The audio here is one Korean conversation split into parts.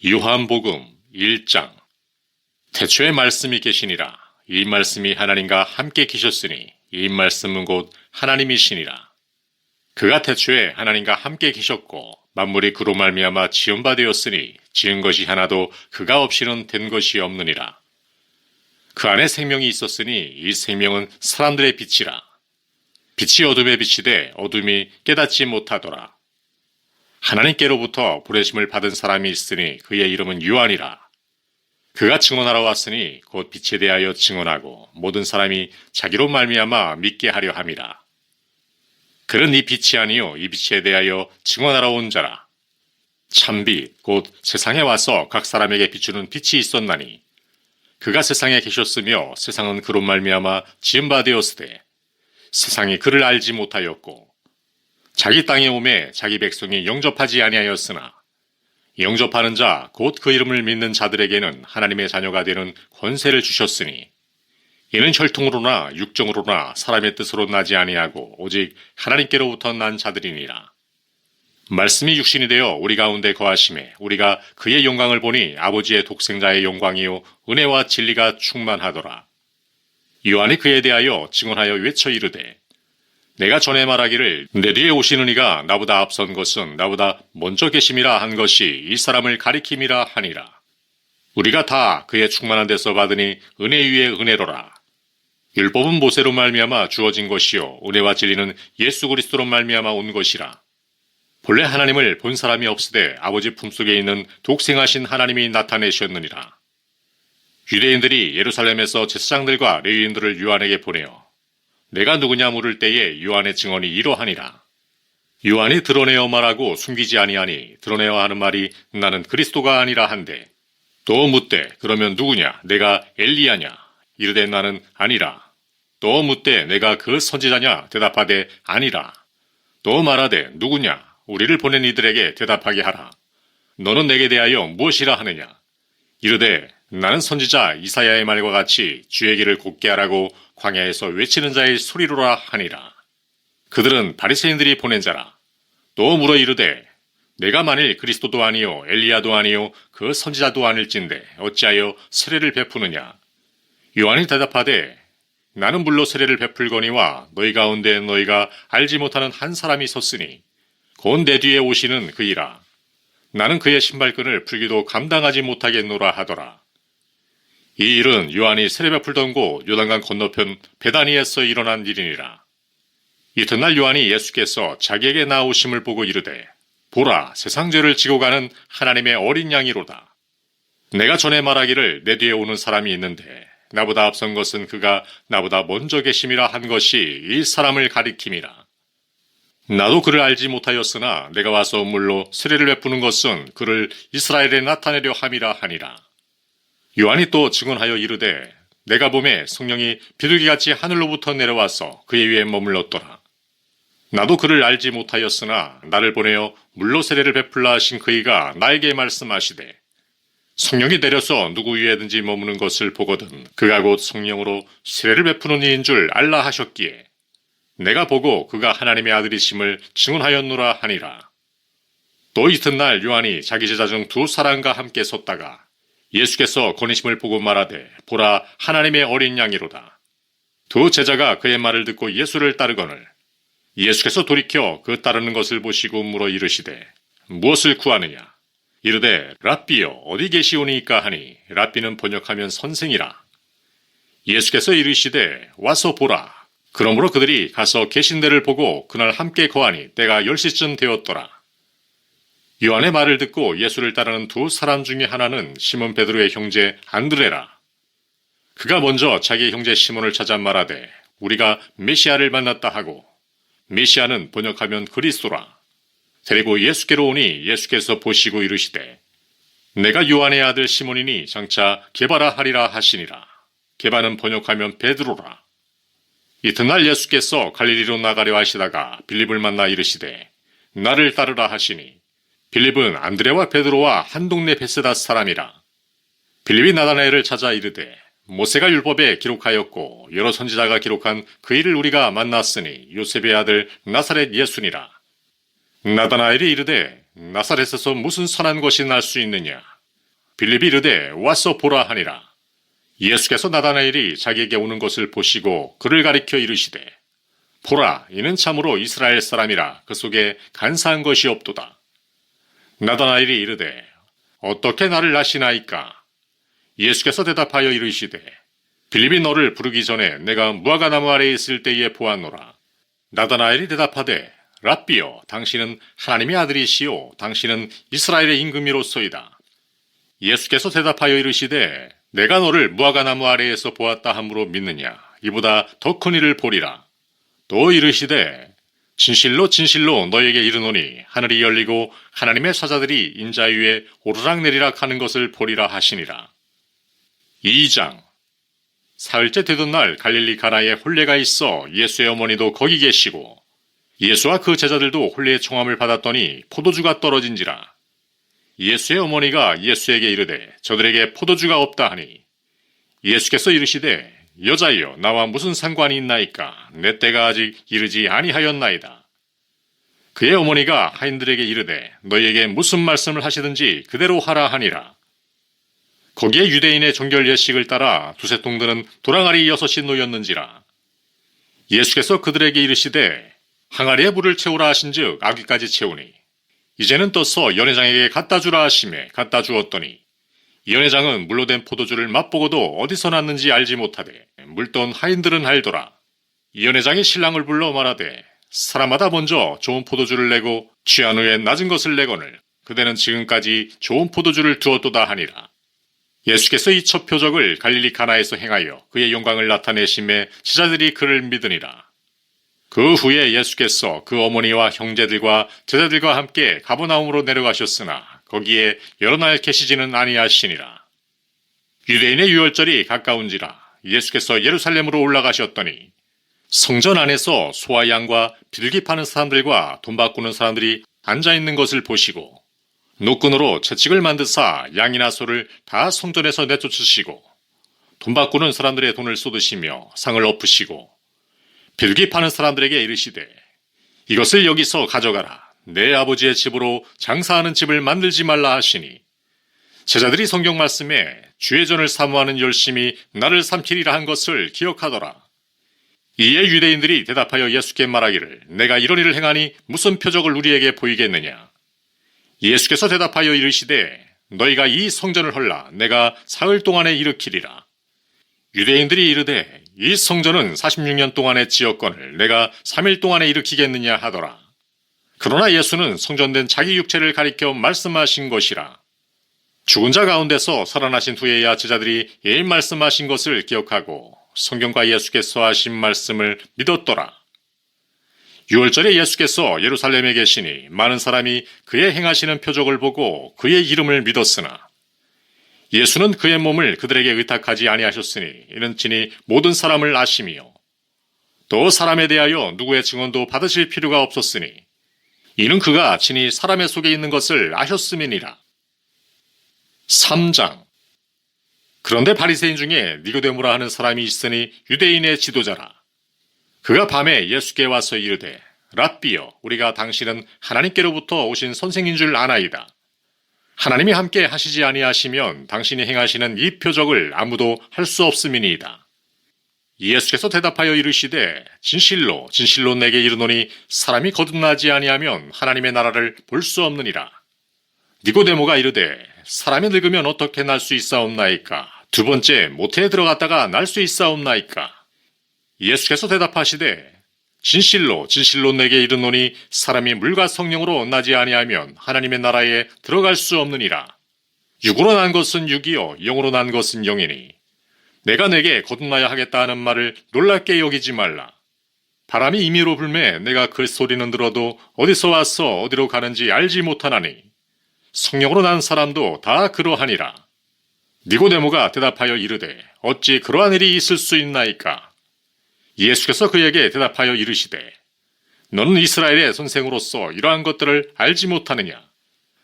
요한복음 1장. 태초에 말씀이 계시니라. 이 말씀이 하나님과 함께 계셨으니 이 말씀은 곧 하나님이시니라. 그가 태초에 하나님과 함께 계셨고 만물이 그로 말미암아 지은 바 되었으니 지은 것이 하나도 그가 없이는 된 것이 없느니라. 그 안에 생명이 있었으니 이 생명은 사람들의 빛이라. 빛이 어둠에 비치되 어둠이 깨닫지 못하더라. 하나님께로부터 보내심을 받은 사람이 있으니 그의 이름은 요한이라. 그가 증언하러 왔으니 곧 빛에 대하여 증언하고 모든 사람이 자기로 말미암아 믿게 하려 함이라. 그는 이 빛이 아니요 이 빛에 대하여 증언하러 온 자라. 참빛 곧 세상에 와서 각 사람에게 비추는 빛이 있었나니 그가 세상에 계셨으며 세상은 그로 말미암아 지은 바 되었으되 세상이 그를 알지 못하였고 자기 땅에 오매 자기 백성이 영접하지 아니하였으나 영접하는 자 곧 그 이름을 믿는 자들에게는 하나님의 자녀가 되는 권세를 주셨으니 이는 혈통으로나 육정으로나 사람의 뜻으로 나지 아니하고 오직 하나님께로부터 난 자들이니라. 말씀이 육신이 되어 우리 가운데 거하심에 우리가 그의 영광을 보니 아버지의 독생자의 영광이요 은혜와 진리가 충만하더라. 요한이 그에 대하여 증언하여 외쳐 이르되 내가 전에 말하기를 내 뒤에 오시는 이가 나보다 앞선 것은 나보다 먼저 계심이라 한 것이 이 사람을 가리킴이라 하니라. 우리가 다 그의 충만한 데서 받으니 은혜 위에 은혜로라. 율법은 모세로 말미암아 주어진 것이요 은혜와 진리는 예수 그리스도로 말미암아 온 것이라. 본래 하나님을 본 사람이 없으되 아버지 품속에 있는 독생하신 하나님이 나타내셨느니라. 유대인들이 예루살렘에서 제사장들과 레위인들을 요한에게 보내어 내가 누구냐 물을 때에 요한의 증언이 이러하니라. 요한이 드러내어 말하고 숨기지 아니하니 드러내어 하는 말이 나는 그리스도가 아니라 한데 또 묻되 그러면 누구냐 내가 엘리야냐 이르되 나는 아니라. 또 묻되 내가 그 선지자냐 대답하되 아니라. 또 말하되 누구냐 우리를 보낸 이들에게 대답하게 하라. 너는 내게 대하여 무엇이라 하느냐 이르되 나는 선지자 이사야의 말과 같이 주의 길을 곧게 하라고 광야에서 외치는 자의 소리로라 하니라. 그들은 바리새인들이 보낸 자라. 또 물어 이르되 내가 만일 그리스도도 아니요 엘리야도 아니요 그 선지자도 아닐진데 어찌하여 세례를 베푸느냐. 요한이 대답하되 나는 물로 세례를 베풀거니와 너희 가운데 너희가 알지 못하는 한 사람이 섰으니 곧 내 뒤에 오시는 그이라. 나는 그의 신발끈을 풀기도 감당하지 못하겠노라 하더라. 이 일은 요한이 세례 베풀던 곳 요단강 건너편 베다니에서 일어난 일이니라. 이튿날 요한이 예수께서 자기에게 나오심을 보고 이르되 보라 세상 죄를 지고 가는 하나님의 어린 양이로다. 내가 전에 말하기를 내 뒤에 오는 사람이 있는데 나보다 앞선 것은 그가 나보다 먼저 계심이라 한 것이 이 사람을 가리킴이라. 나도 그를 알지 못하였으나 내가 와서 물로 세례를 베푸는 것은 그를 이스라엘에 나타내려 함이라 하니라. 요한이 또 증언하여 이르되 내가 보매 성령이 비둘기같이 하늘로부터 내려와서 그의 위에 머물렀더라. 나도 그를 알지 못하였으나 나를 보내어 물로 세례를 베풀라 하신 그이가 나에게 말씀하시되 성령이 내려서 누구 위에든지 머무는 것을 보거든 그가 곧 성령으로 세례를 베푸는 이인 줄 알라 하셨기에 내가 보고 그가 하나님의 아들이심을 증언하였노라 하니라. 또 이튿날 요한이 자기 제자 중 두 사람과 함께 섰다가 예수께서 거니심을 보고 말하되 보라 하나님의 어린 양이로다. 두 제자가 그의 말을 듣고 예수를 따르거늘 예수께서 돌이켜 그 따르는 것을 보시고 물어 이르시되 무엇을 구하느냐 이르되 랍비여 어디 계시오니이까 하니 랍비는 번역하면 선생이라. 예수께서 이르시되 와서 보라. 그러므로 그들이 가서 계신 데를 보고 그날 함께 거하니 때가 10시쯤 되었더라. 요한의 말을 듣고 예수를 따르는 두 사람 중에 하나는 시몬 베드로의 형제 안드레라. 그가 먼저 자기의 형제 시몬을 찾아 말하되 우리가 메시아를 만났다 하고 메시아는 번역하면 그리스도라. 데리고 예수께로 오니 예수께서 보시고 이르시되 내가 요한의 아들 시몬이니 장차 게바라 하리라 하시니라. 게바는 번역하면 베드로라. 이튿날 예수께서 갈릴리로 나가려 하시다가 빌립을 만나 이르시되 나를 따르라 하시니 빌립은 안드레와 베드로와 한 동네 베세다 사람이라. 빌립이 나다나엘을 찾아 이르되 모세가 율법에 기록하였고 여러 선지자가 기록한 그 일을 우리가 만났으니 요셉의 아들 나사렛 예수니라. 나다나엘이 이르되 나사렛에서 무슨 선한 것이 날 수 있느냐 빌립이 이르되 와서 보라 하니라. 예수께서 나다나엘이 자기에게 오는 것을 보시고 그를 가리켜 이르시되 보라, 이는 참으로 이스라엘 사람이라 그 속에 간사한 것이 없도다. 나다나엘이 이르되 어떻게 나를 아시나이까? 예수께서 대답하여 이르시되 빌립이 너를 부르기 전에 내가 무화과나무 아래에 있을 때에 보았노라. 나다나엘이 대답하되 랍비여, 당신은 하나님의 아들이시요 당신은 이스라엘의 임금이로소이다. 예수께서 대답하여 이르시되 내가 너를 무화과나무 아래에서 보았다 함으로 믿느냐? 이보다 더 큰 일을 보리라. 또 이르시되 진실로 진실로 너에게 이르노니 하늘이 열리고 하나님의 사자들이 인자 위에 오르락내리락 하는 것을 보리라 하시니라. 2장. 사흘째 되던 날 갈릴리 가나에 혼례가 있어 예수의 어머니도 거기 계시고 예수와 그 제자들도 혼례의 청함을 받았더니 포도주가 떨어진지라. 예수의 어머니가 예수에게 이르되 저들에게 포도주가 없다 하니 예수께서 이르시되 여자여, 나와 무슨 상관이 있나이까? 내 때가 아직 이르지 아니하였나이다. 그의 어머니가 하인들에게 이르되 너희에게 무슨 말씀을 하시든지 그대로 하라 하니라. 거기에 유대인의 정결 예식을 따라 두세 통 드는 도랑아리 6이 놓였는지라. 예수께서 그들에게 이르시되 항아리에 물을 채우라 하신즉 아귀까지 채우니 이제는 떠서 연회장에게 갖다 주라 하시매 갖다 주었더니 연회장은 물로 된 포도주를 맛보고도 어디서 났는지 알지 못하되 물던 하인들은 알더라. 연회장이 신랑을 불러 말하되 사람마다 먼저 좋은 포도주를 내고 취한 후에 낮은 것을 내거늘 그대는 지금까지 좋은 포도주를 두었도다 하니라. 예수께서 이 첫 표적을 갈릴리 가나에서 행하여 그의 영광을 나타내심에 제자들이 그를 믿으니라. 그 후에 예수께서 그 어머니와 형제들과 제자들과 함께 가버나움으로 내려가셨으나 거기에 여러 날 계시지는 아니하시니라. 유대인의 유월절이 가까운지라 예수께서 예루살렘으로 올라가셨더니 성전 안에서 소와 양과 비둘기 파는 사람들과 돈 바꾸는 사람들이 앉아있는 것을 보시고 노끈으로 채찍을 만드사 양이나 소를 다 성전에서 내쫓으시고 돈 바꾸는 사람들의 돈을 쏟으시며 상을 엎으시고 비둘기 파는 사람들에게 이르시되 이것을 여기서 가져가라. 내 아버지의 집으로 장사하는 집을 만들지 말라 하시니 제자들이 성경 말씀에 주의 전을 사모하는 열심이 나를 삼키리라 한 것을 기억하더라. 이에 유대인들이 대답하여 예수께 말하기를 내가 이런 일을 행하니 무슨 표적을 우리에게 보이겠느냐. 예수께서 대답하여 이르시되 너희가 이 성전을 헐라 내가 사흘 동안에 일으키리라. 유대인들이 이르되 이 성전은 46년 동안에 지었거늘 내가 3일 동안에 일으키겠느냐 하더라. 그러나 예수는 성전된 자기 육체를 가리켜 말씀하신 것이라. 죽은 자 가운데서 살아나신 후에야 제자들이 이 말씀하신 것을 기억하고 성경과 예수께서 하신 말씀을 믿었더라. 유월절에 예수께서 예루살렘에 계시니 많은 사람이 그의 행하시는 표적을 보고 그의 이름을 믿었으나 예수는 그의 몸을 그들에게 의탁하지 아니하셨으니 이는 친히 모든 사람을 아심이요 또 사람에 대하여 누구의 증언도 받으실 필요가 없었으니 이는 그가 친히 사람의 속에 있는 것을 아셨음이니라. 3장. 그런데 바리새인 중에 니고데모라 하는 사람이 있으니 유대인의 지도자라. 그가 밤에 예수께 와서 이르되 랍비여, 우리가 당신은 하나님께로부터 오신 선생인 줄 아나이다. 하나님이 함께 하시지 아니하시면 당신이 행하시는 이 표적을 아무도 할 수 없음이니이다. 예수께서 대답하여 이르시되 진실로 진실로 내게 이르노니 사람이 거듭나지 아니하면 하나님의 나라를 볼 수 없느니라. 니고데모가 이르되 사람이 늙으면 어떻게 날 수 있사옵나이까? 두 번째 모태에 들어갔다가 날 수 있사옵나이까? 예수께서 대답하시되 진실로 진실로 내게 이르노니 사람이 물과 성령으로 나지 아니하면 하나님의 나라에 들어갈 수 없느니라. 육으로 난 것은 육이요 영으로 난 것은 영이니 내가 내게 거듭나야 하겠다 하는 말을 놀랍게 여기지 말라. 바람이 임의로 불매 내가 그 소리는 들어도 어디서 와서 어디로 가는지 알지 못하나니 성령으로 난 사람도 다 그러하니라. 니고데모가 대답하여 이르되 어찌 그러한 일이 있을 수 있나이까? 예수께서 그에게 대답하여 이르시되 너는 이스라엘의 선생으로서 이러한 것들을 알지 못하느냐?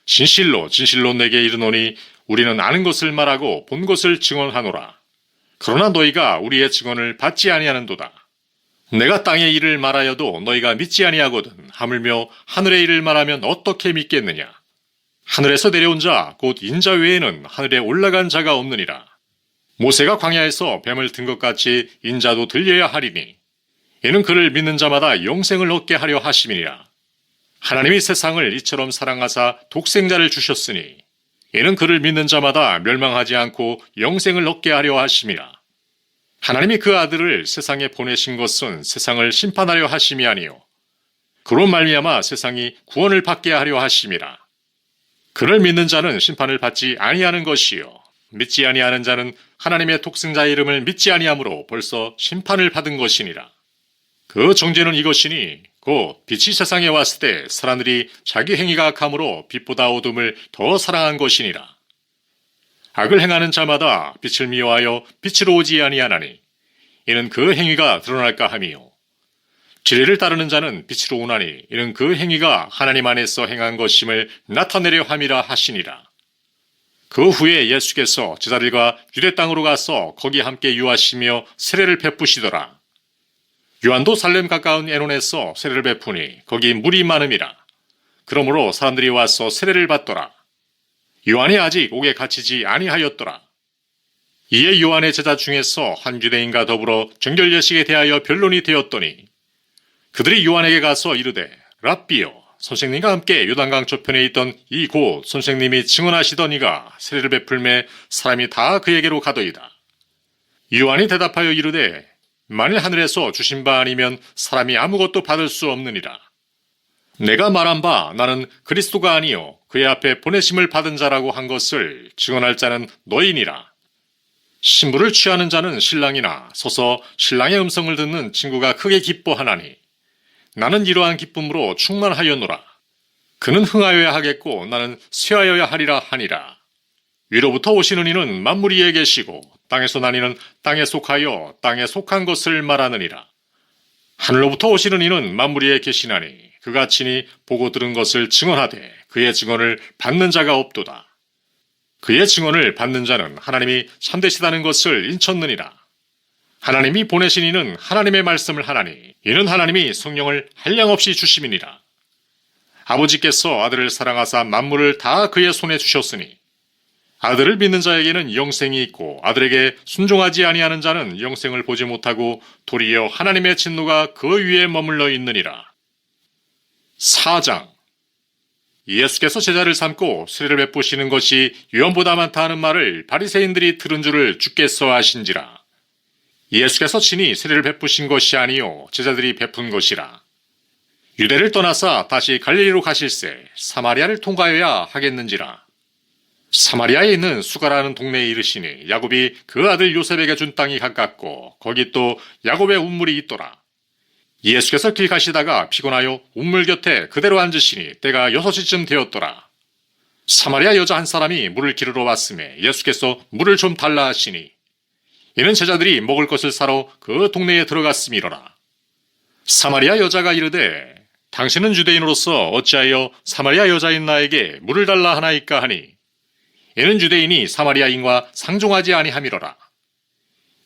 진실로 진실로 내게 이르노니 우리는 아는 것을 말하고 본 것을 증언하노라. 그러나 너희가 우리의 증언을 받지 아니하는도다. 내가 땅의 일을 말하여도 너희가 믿지 아니하거든 하물며 하늘의 일을 말하면 어떻게 믿겠느냐? 하늘에서 내려온 자 곧 인자 외에는 하늘에 올라간 자가 없느니라. 모세가 광야에서 뱀을 든 것 같이 인자도 들려야 하리니 이는 그를 믿는 자마다 영생을 얻게 하려 하심이니라. 하나님이 세상을 이처럼 사랑하사 독생자를 주셨으니 이는 그를 믿는 자마다 멸망하지 않고 영생을 얻게 하려 하심이라. 하나님이 그 아들을 세상에 보내신 것은 세상을 심판하려 하심이 아니요 그로 말미암아 세상이 구원을 받게 하려 하심이라. 그를 믿는 자는 심판을 받지 아니하는 것이요 믿지 아니하는 자는 하나님의 독생자의 이름을 믿지 아니하므로 벌써 심판을 받은 것이니라. 그 정죄는 이것이니 곧 빛이 세상에 왔을 때 사람들이 자기 행위가 악함으로 빛보다 어둠을 더 사랑한 것이니라. 악을 행하는 자마다 빛을 미워하여 빛으로 오지 아니하나니 이는 그 행위가 드러날까 함이요 진리를 따르는 자는 빛으로 오나니 이는 그 행위가 하나님 안에서 행한 것임을 나타내려 함이라 하시니라. 그 후에 예수께서 제자들과 유대 땅으로 가서 거기 함께 유하시며 세례를 베푸시더라. 요한도 살렘 가까운 에논에서 세례를 베푸니 거기 물이 많음이라. 그러므로 사람들이 와서 세례를 받더라. 요한이 아직 옥에 갇히지 아니하였더라. 이에 요한의 제자 중에서 한 유대인과 더불어 정결 예식에 대하여 변론이 되었더니 그들이 요한에게 가서 이르되 랍비여 선생님과 함께 요단강 저편에 있던 이 곳 선생님이 증언하시던 이가 세례를 베풀매 사람이 다 그에게로 가더이다. 요한이 대답하여 이르되 만일 하늘에서 주신 바 아니면 사람이 아무것도 받을 수 없느니라. 내가 말한 바 나는 그리스도가 아니요 그의 앞에 보내심을 받은 자라고 한 것을 증언할 자는 너희니라. 신부를 취하는 자는 신랑이나 서서 신랑의 음성을 듣는 친구가 크게 기뻐하나니 나는 이러한 기쁨으로 충만하였노라. 그는 흥하여야 하겠고 나는 쇠하여야 하리라 하니라. 위로부터 오시는 이는 만물 위에 계시고 땅에서 난 이는 땅에 속하여 땅에 속한 것을 말하느니라. 하늘로부터 오시는 이는 만물 위에 계시나니 그가 친히 보고 들은 것을 증언하되 그의 증언을 받는 자가 없도다. 그의 증언을 받는 자는 하나님이 참되시다는 것을 인쳤느니라. 하나님이 보내신 이는 하나님의 말씀을 하나니 이는 하나님이 성령을 한량없이 주심이니라. 아버지께서 아들을 사랑하사 만물을 다 그의 손에 주셨으니 아들을 믿는 자에게는 영생이 있고 아들에게 순종하지 아니하는 자는 영생을 보지 못하고 도리어 하나님의 진노가 그 위에 머물러 있느니라. 4장 예수께서 제자를 삼고 세례를 베푸시는 것이 유언보다 많다 하는 말을 바리새인들이 들은 줄을 주께서 아신지라. 예수께서 친히 세례를 베푸신 것이 아니요 제자들이 베푼 것이라. 유대를 떠나사 다시 갈릴리로 가실새 사마리아를 통과해야 하겠는지라. 사마리아에 있는 수가라는 동네에 이르시니 야곱이 그 아들 요셉에게 준 땅이 가깝고 거기 또 야곱의 운물이 있더라. 예수께서 길 가시다가 피곤하여 운물 곁에 그대로 앉으시니 때가 6시쯤 되었더라. 사마리아 여자 한 사람이 물을 기르러 왔음에 예수께서 물을 좀 달라 하시니 이는 제자들이 먹을 것을 사러 그 동네에 들어갔음이로라. 사마리아 여자가 이르되 당신은 유대인으로서 어찌하여 사마리아 여자인 나에게 물을 달라 하나이까 하니 이는 유대인이 사마리아인과 상종하지 아니함이로라.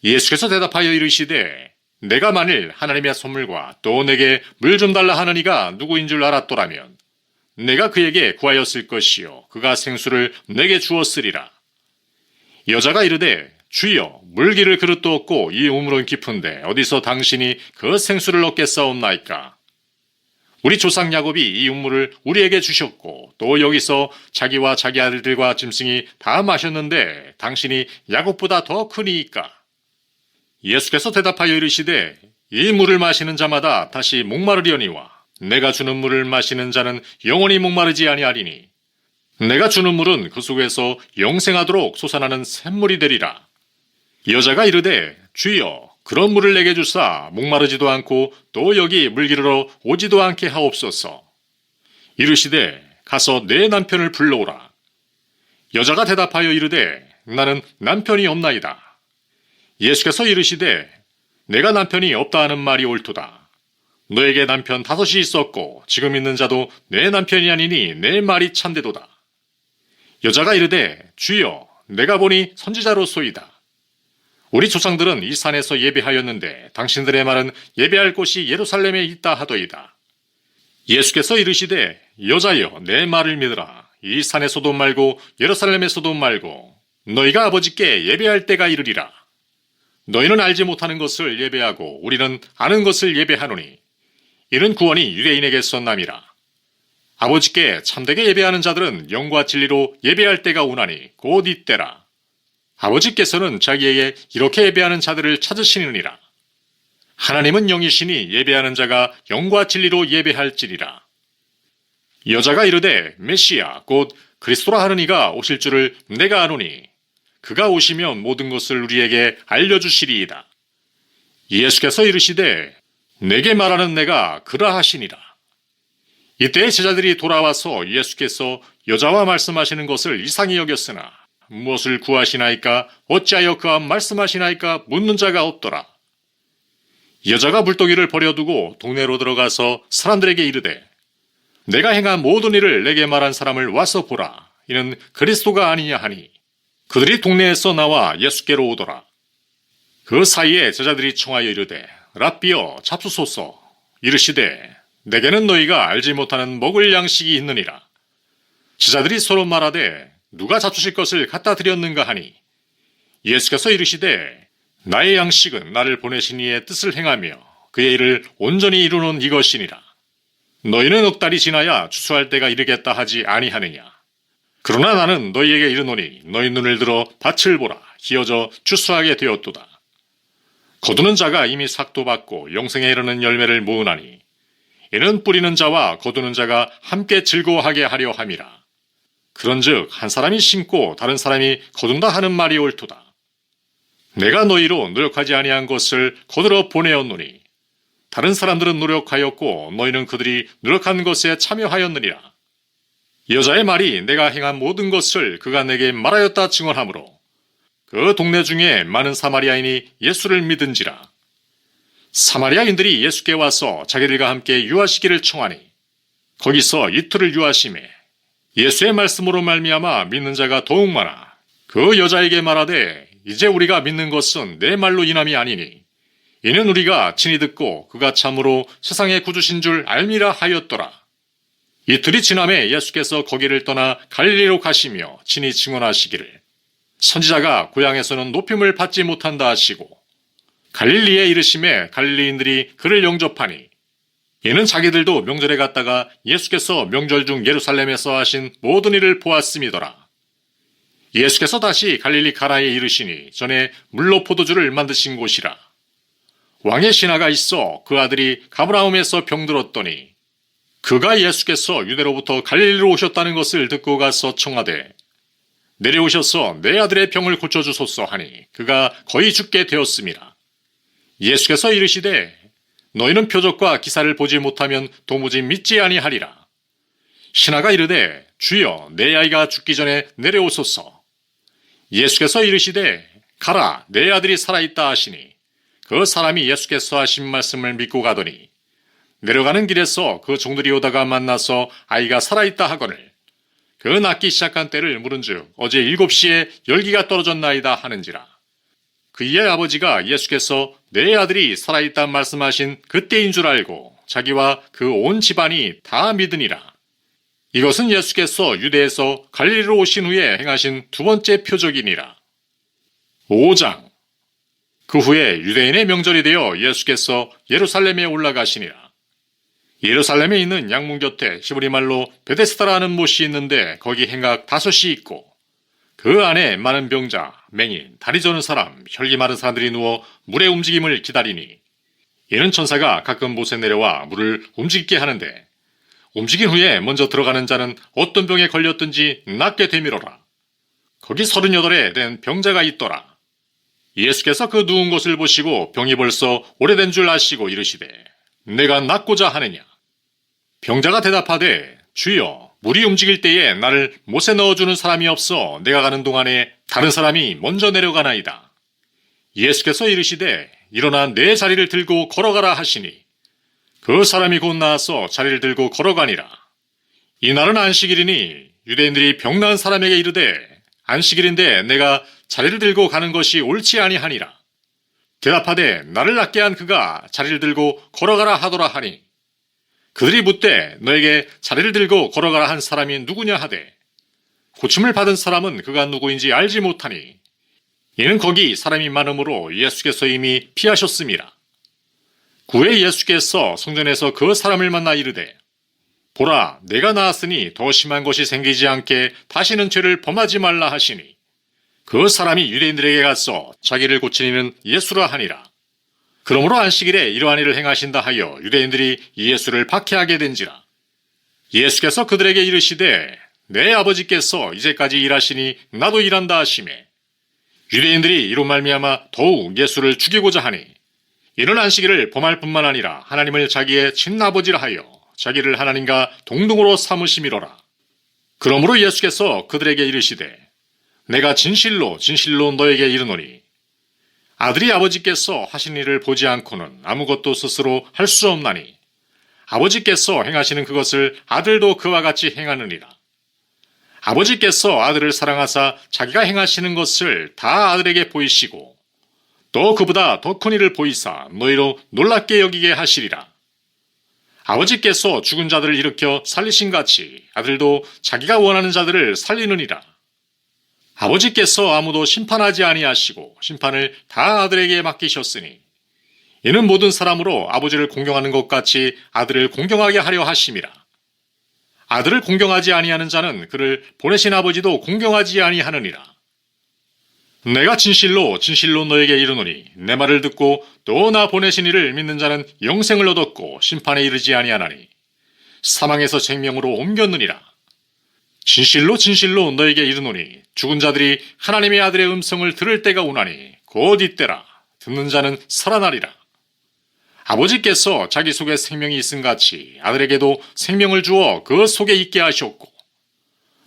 예수께서 대답하여 이르시되 내가 만일 하나님의 선물과 또 내게 물 좀 달라 하는 이가 누구인 줄 알았더라면 내가 그에게 구하였을 것이요 그가 생수를 내게 주었으리라. 여자가 이르되 주여 물 기를 그릇도 없고 이 우물은 깊은데 어디서 당신이 그 생수를 얻겠사옵나이까. 우리 조상 야곱이 이 우물을 우리에게 주셨고 또 여기서 자기와 자기 아들들과 짐승이 다 마셨는데 당신이 야곱보다 더 크니이까. 예수께서 대답하여 이르시되 이 물을 마시는 자마다 다시 목마르려니와 내가 주는 물을 마시는 자는 영원히 목마르지 아니하리니 내가 주는 물은 그 속에서 영생하도록 솟아나는 샘물이 되리라. 여자가 이르되 주여 그런 물을 내게 주사 목마르지도 않고 또 여기 물 기르러 오지도 않게 하옵소서. 이르시되 가서 내 남편을 불러오라. 여자가 대답하여 이르되 나는 남편이 없나이다. 예수께서 이르시되 내가 남편이 없다 하는 말이 옳도다. 너에게 남편 5이 있었고 지금 있는 자도 내 남편이 아니니 내 말이 참되도다. 여자가 이르되 주여 내가 보니 선지자로소이다. 우리 조상들은 이 산에서 예배하였는데 당신들의 말은 예배할 곳이 예루살렘에 있다 하더이다. 예수께서 이르시되 여자여 내 말을 믿으라. 이 산에서도 말고 예루살렘에서도 말고 너희가 아버지께 예배할 때가 이르리라. 너희는 알지 못하는 것을 예배하고 우리는 아는 것을 예배하노니 이는 구원이 유대인에게서 남이라. 아버지께 참되게 예배하는 자들은 영과 진리로 예배할 때가 오나니 곧 이때라. 아버지께서는 자기에게 이렇게 예배하는 자들을 찾으시느니라. 하나님은 영이시니 예배하는 자가 영과 진리로 예배할지니라. 여자가 이르되 메시아 곧 그리스도라 하는 이가 오실 줄을 내가 아노니 그가 오시면 모든 것을 우리에게 알려주시리이다. 예수께서 이르시되 내게 말하는 내가 그러하시니라. 이때 제자들이 돌아와서 예수께서 여자와 말씀하시는 것을 이상히 여겼으나 무엇을 구하시나이까 어찌하여 그와 말씀하시나이까 묻는 자가 없더라. 여자가 물동이를 버려두고 동네로 들어가서 사람들에게 이르되 내가 행한 모든 일을 내게 말한 사람을 와서 보라. 이는 그리스도가 아니냐 하니 그들이 동네에서 나와 예수께로 오더라. 그 사이에 제자들이 청하여 이르되 랍비여 잡수소서. 이르시되 내게는 너희가 알지 못하는 먹을 양식이 있느니라. 제자들이 서로 말하되 누가 잡수실 것을 갖다 드렸는가 하니 예수께서 이르시되 나의 양식은 나를 보내신 이의 뜻을 행하며 그의 일을 온전히 이루는 이것이니라. 너희는 넉 달이 지나야 추수할 때가 이르겠다 하지 아니하느냐. 그러나 나는 너희에게 이르노니 너희 눈을 들어 밭을 보라. 기어져 추수하게 되었도다. 거두는 자가 이미 삭도 받고 영생에 이르는 열매를 모으나니 이는 뿌리는 자와 거두는 자가 함께 즐거워하게 하려 함이라. 그런즉 한 사람이 심고 다른 사람이 거둔다 하는 말이 옳도다. 내가 너희로 노력하지 아니한 것을 거두러 보내었노니 다른 사람들은 노력하였고 너희는 그들이 노력한 것에 참여하였느니라. 여자의 말이 내가 행한 모든 것을 그가 내게 말하였다 증언하므로 그 동네 중에 많은 사마리아인이 예수를 믿은지라. 사마리아인들이 예수께 와서 자기들과 함께 유하시기를 청하니 거기서 이틀을 유하심에 예수의 말씀으로 말미암아 믿는 자가 더욱 많아 그 여자에게 말하되 이제 우리가 믿는 것은 내 말로 인함이 아니니 이는 우리가 친히 듣고 그가 참으로 세상의 구주신 줄 알미라 하였더라. 이틀이 지남에 예수께서 거기를 떠나 갈릴리로 가시며 친히 증언하시기를 선지자가 고향에서는 높임을 받지 못한다 하시고 갈릴리에 이르심에 갈릴리인들이 그를 영접하니 이는 자기들도 명절에 갔다가 예수께서 명절 중 예루살렘에서 하신 모든 일을 보았음이더라. 예수께서 다시 갈릴리 가나에 이르시니 전에 물로 포도주를 만드신 곳이라. 왕의 신하가 있어 그 아들이 가브라움에서 병들었더니 그가 예수께서 유대로부터 갈릴리로 오셨다는 것을 듣고 가서 청하되 내려오셔서 내 아들의 병을 고쳐주소서 하니 그가 거의 죽게 되었음이라. 예수께서 이르시되 너희는 표적과 기사를 보지 못하면 도무지 믿지 아니하리라. 신하가 이르되 주여 내 아이가 죽기 전에 내려오소서. 예수께서 이르시되 가라 내 아들이 살아있다 하시니 그 사람이 예수께서 하신 말씀을 믿고 가더니 내려가는 길에서 그 종들이 오다가 만나서 아이가 살아있다 하거늘 그 낫기 시작한 때를 물은즉 어제 7시에 열기가 떨어졌나이다 하는지라. 그의 아버지가 예수께서 내 아들이 살아있다 말씀하신 그때인 줄 알고 자기와 그 온 집안이 다 믿으니라. 이것은 예수께서 유대에서 갈릴리로 오신 후에 행하신 두 번째 표적이니라. 5장. 그 후에 유대인의 명절이 되어 예수께서 예루살렘에 올라가시니라. 예루살렘에 있는 양문 곁에 히브리말로 베데스다라는 못이 있는데 거기 행각 5이 있고 그 안에 많은 병자, 맹인, 다리 저는 사람, 혈기 마른 사람들이 누워 물의 움직임을 기다리니 이는 천사가 가끔 못에 내려와 물을 움직이게 하는데 움직인 후에 먼저 들어가는 자는 어떤 병에 걸렸든지 낫게 되밀어라. 거기 38에 된 병자가 있더라. 예수께서 그 누운 것을 보시고 병이 벌써 오래된 줄 아시고 이르시되 내가 낫고자 하느냐. 병자가 대답하되 주여 물이 움직일 때에 나를 못에 넣어주는 사람이 없어 내가 가는 동안에 다른 사람이 먼저 내려가나이다. 예수께서 이르시되 일어나 내 자리를 들고 걸어가라 하시니 그 사람이 곧 나와서 자리를 들고 걸어가니라. 이날은 안식일이니 유대인들이 병 나은 사람에게 이르되 안식일인데 내가 자리를 들고 가는 것이 옳지 아니하니라. 대답하되 나를 낫게 한 그가 자리를 들고 걸어가라 하더라 하니 그들이 묻되 너에게 자리를 들고 걸어가라 한 사람이 누구냐 하되 고침을 받은 사람은 그가 누구인지 알지 못하니 이는 거기 사람이 많음으로 예수께서 이미 피하셨습니다. 구에 예수께서 성전에서 그 사람을 만나 이르되 보라 내가 나았으니 더 심한 것이 생기지 않게 다시는 죄를 범하지 말라 하시니 그 사람이 유대인들에게 가서 자기를 고치는 예수라 하니라. 그러므로 안식일에 이러한 일을 행하신다 하여 유대인들이 예수를 박해하게 된지라. 예수께서 그들에게 이르시되 내 아버지께서 이제까지 일하시니 나도 일한다 하시매 유대인들이 이로 말미암아 더욱 예수를 죽이고자 하니 이는 안식일을 범할 뿐만 아니라 하나님을 자기의 친아버지라 하여 자기를 하나님과 동등으로 삼으심이로라. 그러므로 예수께서 그들에게 이르시되 내가 진실로 진실로 너에게 이르노니 아들이 아버지께서 하신 일을 보지 않고는 아무것도 스스로 할 수 없나니 아버지께서 행하시는 그것을 아들도 그와 같이 행하느니라. 아버지께서 아들을 사랑하사 자기가 행하시는 것을 다 아들에게 보이시고 또 그보다 더 큰 일을 보이사 너희로 놀랍게 여기게 하시리라. 아버지께서 죽은 자들을 일으켜 살리신 같이 아들도 자기가 원하는 자들을 살리느니라. 아버지께서 아무도 심판하지 아니하시고 심판을 다 아들에게 맡기셨으니 이는 모든 사람으로 아버지를 공경하는 것 같이 아들을 공경하게 하려 하심이라. 아들을 공경하지 아니하는 자는 그를 보내신 아버지도 공경하지 아니하느니라. 내가 진실로 진실로 너에게 이르노니 내 말을 듣고 또 나 보내신 이를 믿는 자는 영생을 얻었고 심판에 이르지 아니하나니 사망에서 생명으로 옮겼느니라. 진실로 진실로 너에게 이르노니 죽은 자들이 하나님의 아들의 음성을 들을 때가 오나니 곧 이때라. 듣는 자는 살아나리라. 아버지께서 자기 속에 생명이 있음같이 아들에게도 생명을 주어 그 속에 있게 하셨고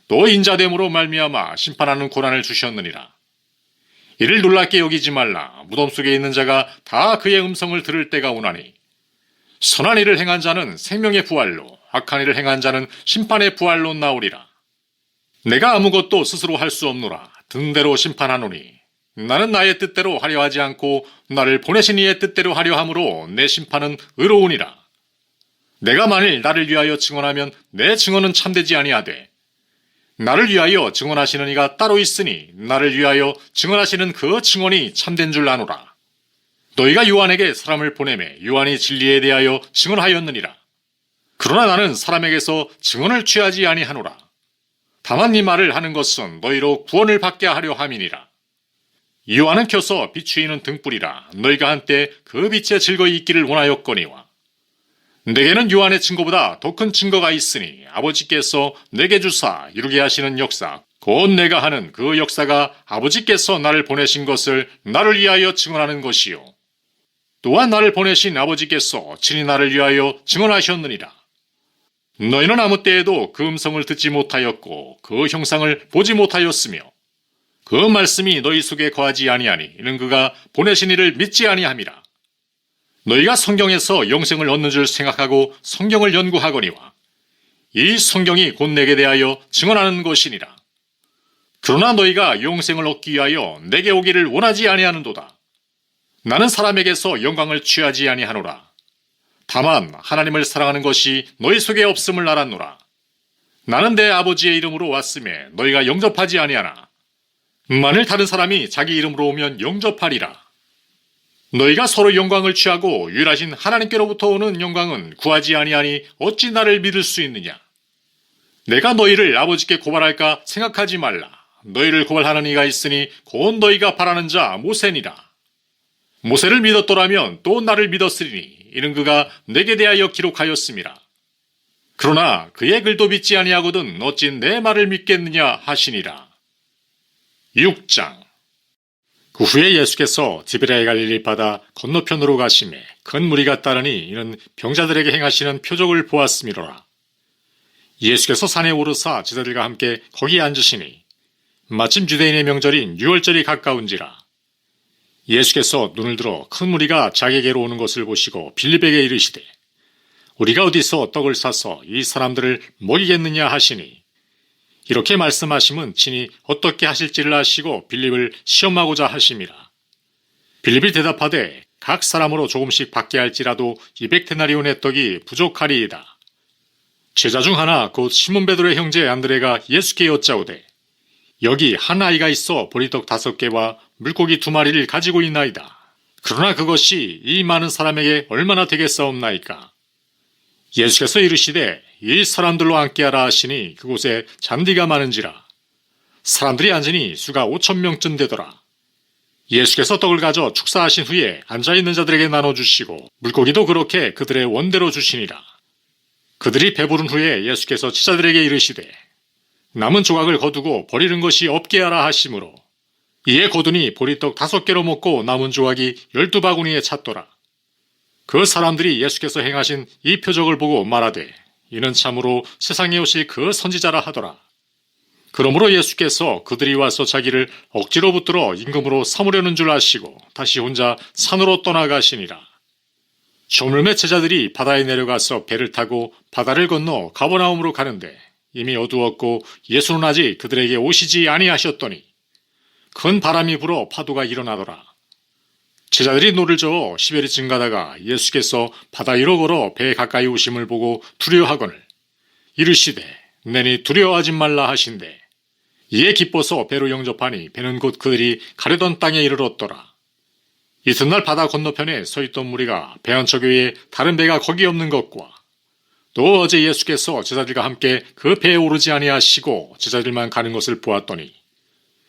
또 인자됨으로 말미암아 심판하는 고난을 주셨느니라. 이를 놀랍게 여기지 말라. 무덤 속에 있는 자가 다 그의 음성을 들을 때가 오나니 선한 일을 행한 자는 생명의 부활로 악한 일을 행한 자는 심판의 부활로 나오리라. 내가 아무것도 스스로 할 수 없노라. 듣는 대로 심판하노니 나는 나의 뜻대로 하려 하지 않고 나를 보내신 이의 뜻대로 하려 함으로 내 심판은 의로우니라. 내가 만일 나를 위하여 증언하면 내 증언은 참되지 아니하되 나를 위하여 증언하시는 이가 따로 있으니 나를 위하여 증언하시는 그 증언이 참된 줄 아노라. 너희가 요한에게 사람을 보내매 요한이 진리에 대하여 증언하였느니라. 그러나 나는 사람에게서 증언을 취하지 아니하노라. 다만 이 말을 하는 것은 너희로 구원을 받게 하려 함이니라. 요한은 켜서 비추이는 등불이라. 너희가 한때 그 빛에 즐거이 있기를 원하였거니와 내게는 요한의 증거보다 더 큰 증거가 있으니 아버지께서 내게 주사 이루게 하시는 역사 곧 내가 하는 그 역사가 아버지께서 나를 보내신 것을 나를 위하여 증언하는 것이요 또한 나를 보내신 아버지께서 친히 나를 위하여 증언하셨느니라. 너희는 아무 때에도 그 음성을 듣지 못하였고 그 형상을 보지 못하였으며 그 말씀이 너희 속에 거하지 아니하니 이는 그가 보내신 이를 믿지 아니함이라. 너희가 성경에서 영생을 얻는 줄 생각하고 성경을 연구하거니와 이 성경이 곧 내게 대하여 증언하는 것이니라. 그러나 너희가 영생을 얻기 위하여 내게 오기를 원하지 아니하는도다. 나는 사람에게서 영광을 취하지 아니하노라. 다만 하나님을 사랑하는 것이 너희 속에 없음을 알았노라. 나는 내 아버지의 이름으로 왔음에 너희가 영접하지 아니하나 만일 다른 사람이 자기 이름으로 오면 영접하리라. 너희가 서로 영광을 취하고 유일하신 하나님께로부터 오는 영광은 구하지 아니하니 어찌 나를 믿을 수 있느냐. 내가 너희를 아버지께 고발할까 생각하지 말라. 너희를 고발하는 이가 있으니 곧 너희가 바라는 자 모세니라. 모세를 믿었더라면 또 나를 믿었으리니 이는 그가 내게 대하여 기록하였음이라. 그러나 그의 글도 믿지 아니하거든 어찌 내 말을 믿겠느냐 하시니라. 6장. 그 후에 예수께서 디베랴 갈릴리 바다 건너편으로 가시매 큰 무리가 따르니 이는 병자들에게 행하시는 표적을 보았음이로라. 예수께서 산에 오르사 제자들과 함께 거기 앉으시니 마침 유대인의 명절인 유월절이 가까운지라. 예수께서 눈을 들어 큰 무리가 자기에게로 오는 것을 보시고 빌립에게 이르시되 우리가 어디서 떡을 사서 이 사람들을 먹이겠느냐 하시니 이렇게 말씀하심은 친히 어떻게 하실지를 아시고 빌립을 시험하고자 하심이라. 빌립이 대답하되 각 사람으로 조금씩 받게 할지라도 200데나리온의 떡이 부족하리이다. 제자 중 하나 곧 시몬 베드로의 형제 안드레가 예수께 여짜오되 여기 한 아이가 있어 보리떡 5개와 물고기 2마리를 가지고 있나이다. 그러나 그것이 이 많은 사람에게 얼마나 되겠사옵나이까. 예수께서 이르시되 이 사람들로 앉게하라 하시니 그곳에 잔디가 많은지라. 사람들이 앉으니 수가 5,000명쯤 되더라. 예수께서 떡을 가져 축사하신 후에 앉아있는 자들에게 나눠주시고 물고기도 그렇게 그들의 원대로 주시니라. 그들이 배부른 후에 예수께서 제자들에게 이르시되 남은 조각을 거두고 버리는 것이 없게 하라 하시므로 이에 거두니 보리떡 5개로 먹고 남은 조각이 12바구니에 찼더라. 그 사람들이 예수께서 행하신 이 표적을 보고 말하되 이는 참으로 세상에 오실 그 선지자라 하더라. 그러므로 예수께서 그들이 와서 자기를 억지로 붙들어 임금으로 삼으려는 줄 아시고 다시 혼자 산으로 떠나가시니라. 저물매 제자들이 바다에 내려가서 배를 타고 바다를 건너 가버나움으로 가는데 이미 어두웠고 예수는 아직 그들에게 오시지 아니하셨더니 큰 바람이 불어 파도가 일어나더라. 제자들이 노를 저어 시베리쯤 가다가 예수께서 바다 위로 걸어 배에 가까이 오심을 보고 두려워하거늘 이르시되 내니 두려워하지 말라 하신대. 이에 기뻐서 배로 영접하니 배는 곧 그들이 가려던 땅에 이르렀더라. 이튿날 바다 건너편에 서 있던 무리가 배 한 척 외에 다른 배가 거기 없는 것과 또 어제 예수께서 제자들과 함께 그 배에 오르지 아니하시고 제자들만 가는 것을 보았더니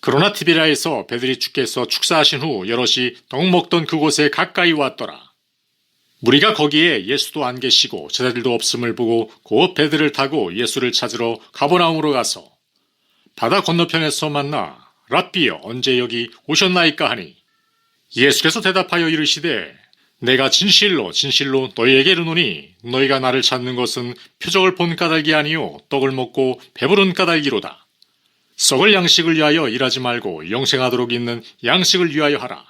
그러나 티베리아에서 배들이 주께서 축사하신 후 여럿이 떡 먹던 그곳에 가까이 왔더라. 무리가 거기에 예수도 안 계시고 제자들도 없음을 보고 곧 배들을 타고 예수를 찾으러 가버나움으로 가서 바다 건너편에서 만나 랍비여 언제 여기 오셨나이까 하니 예수께서 대답하여 이르시되 내가 진실로 진실로 너희에게 이르노니 너희가 나를 찾는 것은 표적을 본 까닭이 아니요 떡을 먹고 배부른 까닭이로다. 썩을 양식을 위하여 일하지 말고 영생하도록 있는 양식을 위하여 하라.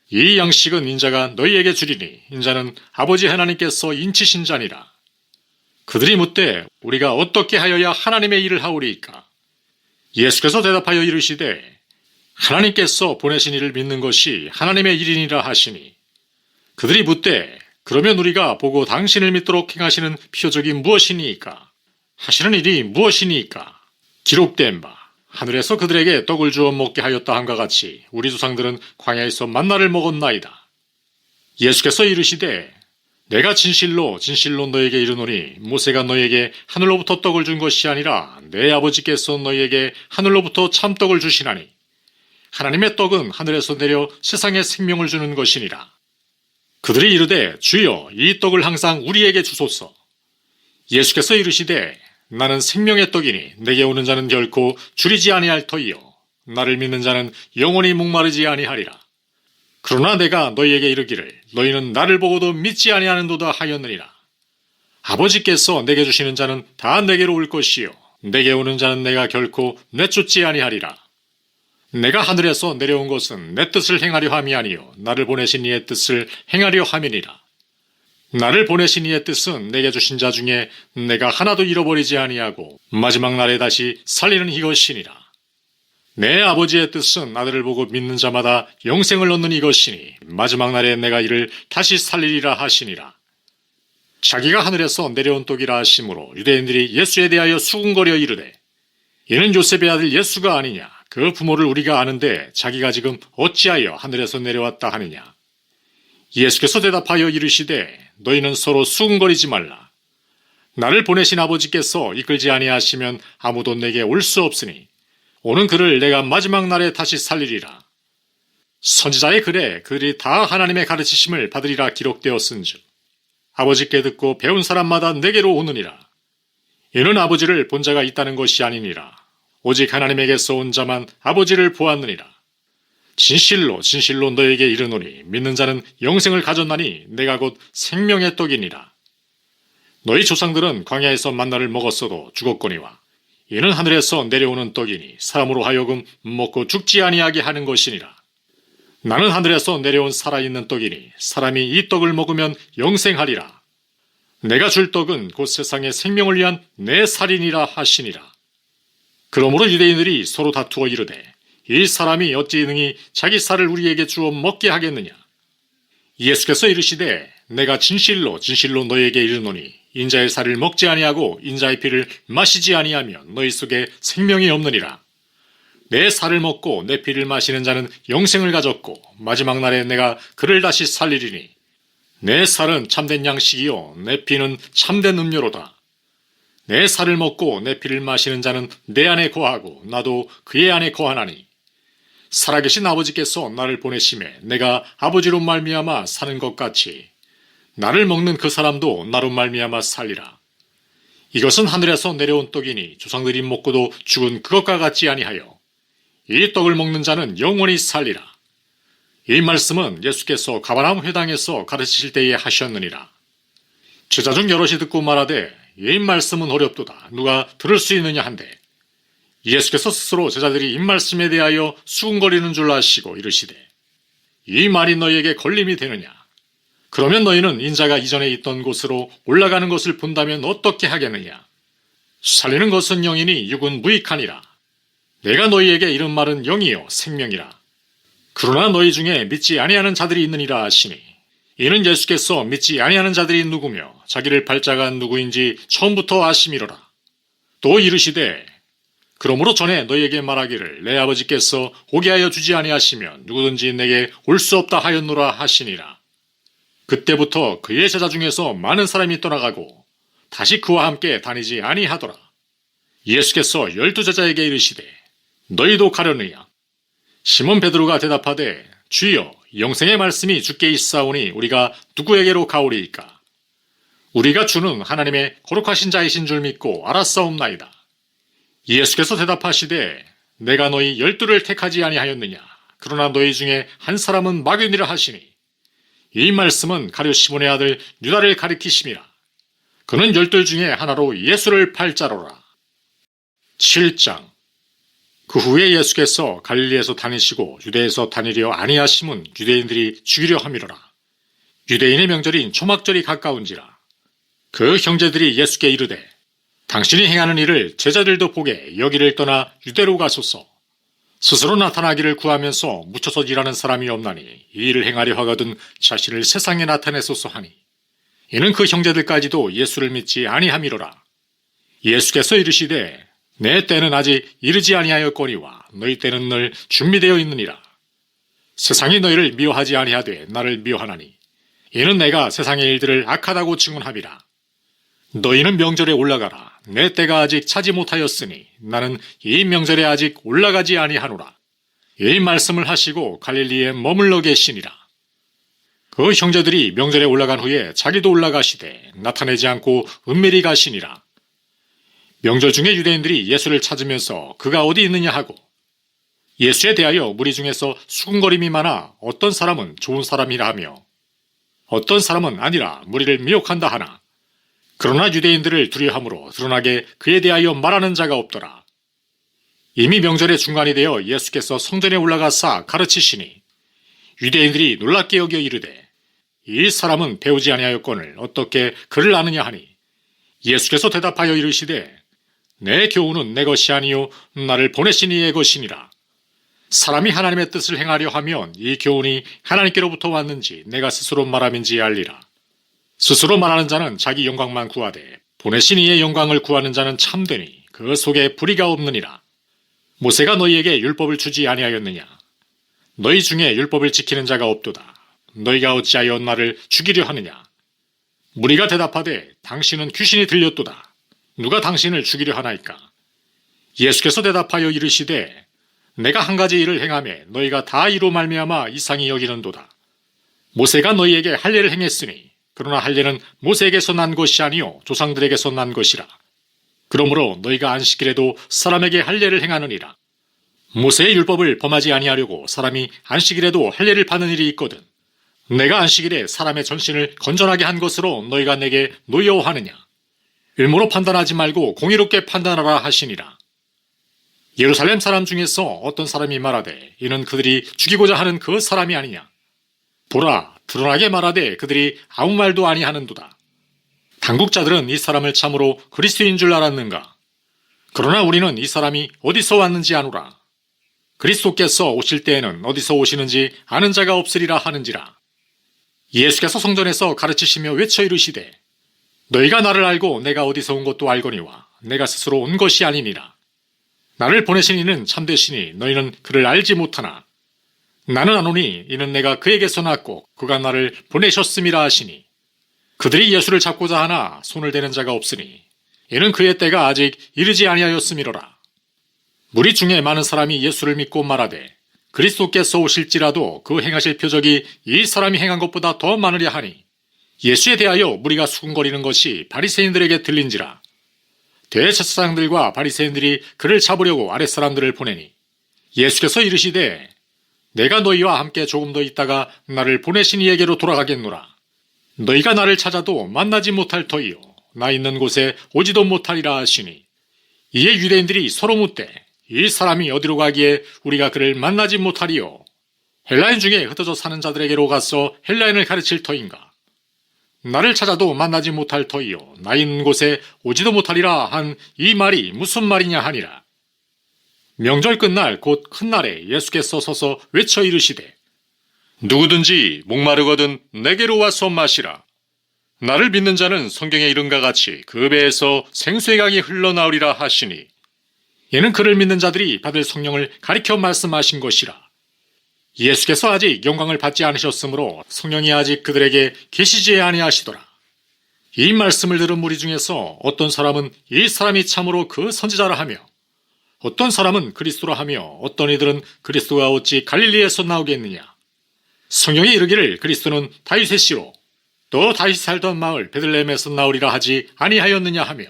이 양식은 인자가 너희에게 주리니 인자는 아버지 하나님께서 인치신 자니라. 그들이 묻되 우리가 어떻게 하여야 하나님의 일을 하오리이까? 예수께서 대답하여 이르시되 하나님께서 보내신 이를 믿는 것이 하나님의 일이니라 하시니 그들이 묻되 그러면 우리가 보고 당신을 믿도록 행하시는 표적이 무엇이니이까? 하시는 일이 무엇이니이까? 기록된 바 하늘에서 그들에게 떡을 주어 먹게 하였다 함과 같이 우리 조상들은 광야에서 만나를 먹었나이다. 예수께서 이르시되 내가 진실로 진실로 너에게 이르노니 모세가 너에게 하늘로부터 떡을 준 것이 아니라 내 아버지께서 너에게 하늘로부터 참떡을 주시나니 하나님의 떡은 하늘에서 내려 세상에 생명을 주는 것이니라. 그들이 이르되 주여 이 떡을 항상 우리에게 주소서. 예수께서 이르시되 나는 생명의 떡이니 내게 오는 자는 결코 줄이지 아니할 터이요 나를 믿는 자는 영원히 목마르지 아니하리라. 그러나 내가 너희에게 이르기를 너희는 나를 보고도 믿지 아니하는도다 하였느니라. 아버지께서 내게 주시는 자는 다 내게로 올 것이요 내게 오는 자는 내가 결코 내쫓지 아니하리라. 내가 하늘에서 내려온 것은 내 뜻을 행하려 함이 아니요 나를 보내신 이의 뜻을 행하려 함이니라. 나를 보내신 이의 뜻은 내게 주신 자 중에 내가 하나도 잃어버리지 아니하고 마지막 날에 다시 살리는 이것이니라. 내 아버지의 뜻은 아들을 보고 믿는 자마다 영생을 얻는 이것이니 마지막 날에 내가 이를 다시 살리리라 하시니라. 자기가 하늘에서 내려온 떡이라 하심으로 유대인들이 예수에 대하여 수군거려 이르되 이는 요셉의 아들 예수가 아니냐. 그 부모를 우리가 아는데 자기가 지금 어찌하여 하늘에서 내려왔다 하느냐. 예수께서 대답하여 이르시되 너희는 서로 수군거리지 말라. 나를 보내신 아버지께서 이끌지 아니하시면 아무도 내게 올 수 없으니 오는 그를 내가 마지막 날에 다시 살리리라. 선지자의 글에 그들이 다 하나님의 가르치심을 받으리라 기록되었은즉 아버지께 듣고 배운 사람마다 내게로 오느니라. 이는 아버지를 본 자가 있다는 것이 아니니라. 오직 하나님에게서 온 자만 아버지를 보았느니라. 진실로 진실로 너에게 이르노니 믿는 자는 영생을 가졌나니 내가 곧 생명의 떡이니라. 너희 조상들은 광야에서 만나를 먹었어도 죽었거니와 이는 하늘에서 내려오는 떡이니 사람으로 하여금 먹고 죽지 아니하게 하는 것이니라. 나는 하늘에서 내려온 살아있는 떡이니 사람이 이 떡을 먹으면 영생하리라. 내가 줄 떡은 곧 세상의 생명을 위한 내 살이니라 하시니라. 그러므로 유대인들이 서로 다투어 이르되 이 사람이 어찌 능히 자기 살을 우리에게 주어 먹게 하겠느냐. 예수께서 이르시되 내가 진실로 진실로 너희에게 이르노니 인자의 살을 먹지 아니하고 인자의 피를 마시지 아니하면 너희 속에 생명이 없느니라. 내 살을 먹고 내 피를 마시는 자는 영생을 가졌고 마지막 날에 내가 그를 다시 살리리니 내 살은 참된 양식이요 내 피는 참된 음료로다. 내 살을 먹고 내 피를 마시는 자는 내 안에 거하고 나도 그의 안에 거하나니 살아계신 아버지께서 나를 보내심에 내가 아버지로 말미암아 사는 것 같이 나를 먹는 그 사람도 나로 말미암아 살리라. 이것은 하늘에서 내려온 떡이니 조상들이 먹고도 죽은 그것과 같지 아니하여 이 떡을 먹는 자는 영원히 살리라. 이 말씀은 예수께서 가버나움 회당에서 가르치실 때에 하셨느니라. 제자 중 여럿이 듣고 말하되 이 말씀은 어렵도다. 누가 들을 수 있느냐 한데 예수께서 스스로 제자들이 이 말씀에 대하여 수군거리는 줄 아시고 이르시되 이 말이 너희에게 걸림이 되느냐. 그러면 너희는 인자가 이전에 있던 곳으로 올라가는 것을 본다면 어떻게 하겠느냐. 살리는 것은 영이니 육은 무익하니라. 내가 너희에게 이른 말은 영이요 생명이라. 그러나 너희 중에 믿지 아니하는 자들이 있느니라 하시니 이는 예수께서 믿지 아니하는 자들이 누구며 자기를 발자간 누구인지 처음부터 아심이로라. 또 이르시되 그러므로 전에 너희에게 말하기를 내 아버지께서 오게 하여 주지 아니하시면 누구든지 내게 올 수 없다 하였노라 하시니라. 그때부터 그의 제자 중에서 많은 사람이 떠나가고 다시 그와 함께 다니지 아니하더라. 예수께서 12제자에게 이르시되 너희도 가려느냐. 시몬 베드로가 대답하되 주여 영생의 말씀이 주께 있사오니 우리가 누구에게로 가오리이까. 우리가 주는 하나님의 거룩하신 자이신 줄 믿고 알았사옵나이다. 예수께서 대답하시되 내가 너희 12를 택하지 아니하였느냐. 그러나 너희 중에 한 사람은 마귀니라 하시니 이 말씀은 가룟 시몬의 아들 유다를 가리키심이라. 그는 12 중에 하나로 예수를 팔 자로라. 7장. 그 후에 예수께서 갈릴리에서 다니시고 유대에서 다니려 아니하심은 유대인들이 죽이려 함이로라. 유대인의 명절인 초막절이 가까운지라. 그 형제들이 예수께 이르되 당신이 행하는 일을 제자들도 보게 여기를 떠나 유대로 가소서. 스스로 나타나기를 구하면서 묻혀서 일하는 사람이 없나니 이 일을 행하려 하거든 자신을 세상에 나타내소서 하니 이는 그 형제들까지도 예수를 믿지 아니함이로라. 예수께서 이르시되 내 때는 아직 이르지 아니하였거니와 너희 때는 늘 준비되어 있느니라. 세상이 너희를 미워하지 아니하되 나를 미워하나니 이는 내가 세상의 일들을 악하다고 증언함이라. 너희는 명절에 올라가라. 내 때가 아직 차지 못하였으니 나는 이 명절에 아직 올라가지 아니하노라. 이 말씀을 하시고 갈릴리에 머물러 계시니라. 그 형제들이 명절에 올라간 후에 자기도 올라가시되 나타내지 않고 은밀히 가시니라. 명절 중에 유대인들이 예수를 찾으면서 그가 어디 있느냐 하고 예수에 대하여 무리 중에서 수군거림이 많아 어떤 사람은 좋은 사람이라 하며 어떤 사람은 아니라 무리를 미혹한다 하나 그러나 유대인들을 두려워함으로 드러나게 그에 대하여 말하는 자가 없더라. 이미 명절의 중간이 되어 예수께서 성전에 올라가사 가르치시니 유대인들이 놀랍게 여겨 이르되 이 사람은 배우지 아니하였거늘 어떻게 그를 아느냐 하니 예수께서 대답하여 이르시되 내 교훈은 내 것이 아니요 나를 보내신 이의 것이니라. 사람이 하나님의 뜻을 행하려 하면 이 교훈이 하나님께로부터 왔는지 내가 스스로 말함인지 알리라. 스스로 말하는 자는 자기 영광만 구하되 보내신 이의 영광을 구하는 자는 참되니 그 속에 불의가 없느니라. 모세가 너희에게 율법을 주지 아니하였느냐. 너희 중에 율법을 지키는 자가 없도다. 너희가 어찌하여 나를 죽이려 하느냐. 무리가 대답하되 당신은 귀신이 들렸도다. 누가 당신을 죽이려 하나이까. 예수께서 대답하여 이르시되 내가 한 가지 일을 행하매 너희가 다 이로 말미암아 이상히 여기는도다. 모세가 너희에게 할례를 행했으니 그러나 할례는 모세에게서 난 것이 아니요 조상들에게서 난 것이라. 그러므로 너희가 안식일에도 사람에게 할례를 행하느니라. 모세의 율법을 범하지 아니하려고 사람이 안식일에도 할례를 받는 일이 있거든. 내가 안식일에 사람의 전신을 건전하게 한 것으로 너희가 내게 노여워하느냐. 일모로 판단하지 말고 공의롭게 판단하라 하시니라. 예루살렘 사람 중에서 어떤 사람이 말하되 이는 그들이 죽이고자 하는 그 사람이 아니냐. 보라, 드러나게 말하되 그들이 아무 말도 아니하는도다. 당국자들은 이 사람을 참으로 그리스도인 줄 알았는가. 그러나 우리는 이 사람이 어디서 왔는지 아노라. 그리스도께서 오실 때에는 어디서 오시는지 아는 자가 없으리라 하는지라. 예수께서 성전에서 가르치시며 외쳐 이르시되 너희가 나를 알고 내가 어디서 온 것도 알거니와 내가 스스로 온 것이 아니니라. 나를 보내신 이는 참되시니 너희는 그를 알지 못하나 나는 아노니 이는 내가 그에게서 났고 그가 나를 보내셨음이라 하시니 그들이 예수를 잡고자 하나 손을 대는 자가 없으니 이는 그의 때가 아직 이르지 아니하였음이로라. 무리 중에 많은 사람이 예수를 믿고 말하되 그리스도께서 오실지라도 그 행하실 표적이 이 사람이 행한 것보다 더 많으려 하니 예수에 대하여 무리가 수군거리는 것이 바리새인들에게 들린지라. 대제사장들과 바리새인들이 그를 잡으려고 아랫사람들을 보내니 예수께서 이르시되 내가 너희와 함께 조금 더 있다가 나를 보내신 이에게로 돌아가겠노라. 너희가 나를 찾아도 만나지 못할 터이요 나 있는 곳에 오지도 못하리라 하시니 이에 유대인들이 서로 묻되 이 사람이 어디로 가기에 우리가 그를 만나지 못하리요? 헬라인 중에 흩어져 사는 자들에게로 가서 헬라인을 가르칠 터인가? 나를 찾아도 만나지 못할 터이요 나 있는 곳에 오지도 못하리라 한 이 말이 무슨 말이냐 하니라. 명절 끝날 곧 큰 날에 예수께서 서서 외쳐 이르시되 누구든지 목마르거든 내게로 와서 마시라. 나를 믿는 자는 성경에 이른과 같이 그 배에서 생수의 강이 흘러나오리라 하시니 이는 그를 믿는 자들이 받을 성령을 가리켜 말씀하신 것이라. 예수께서 아직 영광을 받지 않으셨으므로 성령이 아직 그들에게 계시지 아니하시더라. 이 말씀을 들은 무리 중에서 어떤 사람은 이 사람이 참으로 그 선지자라 하며 어떤 사람은 그리스도라 하며 어떤 이들은 그리스도가 어찌 갈릴리에서 나오겠느냐. 성경이 이르기를 그리스도는 다윗의 씨로 또 다윗이 살던 마을 베들레헴에서 나오리라 하지 아니하였느냐 하며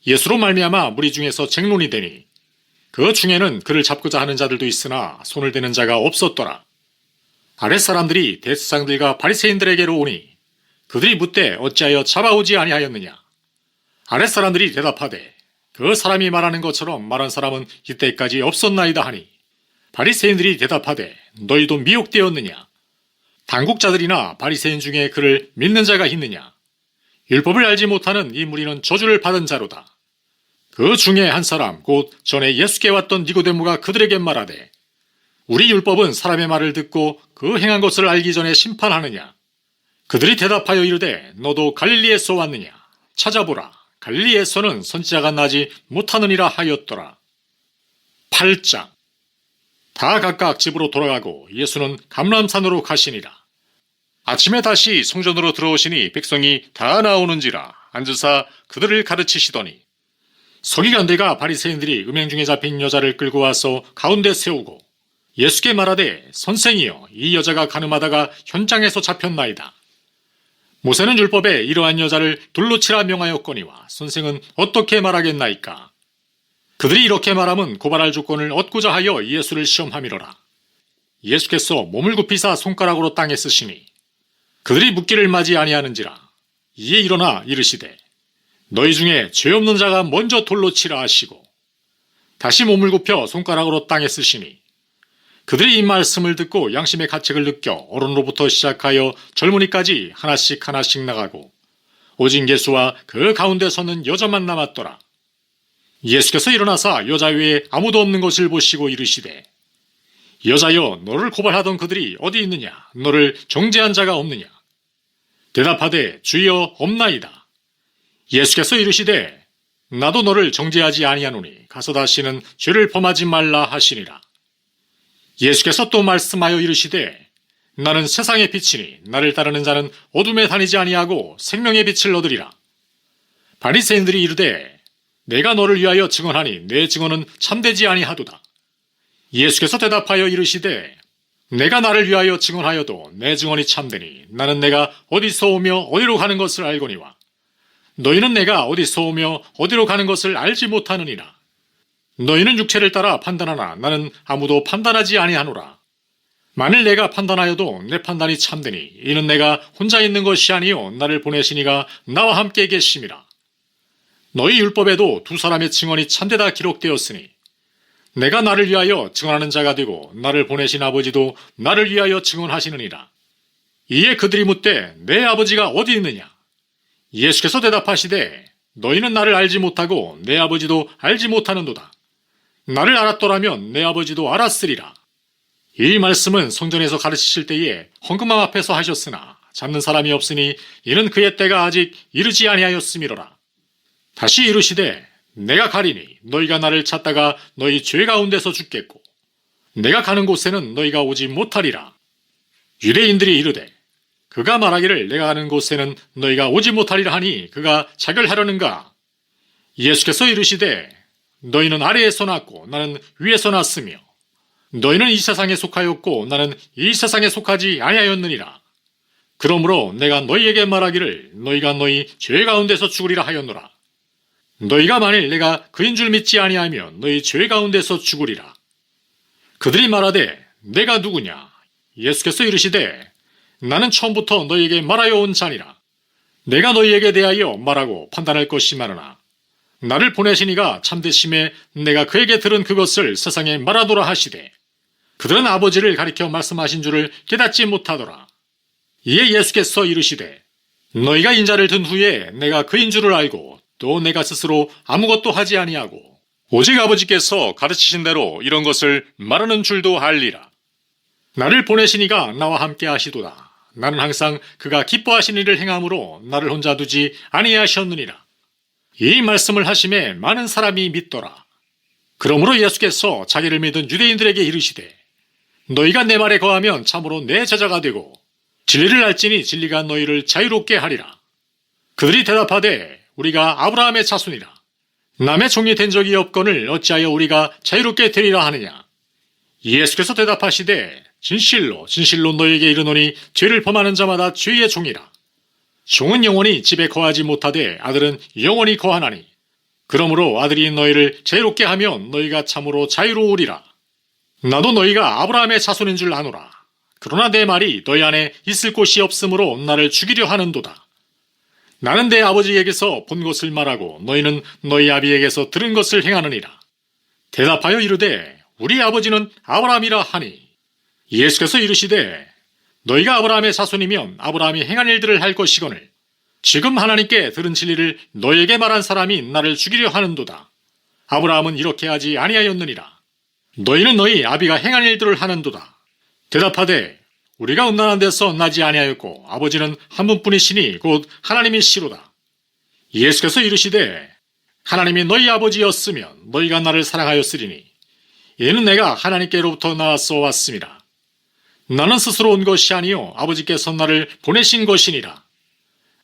예수로 말미암아 무리 중에서 쟁론이 되니 그 중에는 그를 잡고자 하는 자들도 있으나 손을 대는 자가 없었더라. 아랫사람들이 대제사장들과 바리새인들에게로 오니 그들이 묻되 어찌하여 잡아오지 아니하였느냐. 아랫사람들이 대답하되 그 사람이 말하는 것처럼 말한 사람은 이때까지 없었나이다 하니 바리새인들이 대답하되 너희도 미혹되었느냐. 당국자들이나 바리새인 중에 그를 믿는 자가 있느냐. 율법을 알지 못하는 이 무리는 저주를 받은 자로다. 그 중에 한 사람 곧 전에 예수께 왔던 니고데모가 그들에게 말하되 우리 율법은 사람의 말을 듣고 그 행한 것을 알기 전에 심판하느냐. 그들이 대답하여 이르되 너도 갈릴리에서 왔느냐. 찾아보라. 갈릴리에서는 선지자가 나지 못하느니라 하였더라. 8장. 다 각각 집으로 돌아가고 예수는 감람산으로 가시니라. 아침에 다시 성전으로 들어오시니 백성이 다 나오는지라 앉으사 그들을 가르치시더니 서기관들과 바리새인들이 음행 중에 잡힌 여자를 끌고 와서 가운데 세우고 예수께 말하되 선생이여 이 여자가 가늠하다가 현장에서 잡혔나이다. 모세는 율법에 이러한 여자를 돌로 치라 명하였거니와 선생은 어떻게 말하겠나이까. 그들이 이렇게 말하면 고발할 조건을 얻고자 하여 예수를 시험함이로라. 예수께서 몸을 굽히사 손가락으로 땅에 쓰시니 그들이 묻기를 맞이 아니하는지라. 이에 일어나 이르시되 너희 중에 죄 없는 자가 먼저 돌로 치라 하시고 다시 몸을 굽혀 손가락으로 땅에 쓰시니 그들이 이 말씀을 듣고 양심의 가책을 느껴 어른로부터 시작하여 젊은이까지 하나씩 하나씩 나가고 오직 예수와 그 가운데 서는 여자만 남았더라. 예수께서 일어나사 여자 외에 아무도 없는 것을 보시고 이르시되 여자여 너를 고발하던 그들이 어디 있느냐. 너를 정죄한 자가 없느냐. 대답하되 주여 없나이다. 예수께서 이르시되 나도 너를 정죄하지 아니하노니 가서 다시는 죄를 범하지 말라 하시니라. 예수께서 또 말씀하여 이르시되 나는 세상의 빛이니 나를 따르는 자는 어둠에 다니지 아니하고 생명의 빛을 얻으리라. 바리새인들이 이르되 내가 너를 위하여 증언하니 내 증언은 참되지 아니하도다. 예수께서 대답하여 이르시되 내가 나를 위하여 증언하여도 내 증언이 참되니 나는 내가 어디서 오며 어디로 가는 것을 알거니와 너희는 내가 어디서 오며 어디로 가는 것을 알지 못하느니라. 너희는 육체를 따라 판단하나 나는 아무도 판단하지 아니하노라. 만일 내가 판단하여도 내 판단이 참되니 이는 내가 혼자 있는 것이 아니요 나를 보내신 이가 나와 함께 계심이라. 너희 율법에도 두 사람의 증언이 참되다 기록되었으니 내가 나를 위하여 증언하는 자가 되고 나를 보내신 아버지도 나를 위하여 증언하시느니라. 이에 그들이 묻되 내 아버지가 어디 있느냐. 예수께서 대답하시되 너희는 나를 알지 못하고 내 아버지도 알지 못하는도다. 나를 알았더라면 내 아버지도 알았으리라. 이 말씀은 성전에서 가르치실 때에 헌금함 앞에서 하셨으나 잡는 사람이 없으니 이는 그의 때가 아직 이르지 아니하였음이로라. 다시 이르시되 내가 가리니 너희가 나를 찾다가 너희 죄 가운데서 죽겠고 내가 가는 곳에는 너희가 오지 못하리라. 유대인들이 이르되 그가 말하기를 내가 가는 곳에는 너희가 오지 못하리라 하니 그가 자결하려는가? 예수께서 이르시되 너희는 아래에서 났고 나는 위에서 났으며 너희는 이 세상에 속하였고 나는 이 세상에 속하지 아니하였느니라. 그러므로 내가 너희에게 말하기를 너희가 너희 죄 가운데서 죽으리라 하였노라. 너희가 만일 내가 그인 줄 믿지 아니하면 너희 죄 가운데서 죽으리라. 그들이 말하되 내가 누구냐? 예수께서 이르시되 나는 처음부터 너희에게 말하여 온 자니라. 내가 너희에게 대하여 말하고 판단할 것이 많으나 나를 보내신 이가 참되심에 내가 그에게 들은 그것을 세상에 말하도라 하시되 그들은 아버지를 가리켜 말씀하신 줄을 깨닫지 못하더라. 이에 예수께서 이르시되 너희가 인자를 든 후에 내가 그인 줄을 알고 또 내가 스스로 아무것도 하지 아니하고 오직 아버지께서 가르치신 대로 이런 것을 말하는 줄도 알리라. 나를 보내신 이가 나와 함께 하시도다. 나는 항상 그가 기뻐하신 일을 행함으로 나를 혼자 두지 아니하셨느니라. 이 말씀을 하심에 많은 사람이 믿더라. 그러므로 예수께서 자기를 믿은 유대인들에게 이르시되 너희가 내 말에 거하면 참으로 내 제자가 되고 진리를 알지니 진리가 너희를 자유롭게 하리라. 그들이 대답하되 우리가 아브라함의 자손이라. 남의 종이 된 적이 없거늘 어찌하여 우리가 자유롭게 되리라 하느냐. 예수께서 대답하시되 진실로 진실로 너희에게 이르노니 죄를 범하는 자마다 죄의 종이라. 종은 영원히 집에 거하지 못하되 아들은 영원히 거하나니 그러므로 아들이 너희를 자유롭게 하면 너희가 참으로 자유로우리라. 나도 너희가 아브라함의 자손인 줄 아노라. 그러나 내 말이 너희 안에 있을 곳이 없으므로 나를 죽이려 하는도다. 나는 내 아버지에게서 본 것을 말하고 너희는 너희 아비에게서 들은 것을 행하느니라. 대답하여 이르되 우리 아버지는 아브라함이라 하니 예수께서 이르시되 너희가 아브라함의 자손이면 아브라함이 행한 일들을 할 것이거늘 지금 하나님께 들은 진리를 너희에게 말한 사람이 나를 죽이려 하는도다. 아브라함은 이렇게 하지 아니하였느니라. 너희는 너희 아비가 행한 일들을 하는도다. 대답하되 우리가 음란한 데서 나지 아니하였고 아버지는 한 분뿐이시니 곧 하나님이시로다. 예수께서 이르시되 하나님이 너희 아버지였으면 너희가 나를 사랑하였으리니 이는 내가 하나님께로부터 나와서 왔습니다. 나는 스스로 온 것이 아니요 아버지께서 나를 보내신 것이니라.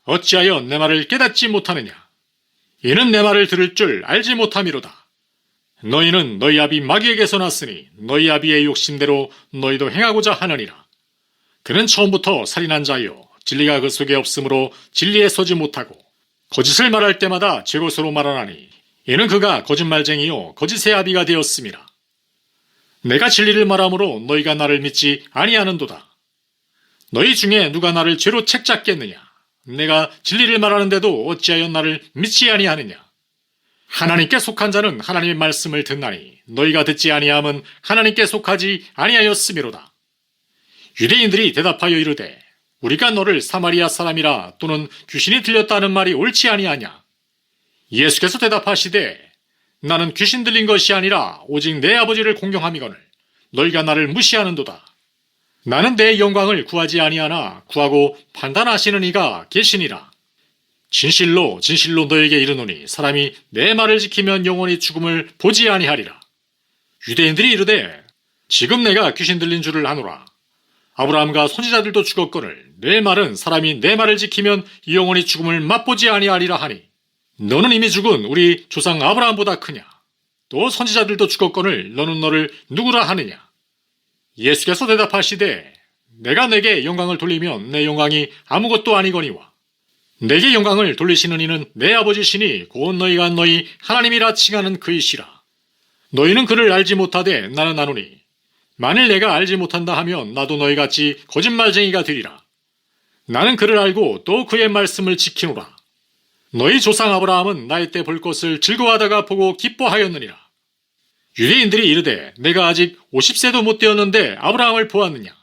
어찌하여 내 말을 깨닫지 못하느냐? 이는 내 말을 들을 줄 알지 못함이로다. 너희는 너희 아비 마귀에게서 났으니 너희 아비의 욕심대로 너희도 행하고자 하느니라. 그는 처음부터 살인한 자요 진리가 그 속에 없으므로 진리에 서지 못하고 거짓을 말할 때마다 제 것으로 말하나니 이는 그가 거짓말쟁이요 거짓의 아비가 되었습니다. 내가 진리를 말하므로 너희가 나를 믿지 아니하는도다. 너희 중에 누가 나를 죄로 책잡겠느냐? 내가 진리를 말하는데도 어찌하여 나를 믿지 아니하느냐? 하나님께 속한 자는 하나님의 말씀을 듣나니 너희가 듣지 아니함은 하나님께 속하지 아니하였음이로다. 유대인들이 대답하여 이르되 우리가 너를 사마리아 사람이라 또는 귀신이 들렸다는 말이 옳지 아니하냐? 예수께서 대답하시되 나는 귀신 들린 것이 아니라 오직 내 아버지를 공경함이거늘 너희가 나를 무시하는도다. 나는 내 영광을 구하지 아니하나 구하고 판단하시는 이가 계시니라. 진실로 진실로 너에게 이르노니 사람이 내 말을 지키면 영원히 죽음을 보지 아니하리라. 유대인들이 이르되 지금 내가 귀신 들린 줄을 아노라. 아브라함과 선지자들도 죽었거늘 내 말은 사람이 내 말을 지키면 영원히 죽음을 맛보지 아니하리라 하니 너는 이미 죽은 우리 조상 아브라함보다 크냐? 또 선지자들도 죽었거늘 너는 너를 누구라 하느냐? 예수께서 대답하시되 내가 내게 영광을 돌리면 내 영광이 아무것도 아니거니와 내게 영광을 돌리시는 이는 내 아버지시니 곧 너희가 너희 하나님이라 칭하는 그이시라. 너희는 그를 알지 못하되 나는 아노니 만일 내가 알지 못한다 하면 나도 너희같이 거짓말쟁이가 되리라. 나는 그를 알고 또 그의 말씀을 지키노라. 너희 조상 아브라함은 나이 때 볼 것을 즐거워하다가 보고 기뻐하였느니라. 유대인들이 이르되 내가 아직 50세도 못 되었는데 아브라함을 보았느냐?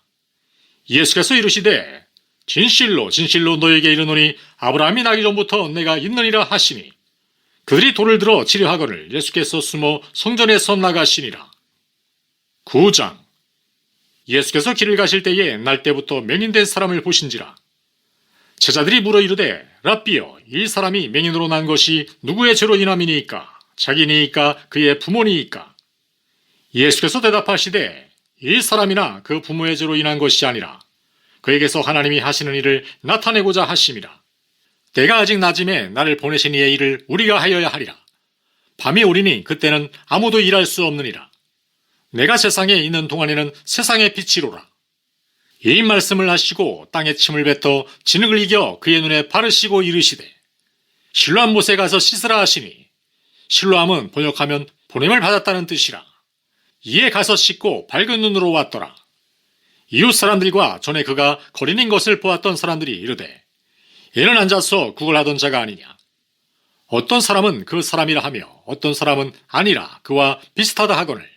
예수께서 이르시되 진실로 진실로 너에게 이르노니 아브라함이 나기 전부터 내가 있느니라 하시니 그들이 돌을 들어 치려 하거늘 예수께서 숨어 성전에서 나가시니라. 9장. 예수께서 길을 가실 때에 날 때부터 맹인된 사람을 보신지라. 제자들이 물어 이르되 랍비여 이 사람이 맹인으로 난 것이 누구의 죄로 인함이니까? 자기니이까 그의 부모니이까? 예수께서 대답하시되 이 사람이나 그 부모의 죄로 인한 것이 아니라 그에게서 하나님이 하시는 일을 나타내고자 하심이라. 때가 아직 낮음에 나를 보내신 이의 일을 우리가 하여야 하리라. 밤이 오리니 그때는 아무도 일할 수 없느니라. 내가 세상에 있는 동안에는 세상의 빛이로라. 이 말씀을 하시고 땅에 침을 뱉어 진흙을 이겨 그의 눈에 바르시고 이르시되 실로암 못에 가서 씻으라 하시니, 실로암은 번역하면 보냄을 받았다는 뜻이라. 이에 가서 씻고 밝은 눈으로 왔더라. 이웃 사람들과 전에 그가 거린인 것을 보았던 사람들이 이르되 얘는 앉아서 구걸하던 자가 아니냐. 어떤 사람은 그 사람이라 하며 어떤 사람은 아니라 그와 비슷하다 하거늘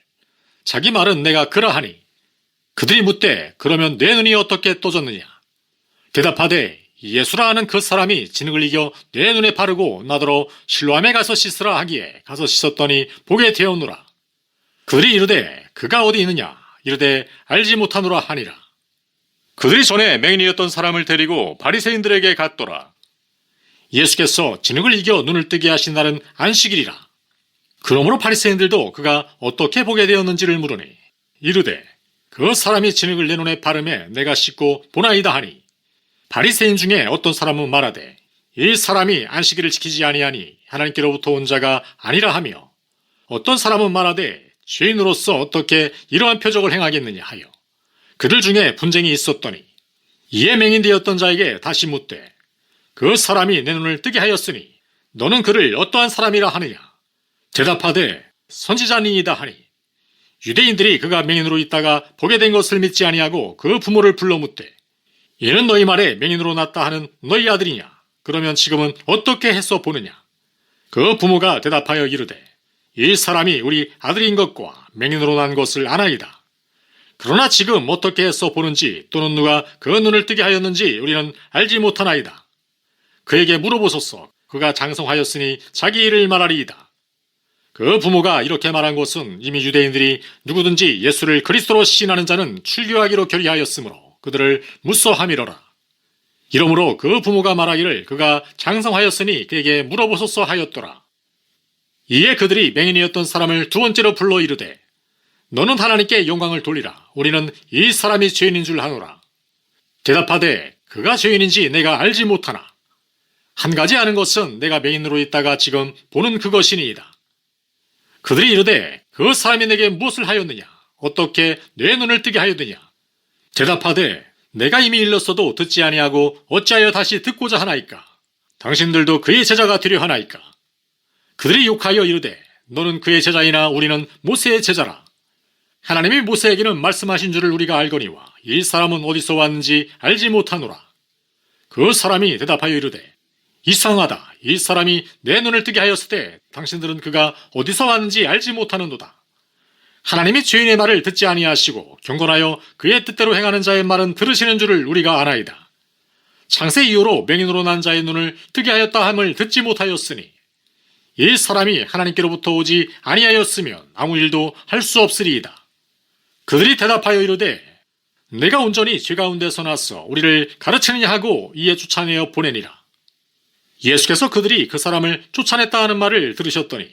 자기 말은 내가 그러하니, 그들이 묻되 그러면 내 눈이 어떻게 떠졌느냐. 대답하되 예수라 하는 그 사람이 진흙을 이겨 내 눈에 바르고 나더러 실로암에 가서 씻으라 하기에 가서 씻었더니 보게 되었노라. 그들이 이르되 그가 어디 있느냐. 이르되 알지 못하노라 하니라. 그들이 전에 맹인이었던 사람을 데리고 바리새인들에게 갔더라. 예수께서 진흙을 이겨 눈을 뜨게 하신 날은 안식일이라. 그러므로 바리새인들도 그가 어떻게 보게 되었는지를 물으니 이르되 그 사람이 진흙을 내 눈에 바르매 내가 씻고 보나이다 하니, 바리새인 중에 어떤 사람은 말하되 이 사람이 안식일을 지키지 아니하니 하나님께로부터 온 자가 아니라 하며, 어떤 사람은 말하되 죄인으로서 어떻게 이러한 표적을 행하겠느냐 하여 그들 중에 분쟁이 있었더니, 이에 맹인되었던 자에게 다시 묻되 그 사람이 내 눈을 뜨게 하였으니 너는 그를 어떠한 사람이라 하느냐. 대답하되 선지자니이다 하니, 유대인들이 그가 맹인으로 있다가 보게 된 것을 믿지 아니하고 그 부모를 불러 묻되 이는 너희 말에 맹인으로 났다 하는 너희 아들이냐. 그러면 지금은 어떻게 해서 보느냐. 그 부모가 대답하여 이르되 이 사람이 우리 아들인 것과 맹인으로 난 것을 아나이다. 그러나 지금 어떻게 해서 보는지 또는 누가 그 눈을 뜨게 하였는지 우리는 알지 못하나이다. 그에게 물어보소서. 그가 장성하였으니 자기 일을 말하리이다. 그 부모가 이렇게 말한 것은 이미 유대인들이 누구든지 예수를 그리스도로 시인하는 자는 출교하기로 결의하였으므로 그들을 무서함이로라. 이러므로 그 부모가 말하기를 그가 장성하였으니 그에게 물어보소서 하였더라. 이에 그들이 맹인이었던 사람을 두 번째로 불러 이르되 너는 하나님께 영광을 돌리라. 우리는 이 사람이 죄인인 줄 아노라. 대답하되 그가 죄인인지 내가 알지 못하나. 한 가지 아는 것은 내가 맹인으로 있다가 지금 보는 그것이니이다. 그들이 이르되 그 사람이 내게 무엇을 하였느냐. 어떻게 내 눈을 뜨게 하였느냐. 대답하되 내가 이미 일렀어도 듣지 아니하고 어찌하여 다시 듣고자 하나이까. 당신들도 그의 제자가 되려 하나이까. 그들이 욕하여 이르되 너는 그의 제자이나 우리는 모세의 제자라. 하나님이 모세에게는 말씀하신 줄을 우리가 알거니와 이 사람은 어디서 왔는지 알지 못하노라. 그 사람이 대답하여 이르되 이상하다. 이 사람이 내 눈을 뜨게 하였을 때 당신들은 그가 어디서 왔는지 알지 못하는도다. 하나님이 죄인의 말을 듣지 아니하시고 경건하여 그의 뜻대로 행하는 자의 말은 들으시는 줄을 우리가 아나이다. 창세 이후로 맹인으로 난 자의 눈을 뜨게 하였다 함을 듣지 못하였으니 이 사람이 하나님께로부터 오지 아니하였으면 아무 일도 할 수 없으리이다. 그들이 대답하여 이르되 내가 온전히 죄 가운데서 나서 우리를 가르치느냐 하고 이에 쫓아내어 보내니라. 예수께서 그들이 그 사람을 쫓아냈다 하는 말을 들으셨더니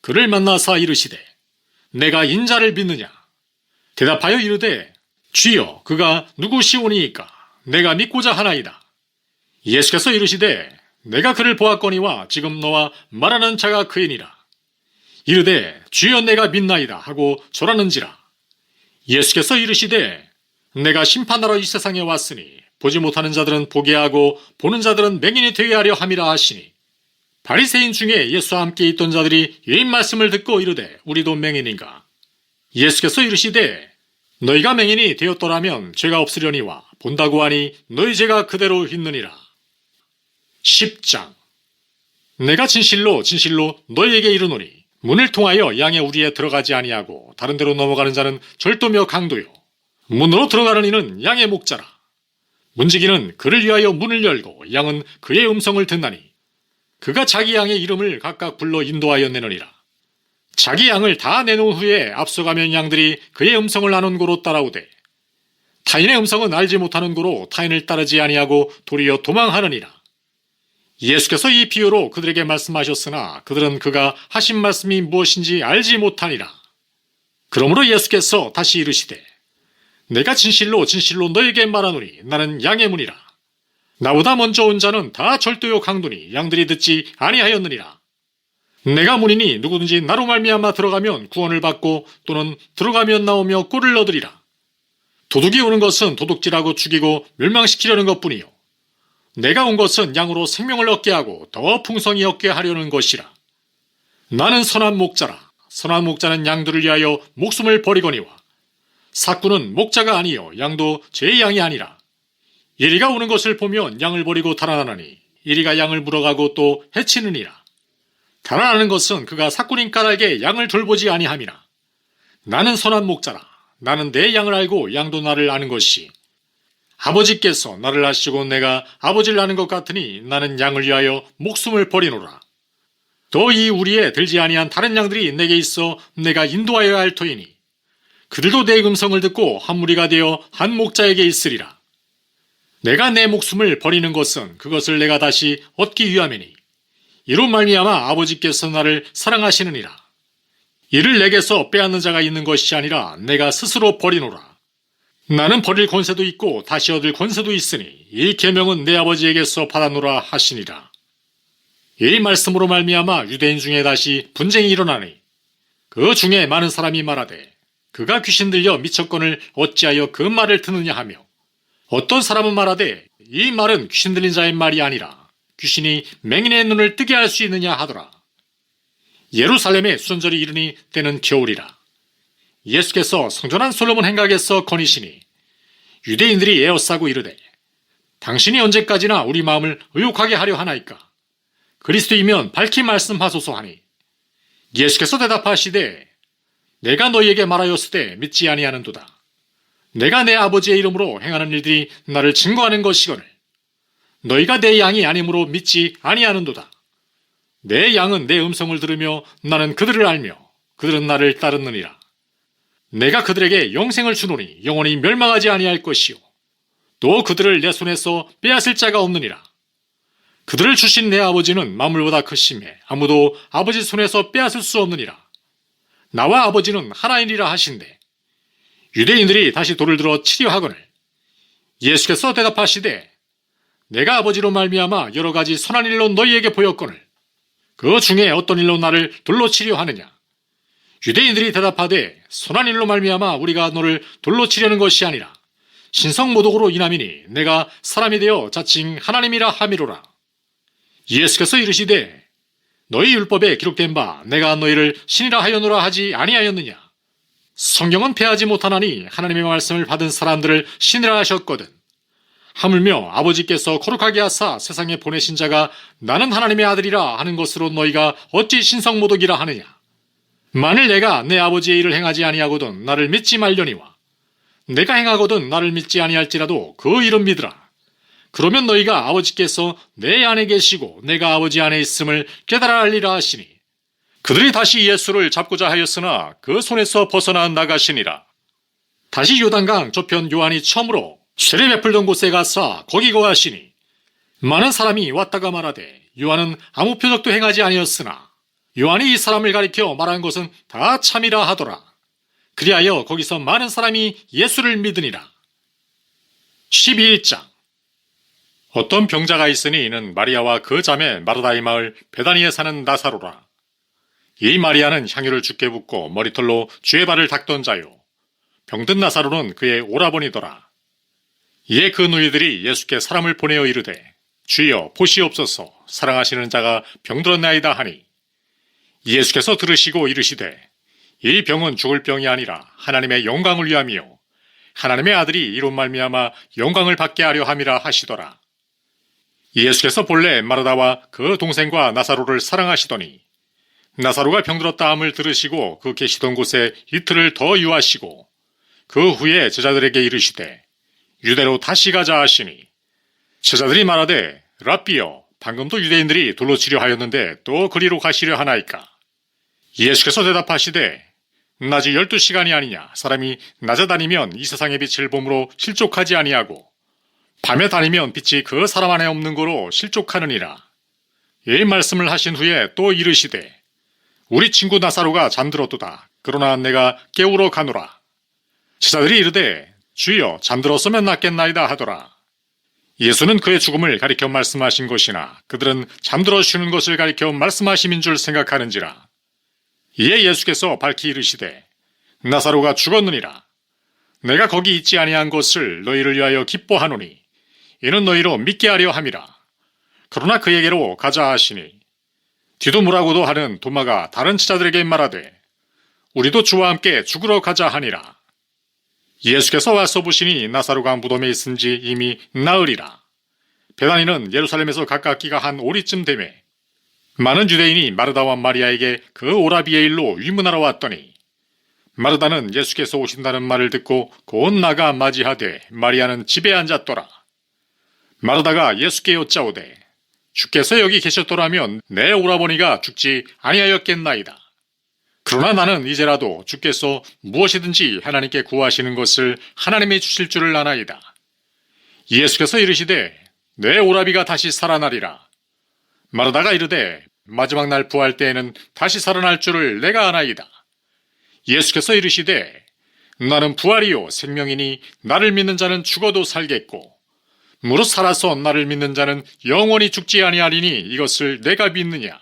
그를 만나사 이르시되 내가 인자를 믿느냐. 대답하여 이르되 주여 그가 누구시오니이까. 내가 믿고자 하나이다. 예수께서 이르시되 내가 그를 보았거니와 지금 너와 말하는 자가 그이니라. 이르되 주여 내가 믿나이다 하고 절하는지라. 예수께서 이르시되 내가 심판하러 이 세상에 왔으니 보지 못하는 자들은 보게 하고 보는 자들은 맹인이 되게 하려 함이라 하시니, 바리새인 중에 예수와 함께 있던 자들이 이 말씀을 듣고 이르되 우리도 맹인인가. 예수께서 이르시되 너희가 맹인이 되었더라면 죄가 없으려니와 본다고 하니 너희 죄가 그대로 있느니라. 10장. 내가 진실로 너희에게 이르노니 문을 통하여 양의 우리에 들어가지 아니하고 다른 데로 넘어가는 자는 절도며 강도요 문으로 들어가는 이는 양의 목자라. 문지기는 그를 위하여 문을 열고 양은 그의 음성을 듣나니 그가 자기 양의 이름을 각각 불러 인도하여 내느니라. 자기 양을 다 내놓은 후에 앞서가면 양들이 그의 음성을 아는 고로 따라오되 타인의 음성은 알지 못하는 고로 타인을 따르지 아니하고 도리어 도망하느니라. 예수께서 이 비유로 그들에게 말씀하셨으나 그들은 그가 하신 말씀이 무엇인지 알지 못하니라. 그러므로 예수께서 다시 이르시되 내가 진실로 진실로 너에게 말하노니 나는 양의 문이라. 나보다 먼저 온 자는 다 절도요 강도니 양들이 듣지 아니하였느니라. 내가 문이니 누구든지 나로 말미암아 들어가면 구원을 받고 또는 들어가면 나오며 꿀을 얻으리라. 도둑이 오는 것은 도둑질하고 죽이고 멸망시키려는 것뿐이요 내가 온 것은 양으로 생명을 얻게 하고 더 풍성히 얻게 하려는 것이라. 나는 선한 목자라. 선한 목자는 양들을 위하여 목숨을 버리거니와 삭구는 목자가 아니요 양도 제 양이 아니라. 이리가 오는 것을 보면 양을 버리고 달아나느니 이리가 양을 물어가고 또 해치느니라. 달아나는 것은 그가 삭구인 까닭에 양을 돌보지 아니함이라. 나는 선한 목자라. 나는 내 양을 알고 양도 나를 아는 것이 아버지께서 나를 아시고 내가 아버지를 아는 것 같으니 나는 양을 위하여 목숨을 버리노라. 또 이 우리에 들지 아니한 다른 양들이 내게 있어 내가 인도하여야 할 터이니 그들도 내 음성을 듣고 한 무리가 되어 한 목자에게 있으리라. 내가 내 목숨을 버리는 것은 그것을 내가 다시 얻기 위함이니 이로 말미암아 아버지께서 나를 사랑하시느니라. 이를 내게서 빼앗는 자가 있는 것이 아니라 내가 스스로 버리노라. 나는 버릴 권세도 있고 다시 얻을 권세도 있으니 이 계명은 내 아버지에게서 받아노라 하시니라. 이 말씀으로 말미암아 유대인 중에 다시 분쟁이 일어나니 그 중에 많은 사람이 말하되 그가 귀신 들려 미쳤건을 어찌하여 그 말을 듣느냐 하며 어떤 사람은 말하되 이 말은 귀신 들린 자의 말이 아니라 귀신이 맹인의 눈을 뜨게 할 수 있느냐 하더라. 예루살렘에 수전절이 이르니 때는 겨울이라. 예수께서 성전한 솔로몬 행각에서 거니시니 유대인들이 에워싸고 이르되 당신이 언제까지나 우리 마음을 의혹하게 하려 하나이까? 그리스도이면 밝히 말씀하소서 하니 예수께서 대답하시되 내가 너희에게 말하였으되 믿지 아니하는도다. 내가 내 아버지의 이름으로 행하는 일들이 나를 증거하는 것이거늘 너희가 내 양이 아니므로 믿지 아니하는도다. 내 양은 내 음성을 들으며 나는 그들을 알며 그들은 나를 따르느니라. 내가 그들에게 영생을 주노니 영원히 멸망하지 아니할 것이요 또 그들을 내 손에서 빼앗을 자가 없느니라. 그들을 주신 내 아버지는 만물보다 크심에 아무도 아버지 손에서 빼앗을 수 없느니라. 나와 아버지는 하나이니라 하신대 유대인들이 다시 돌을 들어 치려 하거늘 예수께서 대답하시되 내가 아버지로 말미암아 여러 가지 선한 일로 너희에게 보였거늘 그 중에 어떤 일로 나를 돌로 치려 하느냐. 유대인들이 대답하되 선한 일로 말미암아 우리가 너를 돌로 치려는 것이 아니라 신성모독으로 인함이니 내가 사람이 되어 자칭 하나님이라 함이로라. 예수께서 이르시되 너희 율법에 기록된 바 내가 너희를 신이라 하였노라 하지 아니하였느냐. 성경은 패하지 못하나니 하나님의 말씀을 받은 사람들을 신이라 하셨거든. 하물며 아버지께서 거룩하게 하사 세상에 보내신 자가 나는 하나님의 아들이라 하는 것으로 너희가 어찌 신성모독이라 하느냐. 만일 내가 내 아버지의 일을 행하지 아니하거든 나를 믿지 말려니와 내가 행하거든 나를 믿지 아니할지라도 그 일은 믿으라. 그러면 너희가 아버지께서 내 안에 계시고 내가 아버지 안에 있음을 깨달아 알리라 하시니 그들이 다시 예수를 잡고자 하였으나 그 손에서 벗어나 나가시니라. 다시 요단강 저편 요한이 처음으로 세례 베풀던 곳에 가서 거기 거하시니 많은 사람이 왔다가 말하되 요한은 아무 표적도 행하지 아니었으나 요한이 이 사람을 가리켜 말한 것은 다 참이라 하더라. 그리하여 거기서 많은 사람이 예수를 믿으니라. 12장 어떤 병자가 있으니 이는 마리아와 그 자매 마르다의 마을 베다니에 사는 나사로라. 이 마리아는 향유를 주께 붓고 머리털로 주의 발을 닦던 자요 병든 나사로는 그의 오라버니더라. 이에 그 누이들이 예수께 사람을 보내어 이르되 주여 보시옵소서 사랑하시는 자가 병들었나이다 하니 예수께서 들으시고 이르시되 이 병은 죽을 병이 아니라 하나님의 영광을 위함이요 하나님의 아들이 이로 말미암아 영광을 받게 하려 함이라 하시더라. 예수께서 본래 마르다와 그 동생과 나사로를 사랑하시더니 나사로가 병들었다 함을 들으시고 그 계시던 곳에 이틀을 더 유하시고 그 후에 제자들에게 이르시되 유대로 다시 가자 하시니 제자들이 말하되 랍비여 방금도 유대인들이 돌로 치려 하였는데 또 그리로 가시려 하나이까. 예수께서 대답하시되 낮이 12시간이 아니냐. 사람이 낮에 다니면 이 세상의 빛을 봄으로 실족하지 아니하고 밤에 다니면 빛이 그 사람 안에 없는 거로 실족하느니라. 이 말씀을 하신 후에 또 이르시되 우리 친구 나사로가 잠들었도다. 그러나 내가 깨우러 가노라. 제자들이 이르되 주여 잠들었으면 낫겠나이다 하더라. 예수는 그의 죽음을 가리켜 말씀하신 것이나 그들은 잠들어 쉬는 것을 가리켜 말씀하심인 줄 생각하는지라. 이에 예수께서 밝히 이르시되 나사로가 죽었느니라. 내가 거기 있지 아니한 것을 너희를 위하여 기뻐하노니 이는 너희로 믿게 하려 함이라. 그러나 그에게로 가자 하시니 뒤도무라고도 하는 도마가 다른 제자들에게 말하되 우리도 주와 함께 죽으러 가자 하니라. 예수께서 와서 보시니 나사로가 무덤에 있은지 이미 나으리라. 베다니는 예루살렘에서 가깝기가 한 오리쯤 되매 많은 유대인이 마르다와 마리아에게 그 오라비의 일로 위문하러 왔더니 마르다는 예수께서 오신다는 말을 듣고 곧 나가 맞이하되 마리아는 집에 앉았더라. 마르다가 예수께 여짜오되 주께서 여기 계셨더라면 내 오라버니가 죽지 아니하였겠나이다. 그러나 나는 이제라도 주께서 무엇이든지 하나님께 구하시는 것을 하나님이 주실 줄을 아나이다. 예수께서 이르시되 내 오라비가 다시 살아나리라. 마르다가 이르되 마지막 날 부활 때에는 다시 살아날 줄을 내가 아나이다. 예수께서 이르시되 나는 부활이요 생명이니 나를 믿는 자는 죽어도 살겠고 무릇 살아서 나를 믿는 자는 영원히 죽지 아니하리니 이것을 내가 믿느냐.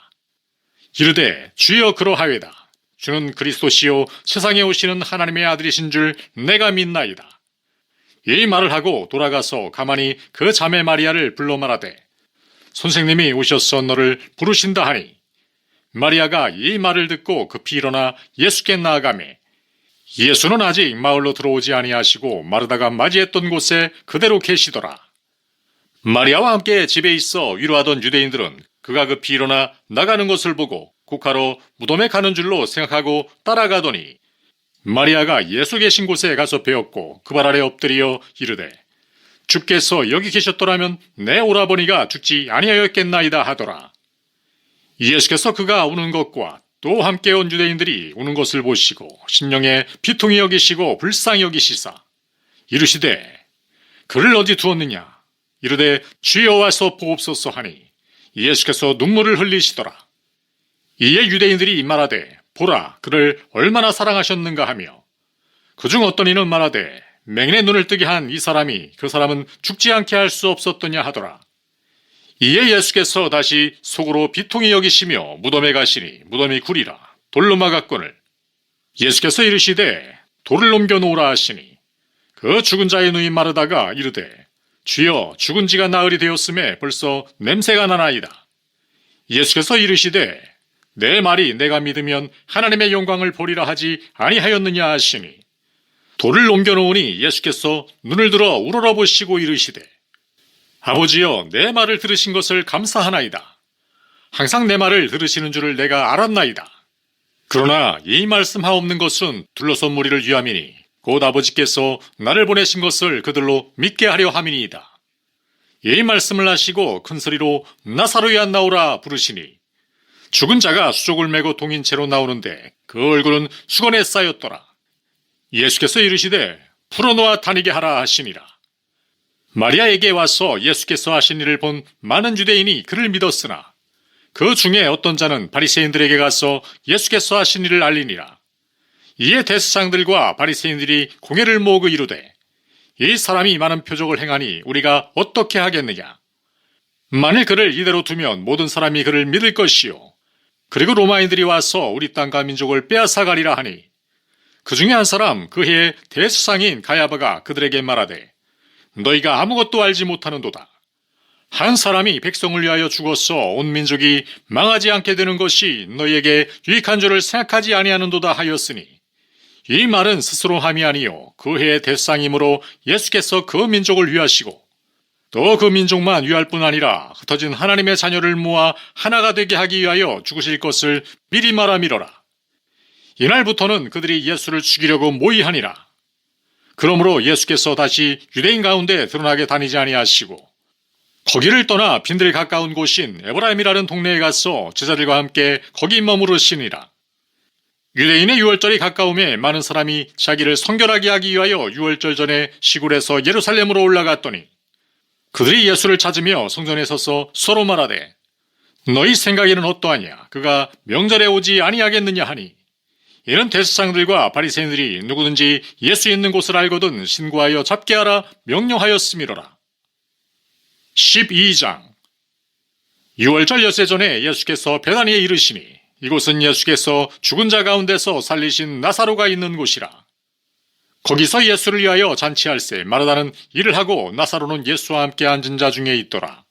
이르되 주여 그러하외다. 주는 그리스도시요 세상에 오시는 하나님의 아들이신 줄 내가 믿나이다. 이 말을 하고 돌아가서 가만히 그 자매 마리아를 불러 말하되 선생님이 오셔서 너를 부르신다 하니 마리아가 이 말을 듣고 급히 일어나 예수께 나아가매 예수는 아직 마을로 들어오지 아니하시고 마르다가 맞이했던 곳에 그대로 계시더라. 마리아와 함께 집에 있어 위로하던 유대인들은 그가 급히 일어나 나가는 것을 보고 국하로 무덤에 가는 줄로 생각하고 따라가더니 마리아가 예수 계신 곳에 가서 배웠고 그 발 아래 엎드려 이르되 주께서 여기 계셨더라면 내 오라버니가 죽지 아니하였겠나이다 하더라. 예수께서 그가 우는 것과 또 함께 온 유대인들이 우는 것을 보시고 심령에 비통히 여기시고 불쌍히 여기시사 이르시되 그를 어디 두었느냐. 이르되 주여 와서 보옵소서 하니 예수께서 눈물을 흘리시더라. 이에 유대인들이 말하되 보라 그를 얼마나 사랑하셨는가 하며 그중 어떤 이는 말하되 맹인의 눈을 뜨게 한 이 사람이 그 사람은 죽지 않게 할 수 없었더냐 하더라. 이에 예수께서 다시 속으로 비통히 여기시며 무덤에 가시니 무덤이 구리라 돌로 막았거늘 예수께서 이르시되 돌을 옮겨 놓으라 하시니 그 죽은 자의 누이 마르다가 이르되 주여 죽은 지가 나흘이 되었음에 벌써 냄새가 나나이다. 예수께서 이르시되 내 말이 내가 믿으면 하나님의 영광을 보리라 하지 아니하였느냐 하시니 돌을 옮겨놓으니 예수께서 눈을 들어 우러러보시고 이르시되 아버지여 내 말을 들으신 것을 감사하나이다. 항상 내 말을 들으시는 줄을 내가 알았나이다. 그러나 이 말씀하옵는 것은 둘러선 무리를 위함이니 곧 아버지께서 나를 보내신 것을 그들로 믿게 하려 함이니이다. 이 말씀을 하시고 큰 소리로 나사로야 나오라 부르시니 죽은 자가 수족을 메고 동인 채로 나오는데 그 얼굴은 수건에 쌓였더라. 예수께서 이르시되 풀어놓아 다니게 하라 하시니라. 마리아에게 와서 예수께서 하신 일을 본 많은 유대인이 그를 믿었으나 그 중에 어떤 자는 바리새인들에게 가서 예수께서 하신 일을 알리니라. 이에 대제사장들과 바리새인들이 공회를 모으고 이르되 이 사람이 많은 표적을 행하니 우리가 어떻게 하겠느냐. 만일 그를 이대로 두면 모든 사람이 그를 믿을 것이요 그리고 로마인들이 와서 우리 땅과 민족을 빼앗아 가리라 하니 그 중에 한 사람 그 해의 대제사장인 가야바가 그들에게 말하되 너희가 아무것도 알지 못하는도다. 한 사람이 백성을 위하여 죽어서 온 민족이 망하지 않게 되는 것이 너희에게 유익한 줄을 생각하지 아니하는도다 하였으니 이 말은 스스로 함이 아니요 그 해의 대제사장이므로 예수께서 그 민족을 위하시고 또 그 민족만 위할 뿐 아니라 흩어진 하나님의 자녀를 모아 하나가 되게 하기 위하여 죽으실 것을 미리 말하미러라. 이날부터는 그들이 예수를 죽이려고 모의하니라. 그러므로 예수께서 다시 유대인 가운데 드러나게 다니지 아니하시고 거기를 떠나 빈들 가까운 곳인 에브라임이라는 동네에 가서 제자들과 함께 거기 머무르시니라. 유대인의 유월절이 가까움에 많은 사람이 자기를 성결하게 하기 위하여 유월절 전에 시골에서 예루살렘으로 올라갔더니 그들이 예수를 찾으며 성전에 서서 서로 말하되 너희 생각에는 어떠하냐? 그가 명절에 오지 아니하겠느냐 하니, 이는 대제사장들과 바리새인들이 누구든지 예수 있는 곳을 알거든 신고하여 잡게 하라 명령하였음이로라. 12장. 6월절 엿새 전에 예수께서 베다니에 이르시니, 이곳은 예수께서 죽은 자 가운데서 살리신 나사로가 있는 곳이라. 거기서 예수를 위하여 잔치할세 마르다는 일을 하고 나사로는 예수와 함께 앉은 자 중에 있더라.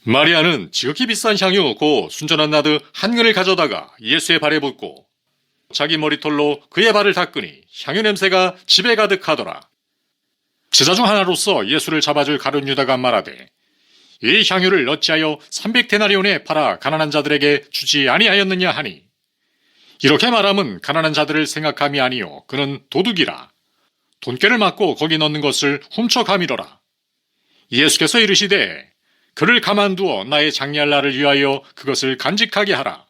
마리아는 지극히 비싼 향유 고 순전한 나드 한 근을 가져다가 예수의 발에 붓고 자기 머리털로 그의 발을 닦으니 향유 냄새가 집에 가득하더라. 제자 중 하나로서 예수를 잡아줄 가룟 유다가 말하되, 이 향유를 어찌하여 300데나리온에 팔아 가난한 자들에게 주지 아니하였느냐 하니, 이렇게 말함은 가난한 자들을 생각함이 아니요 그는 도둑이라. 돈깨를 맞고 거기 넣는 것을 훔쳐가미러라. 예수께서 이르시되, 그를 가만두어 나의 장례할 날을 위하여 그것을 간직하게 하라.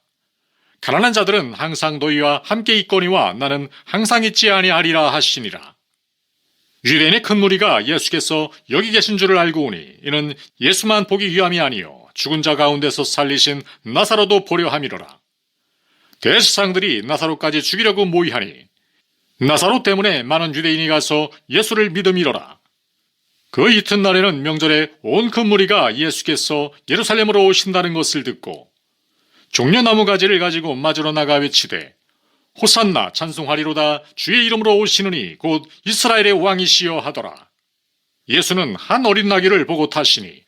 가난한 자들은 항상 너희와 함께 있거니와 나는 항상 있지 아니하리라 하시니라. 유대인의 큰 무리가 예수께서 여기 계신 줄을 알고 오니, 이는 예수만 보기 위함이 아니요 죽은 자 가운데서 살리신 나사로도 보려 함이로라. 대제사장들이 나사로까지 죽이려고 모의하니, 나사로 때문에 많은 유대인이 가서 예수를 믿음이로라. 그 이튿날에는 명절에 온 큰 무리가 예수께서 예루살렘으로 오신다는 것을 듣고 종려나무 가지를 가지고 맞으러 나가 외치되, 호산나 찬송하리로다 주의 이름으로 오시느니 곧 이스라엘의 왕이시여 하더라. 예수는 한 어린 나귀를 보고 타시니,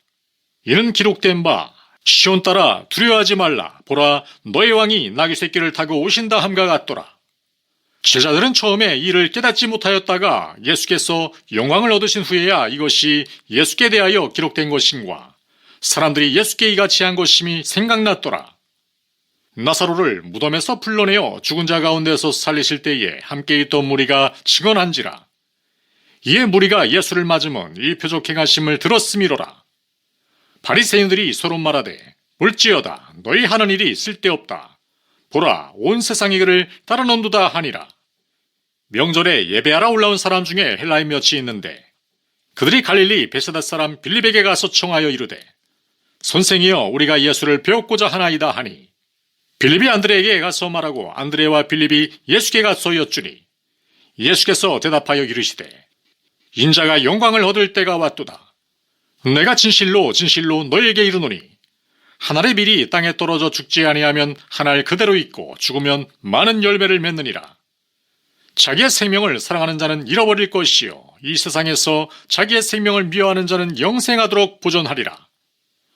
이는 기록된 바 시온 따라 두려워하지 말라 보라 너의 왕이 나귀 새끼를 타고 오신다 함과 같더라. 제자들은 처음에 이를 깨닫지 못하였다가 예수께서 영광을 얻으신 후에야 이것이 예수께 대하여 기록된 것인과 사람들이 예수께 이같이 한 것임이 생각났더라. 나사로를 무덤에서 불러내어 죽은 자 가운데서 살리실 때에 함께 있던 무리가 증언한지라. 이에 무리가 예수를 맞으면 이 표적 행하심을 들었음이로라. 바리새인들이 서로 말하되, 볼지어다 너희 하는 일이 쓸데없다. 보라 온 세상이 그를 따르는도다 하니라. 명절에 예배하러 올라온 사람 중에 헬라인 몇이 있는데, 그들이 갈릴리 베세다 사람 빌립에게 가서 청하여 이르되, 선생이여 우리가 예수를 배웠고자 하나이다 하니, 빌립이 안드레에게 가서 말하고 안드레와 빌립이 예수께 가서 여쭈니, 예수께서 대답하여 이르시되, 인자가 영광을 얻을 때가 왔도다. 내가 진실로 진실로 너희에게 이르노니, 한 알의 밀이 땅에 떨어져 죽지 아니하면 한 알 그대로 있고 죽으면 많은 열매를 맺느니라. 자기의 생명을 사랑하는 자는 잃어버릴 것이요 이 세상에서 자기의 생명을 미워하는 자는 영생하도록 보존하리라.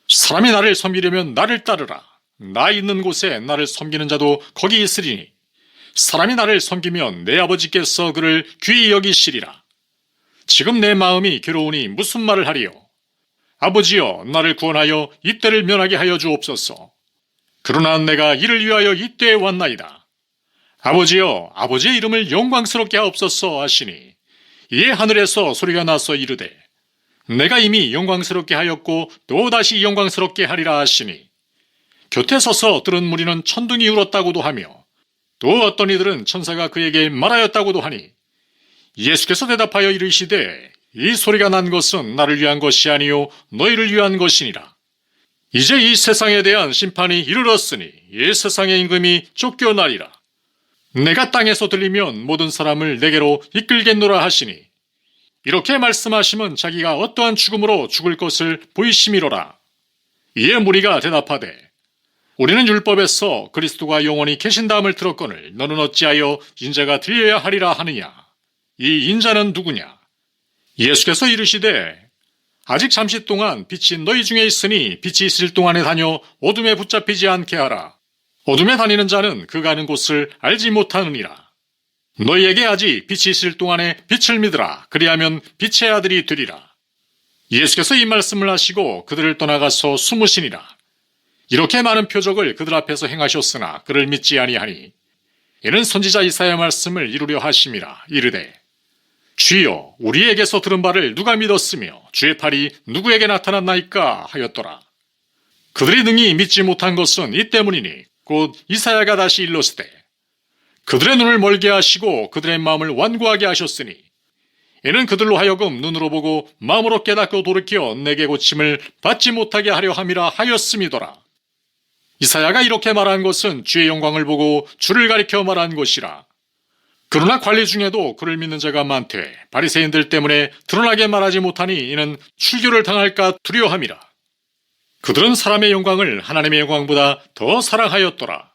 사람이 나를 섬기려면 나를 따르라. 나 있는 곳에 나를 섬기는 자도 거기 있으리니, 사람이 나를 섬기면 내 아버지께서 그를 귀히 여기시리라. 지금 내 마음이 괴로우니 무슨 말을 하리요? 아버지여 나를 구원하여 이 때를 면하게 하여 주옵소서. 그러나 내가 이를 위하여 이 때에 왔나이다. 아버지여 아버지의 이름을 영광스럽게 하옵소서 하시니, 이에 하늘에서 소리가 나서 이르되, 내가 이미 영광스럽게 하였고 또 다시 영광스럽게 하리라 하시니, 곁에 서서 들은 무리는 천둥이 울었다고도 하며 또 어떤 이들은 천사가 그에게 말하였다고도 하니, 예수께서 대답하여 이르시되, 이 소리가 난 것은 나를 위한 것이 아니요 너희를 위한 것이니라. 이제 이 세상에 대한 심판이 이르렀으니 이 세상의 임금이 쫓겨나리라. 내가 땅에서 들리면 모든 사람을 내게로 이끌겠노라 하시니, 이렇게 말씀하시면 자기가 어떠한 죽음으로 죽을 것을 보이심이로라. 이에 무리가 대답하되, 우리는 율법에서 그리스도가 영원히 계신다함을 들었거늘 너는 어찌하여 인자가 들려야 하리라 하느냐. 이 인자는 누구냐? 예수께서 이르시되, 아직 잠시 동안 빛이 너희 중에 있으니 빛이 있을 동안에 다녀 어둠에 붙잡히지 않게 하라. 어둠에 다니는 자는 그 가는 곳을 알지 못하느니라. 너희에게 아직 빛이 있을 동안에 빛을 믿으라. 그리하면 빛의 아들이 되리라. 예수께서 이 말씀을 하시고 그들을 떠나가서 숨으시니라. 이렇게 많은 표적을 그들 앞에서 행하셨으나 그를 믿지 아니하니, 이는 선지자 이사야의 말씀을 이루려 하심이라. 이르되, 주여 우리에게서 들은 바를 누가 믿었으며 주의 팔이 누구에게 나타났나이까 하였더라. 그들이 능히 믿지 못한 것은 이 때문이니 곧 이사야가 다시 일렀으되, 그들의 눈을 멀게 하시고 그들의 마음을 완고하게 하셨으니, 이는 그들로 하여금 눈으로 보고 마음으로 깨닫고 돌이켜 내게 고침을 받지 못하게 하려 함이라 하였음이더라. 이사야가 이렇게 말한 것은 주의 영광을 보고 주를 가리켜 말한 것이라. 그러나 관리 중에도 그를 믿는 자가 많되 바리새인들 때문에 드러나게 말하지 못하니 이는 출교를 당할까 두려워함이라. 그들은 사람의 영광을 하나님의 영광보다 더 사랑하였더라.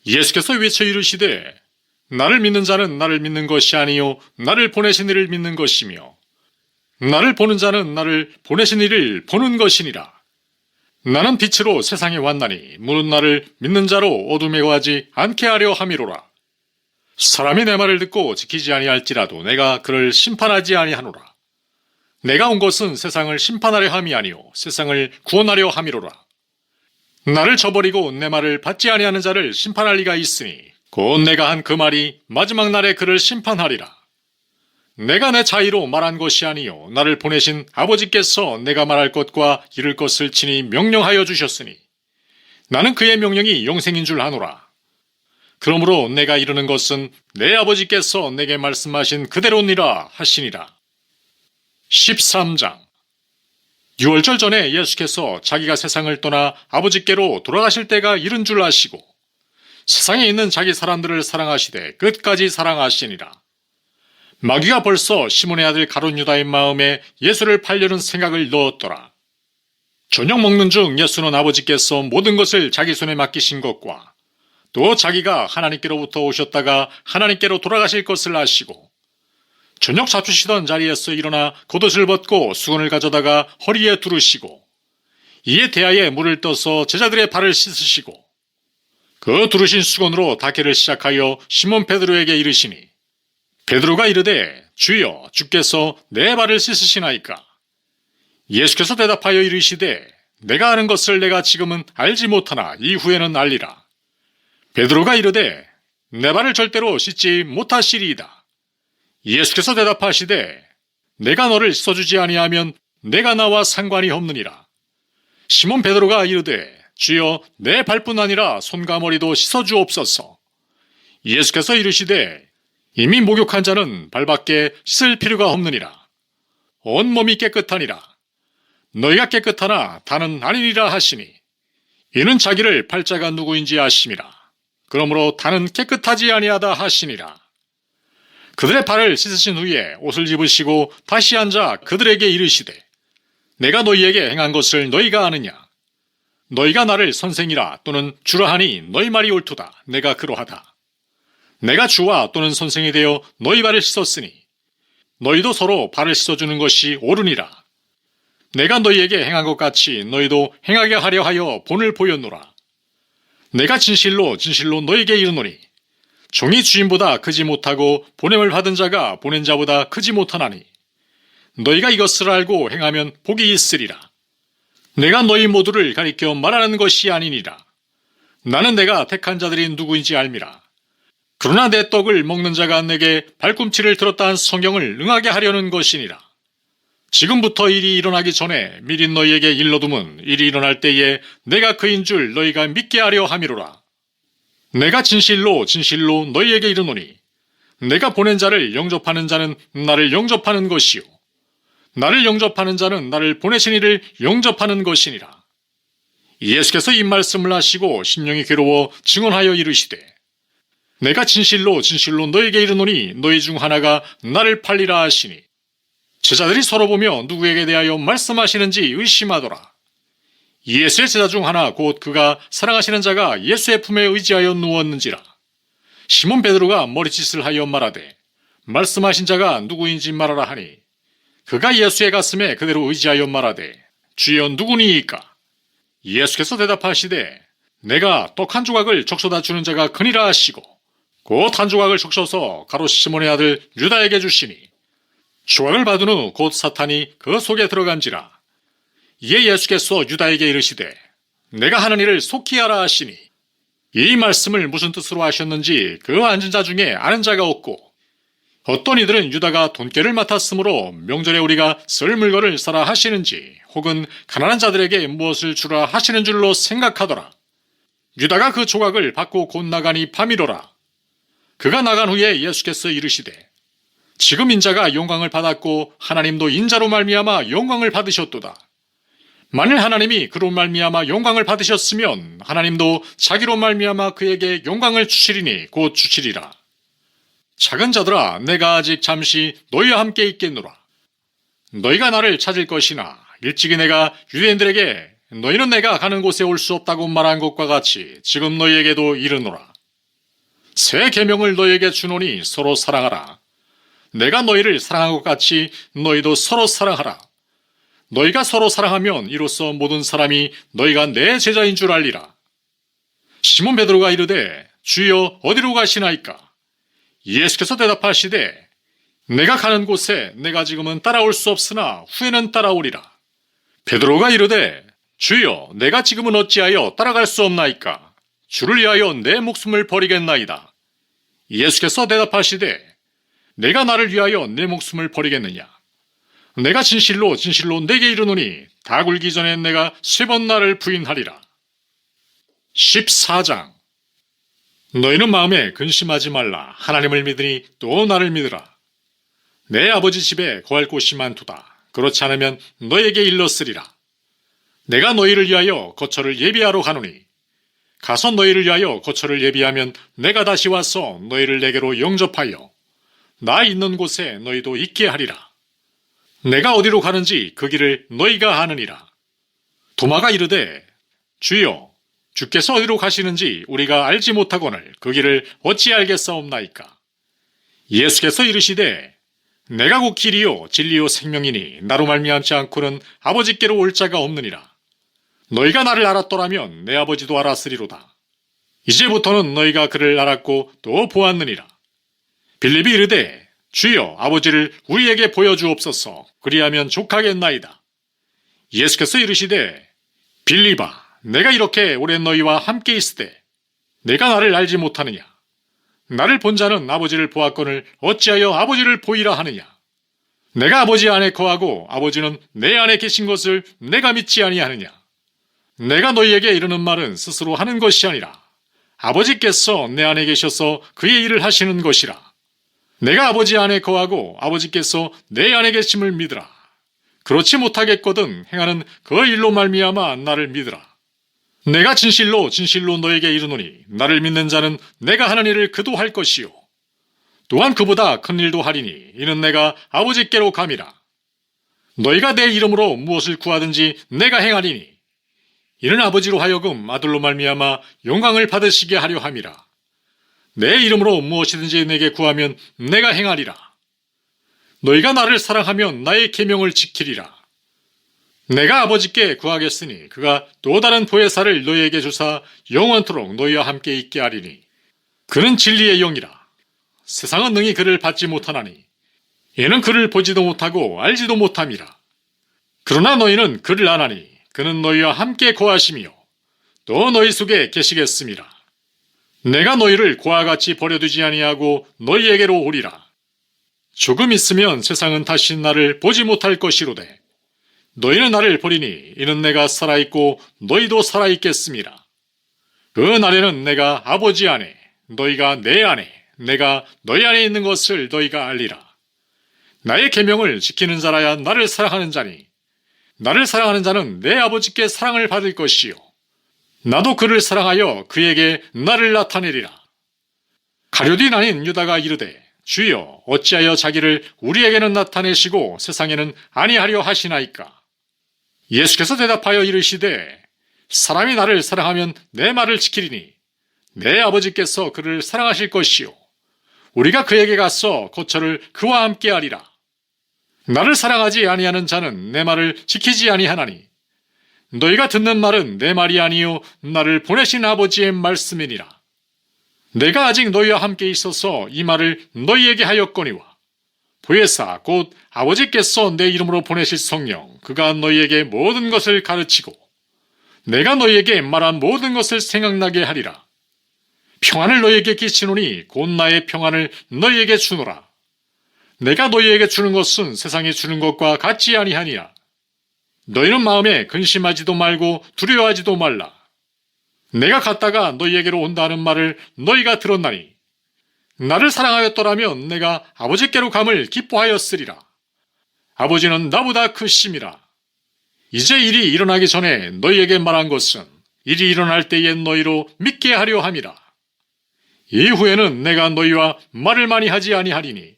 예수께서 외쳐 이르시되 나를 믿는 자는 나를 믿는 것이 아니요 나를 보내신 이를 믿는 것이며 나를 보는 자는 나를 보내신 이를 보는 것이니라. 나는 빛으로 세상에 왔나니 무는 나를 믿는 자로 어둠에 거하지 않게 하려 함이로라. 사람이 내 말을 듣고 지키지 아니할지라도 내가 그를 심판하지 아니하노라. 내가 온 것은 세상을 심판하려 함이 아니요 세상을 구원하려 함이로라. 나를 저버리고 내 말을 받지 아니하는 자를 심판할 리가 있으니 곧 내가 한 그 말이 마지막 날에 그를 심판하리라. 내가 내 자의로 말한 것이 아니요 나를 보내신 아버지께서 내가 말할 것과 이룰 것을 친히 명령하여 주셨으니 나는 그의 명령이 영생인 줄 아노라. 그러므로 내가 이르는 것은 내 아버지께서 내게 말씀하신 그대로니라 하시니라. 13장. 유월절 전에 예수께서 자기가 세상을 떠나 아버지께로 돌아가실 때가 이른 줄 아시고 세상에 있는 자기 사람들을 사랑하시되 끝까지 사랑하시니라. 마귀가 벌써 시몬의 아들 가룟 유다의 마음에 예수를 팔려는 생각을 넣었더라. 저녁 먹는 중 예수는 아버지께서 모든 것을 자기 손에 맡기신 것과 또 자기가 하나님께로부터 오셨다가 하나님께로 돌아가실 것을 아시고 저녁 잡수시던 자리에서 일어나 겉옷을 벗고 수건을 가져다가 허리에 두르시고 이에 대야에 물을 떠서 제자들의 발을 씻으시고 그 두르신 수건으로 닦기를 시작하여 시몬 베드로에게 이르시니 베드로가 이르되 주여 주께서 내 발을 씻으시나이까. 예수께서 대답하여 이르시되 내가 아는 것을 내가 지금은 알지 못하나 이후에는 알리라. 베드로가 이르되 내 발을 절대로 씻지 못하시리이다. 예수께서 대답하시되 내가 너를 씻어주지 아니하면 내가 나와 상관이 없느니라. 시몬 베드로가 이르되 주여 내 발뿐 아니라 손과 머리도 씻어주옵소서. 예수께서 이르시되 이미 목욕한 자는 발밖에 씻을 필요가 없느니라. 온몸이 깨끗하니라. 너희가 깨끗하나 다는 아니니라 하시니 이는 자기를 팔자가 누구인지 아심이라. 그러므로 다는 깨끗하지 아니하다 하시니라. 그들의 발을 씻으신 후에 옷을 입으시고 다시 앉아 그들에게 이르시되 내가 너희에게 행한 것을 너희가 아느냐. 너희가 나를 선생이라 또는 주라 하니 너희 말이 옳도다. 내가 그러하다. 내가 주와 또는 선생이 되어 너희 발을 씻었으니 너희도 서로 발을 씻어주는 것이 옳으니라. 내가 너희에게 행한 것 같이 너희도 행하게 하려 하여 본을 보였노라. 내가 진실로 진실로 너희에게 이르노니 종이 주인보다 크지 못하고 보냄을 받은 자가 보낸 자보다 크지 못하나니 너희가 이것을 알고 행하면 복이 있으리라. 내가 너희 모두를 가리켜 말하는 것이 아니니라. 나는 내가 택한 자들이 누구인지 알미라. 그러나 내 떡을 먹는 자가 내게 발꿈치를 들었다 한 성경을 응하게 하려는 것이니라. 지금부터 일이 일어나기 전에 미리 너희에게 일러둠은 일이 일어날 때에 내가 그인 줄 너희가 믿게 하려 함이로라. 내가 진실로 진실로 너희에게 이르노니 내가 보낸 자를 영접하는 자는 나를 영접하는 것이요 나를 영접하는 자는 나를 보내신 이를 영접하는 것이니라. 예수께서 이 말씀을 하시고 심령이 괴로워 증언하여 이르시되 내가 진실로 진실로 너희에게 이르노니 너희 중 하나가 나를 팔리라 하시니 제자들이 서로 보며 누구에게 대하여 말씀하시는지 의심하더라. 예수의 제자 중 하나 곧 그가 사랑하시는 자가 예수의 품에 의지하여 누웠는지라. 시몬 베드로가 머리짓을 하여 말하되 말씀하신 자가 누구인지 말하라 하니 그가 예수의 가슴에 그대로 의지하여 말하되 주여 누구니이까. 예수께서 대답하시되 내가 떡 한 조각을 적셔다 주는 자가 그니라 하시고 곧 한 조각을 적셔서 가롯 시몬의 아들 유다에게 주시니 조각을 받은 후 곧 사탄이 그 속에 들어간지라. 이에 예수께서 유다에게 이르시되 내가 하는 일을 속히 하라 하시니 이 말씀을 무슨 뜻으로 하셨는지 그 앉은 자 중에 아는 자가 없고 어떤 이들은 유다가 돈깨를 맡았으므로 명절에 우리가 쓸 물건을 사라 하시는지 혹은 가난한 자들에게 무엇을 주라 하시는 줄로 생각하더라. 유다가 그 조각을 받고 곧 나가니 밤이로라. 그가 나간 후에 예수께서 이르시되 지금 인자가 영광을 받았고 하나님도 인자로 말미암아 영광을 받으셨도다. 만일 하나님이 그로 말미암아 영광을 받으셨으면 하나님도 자기로 말미암아 그에게 영광을 주시리니 곧 주시리라. 작은 자들아, 내가 아직 잠시 너희와 함께 있겠노라. 너희가 나를 찾을 것이나 일찍이 내가 유대인들에게 너희는 내가 가는 곳에 올 수 없다고 말한 것과 같이 지금 너희에게도 이르노라. 새 계명을 너희에게 주노니 서로 사랑하라. 내가 너희를 사랑한 것 같이 너희도 서로 사랑하라. 너희가 서로 사랑하면 이로써 모든 사람이 너희가 내 제자인 줄 알리라. 시몬 베드로가 이르되 주여 어디로 가시나이까? 예수께서 대답하시되 내가 가는 곳에 내가 지금은 따라올 수 없으나 후에는 따라오리라. 베드로가 이르되 주여 내가 지금은 어찌하여 따라갈 수 없나이까? 주를 위하여 내 목숨을 버리겠나이다. 예수께서 대답하시되 내가 나를 위하여 내 목숨을 버리겠느냐? 내가 진실로 진실로 내게 이르노니 닭 울기 전에 내가 3번 나를 부인하리라. 14장. 너희는 마음에 근심하지 말라. 하나님을 믿으니 또 나를 믿으라. 내 아버지 집에 거할 곳이 많도다. 그렇지 않으면 너희에게 일렀으리라. 내가 너희를 위하여 거처를 예비하러 가노니 가서 너희를 위하여 거처를 예비하면 내가 다시 와서 너희를 내게로 영접하여 나 있는 곳에 너희도 있게 하리라. 내가 어디로 가는지 그 길을 너희가 아느니라. 도마가 이르되 주여 주께서 어디로 가시는지 우리가 알지 못하거늘 그 길을 어찌 알겠사옵나이까? 예수께서 이르시되 내가 곧 길이요 진리요 생명이니 나로 말미암지 않고는 아버지께로 올 자가 없느니라. 너희가 나를 알았더라면 내 아버지도 알았으리로다. 이제부터는 너희가 그를 알았고 또 보았느니라. 빌립이 이르되 주여 아버지를 우리에게 보여주옵소서. 그리하면 족하겠나이다. 예수께서 이르시되 빌립아 내가 이렇게 오랜 너희와 함께 있으되 내가 나를 알지 못하느냐? 나를 본 자는 아버지를 보았거늘 어찌하여 아버지를 보이라 하느냐? 내가 아버지 안에 거하고 아버지는 내 안에 계신 것을 내가 믿지 아니하느냐? 내가 너희에게 이르는 말은 스스로 하는 것이 아니라 아버지께서 내 안에 계셔서 그의 일을 하시는 것이라. 내가 아버지 안에 거하고 아버지께서 내 안에 계심을 믿으라. 그렇지 못하겠거든 행하는 그 일로 말미암아 나를 믿으라. 내가 진실로 진실로 너에게 이르노니 나를 믿는 자는 내가 하는 일을 그도 할 것이요 또한 그보다 큰 일도 하리니 이는 내가 아버지께로 감이라. 너희가 내 이름으로 무엇을 구하든지 내가 행하리니 이는 아버지로 하여금 아들로 말미암아 영광을 받으시게 하려 함이라. 내 이름으로 무엇이든지 내게 구하면 내가 행하리라. 너희가 나를 사랑하면 나의 계명을 지키리라. 내가 아버지께 구하겠으니 그가 또 다른 보혜사를 너희에게 주사 영원토록 너희와 함께 있게 하리니 그는 진리의 영이라. 세상은 능히 그를 받지 못하나니 얘는 그를 보지도 못하고 알지도 못함이라. 그러나 너희는 그를 아나니 그는 너희와 함께 거하시며 또 너희 속에 계시겠음이라. 내가 너희를 고와 같이 버려두지 아니하고 너희에게로 오리라. 조금 있으면 세상은 다시 나를 보지 못할 것이로되 너희는 나를 버리니 이는 내가 살아있고 너희도 살아있겠음이라. 그 날에는 내가 아버지 안에 너희가 내 안에 내가 너희 안에 있는 것을 너희가 알리라. 나의 계명을 지키는 자라야 나를 사랑하는 자니 나를 사랑하는 자는 내 아버지께 사랑을 받을 것이요 나도 그를 사랑하여 그에게 나를 나타내리라. 가룟 아닌 유다가 이르되 주여 어찌하여 자기를 우리에게는 나타내시고 세상에는 아니하려 하시나이까? 예수께서 대답하여 이르시되 사람이 나를 사랑하면 내 말을 지키리니 내 아버지께서 그를 사랑하실 것이요 우리가 그에게 가서 거처를 그와 함께 하리라. 나를 사랑하지 아니하는 자는 내 말을 지키지 아니하나니 너희가 듣는 말은 내 말이 아니요 나를 보내신 아버지의 말씀이니라. 내가 아직 너희와 함께 있어서 이 말을 너희에게 하였거니와 보혜사 곧 아버지께서 내 이름으로 보내실 성령 그가 너희에게 모든 것을 가르치고 내가 너희에게 말한 모든 것을 생각나게 하리라. 평안을 너희에게 끼치노니 곧 나의 평안을 너희에게 주노라. 내가 너희에게 주는 것은 세상이 주는 것과 같지 아니하니라. 너희는 마음에 근심하지도 말고 두려워하지도 말라. 내가 갔다가 너희에게로 온다는 말을 너희가 들었나니 나를 사랑하였더라면 내가 아버지께로 감을 기뻐하였으리라. 아버지는 나보다 크심이라. 이제 일이 일어나기 전에 너희에게 말한 것은 일이 일어날 때에 너희로 믿게 하려 함이라. 이후에는 내가 너희와 말을 많이 하지 아니하리니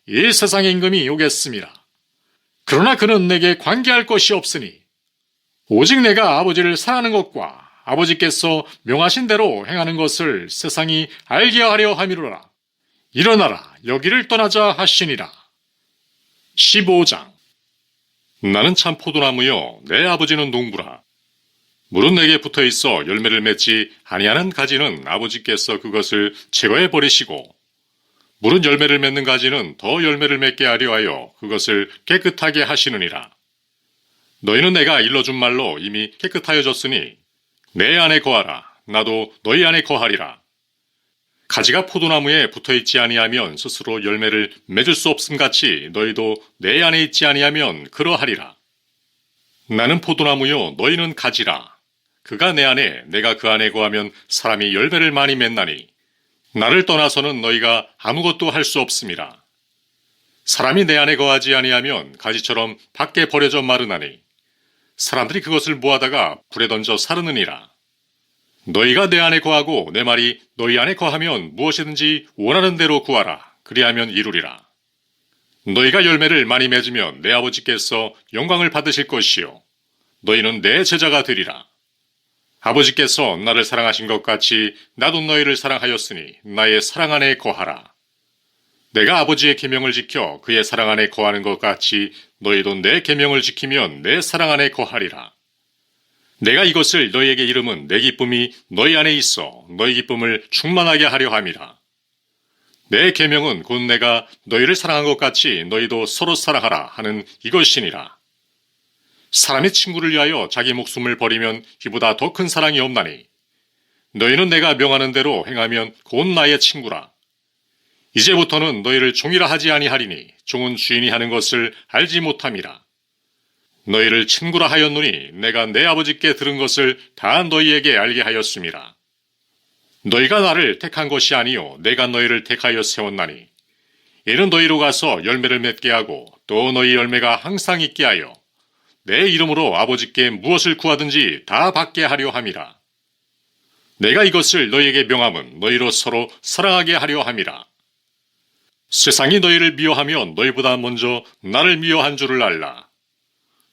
이 세상의 임금이 오겠음이라. 그러나 그는 내게 관계할 것이 없으니 오직 내가 아버지를 사랑하는 것과 아버지께서 명하신 대로 행하는 것을 세상이 알게 하려 함이로라. 일어나라, 여기를 떠나자 하시니라. 15장. 나는 참 포도나무요, 내 아버지는 농부라. 물은 내게 붙어 있어 열매를 맺지 아니하는 가지는 아버지께서 그것을 제거해 버리시고, 물은 열매를 맺는 가지는 더 열매를 맺게 하려 하여 그것을 깨끗하게 하시느니라. 너희는 내가 일러준 말로 이미 깨끗하여졌으니 내 안에 거하라. 나도 너희 안에 거하리라. 가지가 포도나무에 붙어 있지 아니하면 스스로 열매를 맺을 수 없음 같이 너희도 내 안에 있지 아니하면 그러하리라. 나는 포도나무요, 너희는 가지라. 그가 내 안에, 내가 그 안에 거하면 사람이 열매를 많이 맺나니 나를 떠나서는 너희가 아무것도 할 수 없음이라. 사람이 내 안에 거하지 아니하면 가지처럼 밖에 버려져 마르나니 사람들이 그것을 모아다가 불에 던져 사르느니라. 너희가 내 안에 거하고 내 말이 너희 안에 거하면 무엇이든지 원하는 대로 구하라. 그리하면 이루리라. 너희가 열매를 많이 맺으면 내 아버지께서 영광을 받으실 것이요 너희는 내 제자가 되리라. 아버지께서 나를 사랑하신 것 같이 나도 너희를 사랑하였으니 나의 사랑 안에 거하라. 내가 아버지의 계명을 지켜 그의 사랑 안에 거하는 것 같이 너희도 내 계명을 지키면 내 사랑 안에 거하리라. 내가 이것을 너희에게 이름은 내 기쁨이 너희 안에 있어 너희 기쁨을 충만하게 하려 함이라. 내 계명은 곧 내가 너희를 사랑한 것 같이 너희도 서로 사랑하라 하는 이것이니라. 사람이 친구를 위하여 자기 목숨을 버리면 이보다 더 큰 사랑이 없나니 너희는 내가 명하는 대로 행하면 곧 나의 친구라. 이제부터는 너희를 종이라 하지 아니하리니 종은 주인이 하는 것을 알지 못함이라. 너희를 친구라 하였노니 내가 내 아버지께 들은 것을 다 너희에게 알게 하였음이라. 너희가 나를 택한 것이 아니요 내가 너희를 택하여 세웠나니 이는 너희로 가서 열매를 맺게 하고 또 너희 열매가 항상 있게 하여 내 이름으로 아버지께 무엇을 구하든지 다 받게 하려 함이라. 내가 이것을 너희에게 명함은 너희로 서로 사랑하게 하려 함이라. 세상이 너희를 미워하면 너희보다 먼저 나를 미워한 줄을 알라.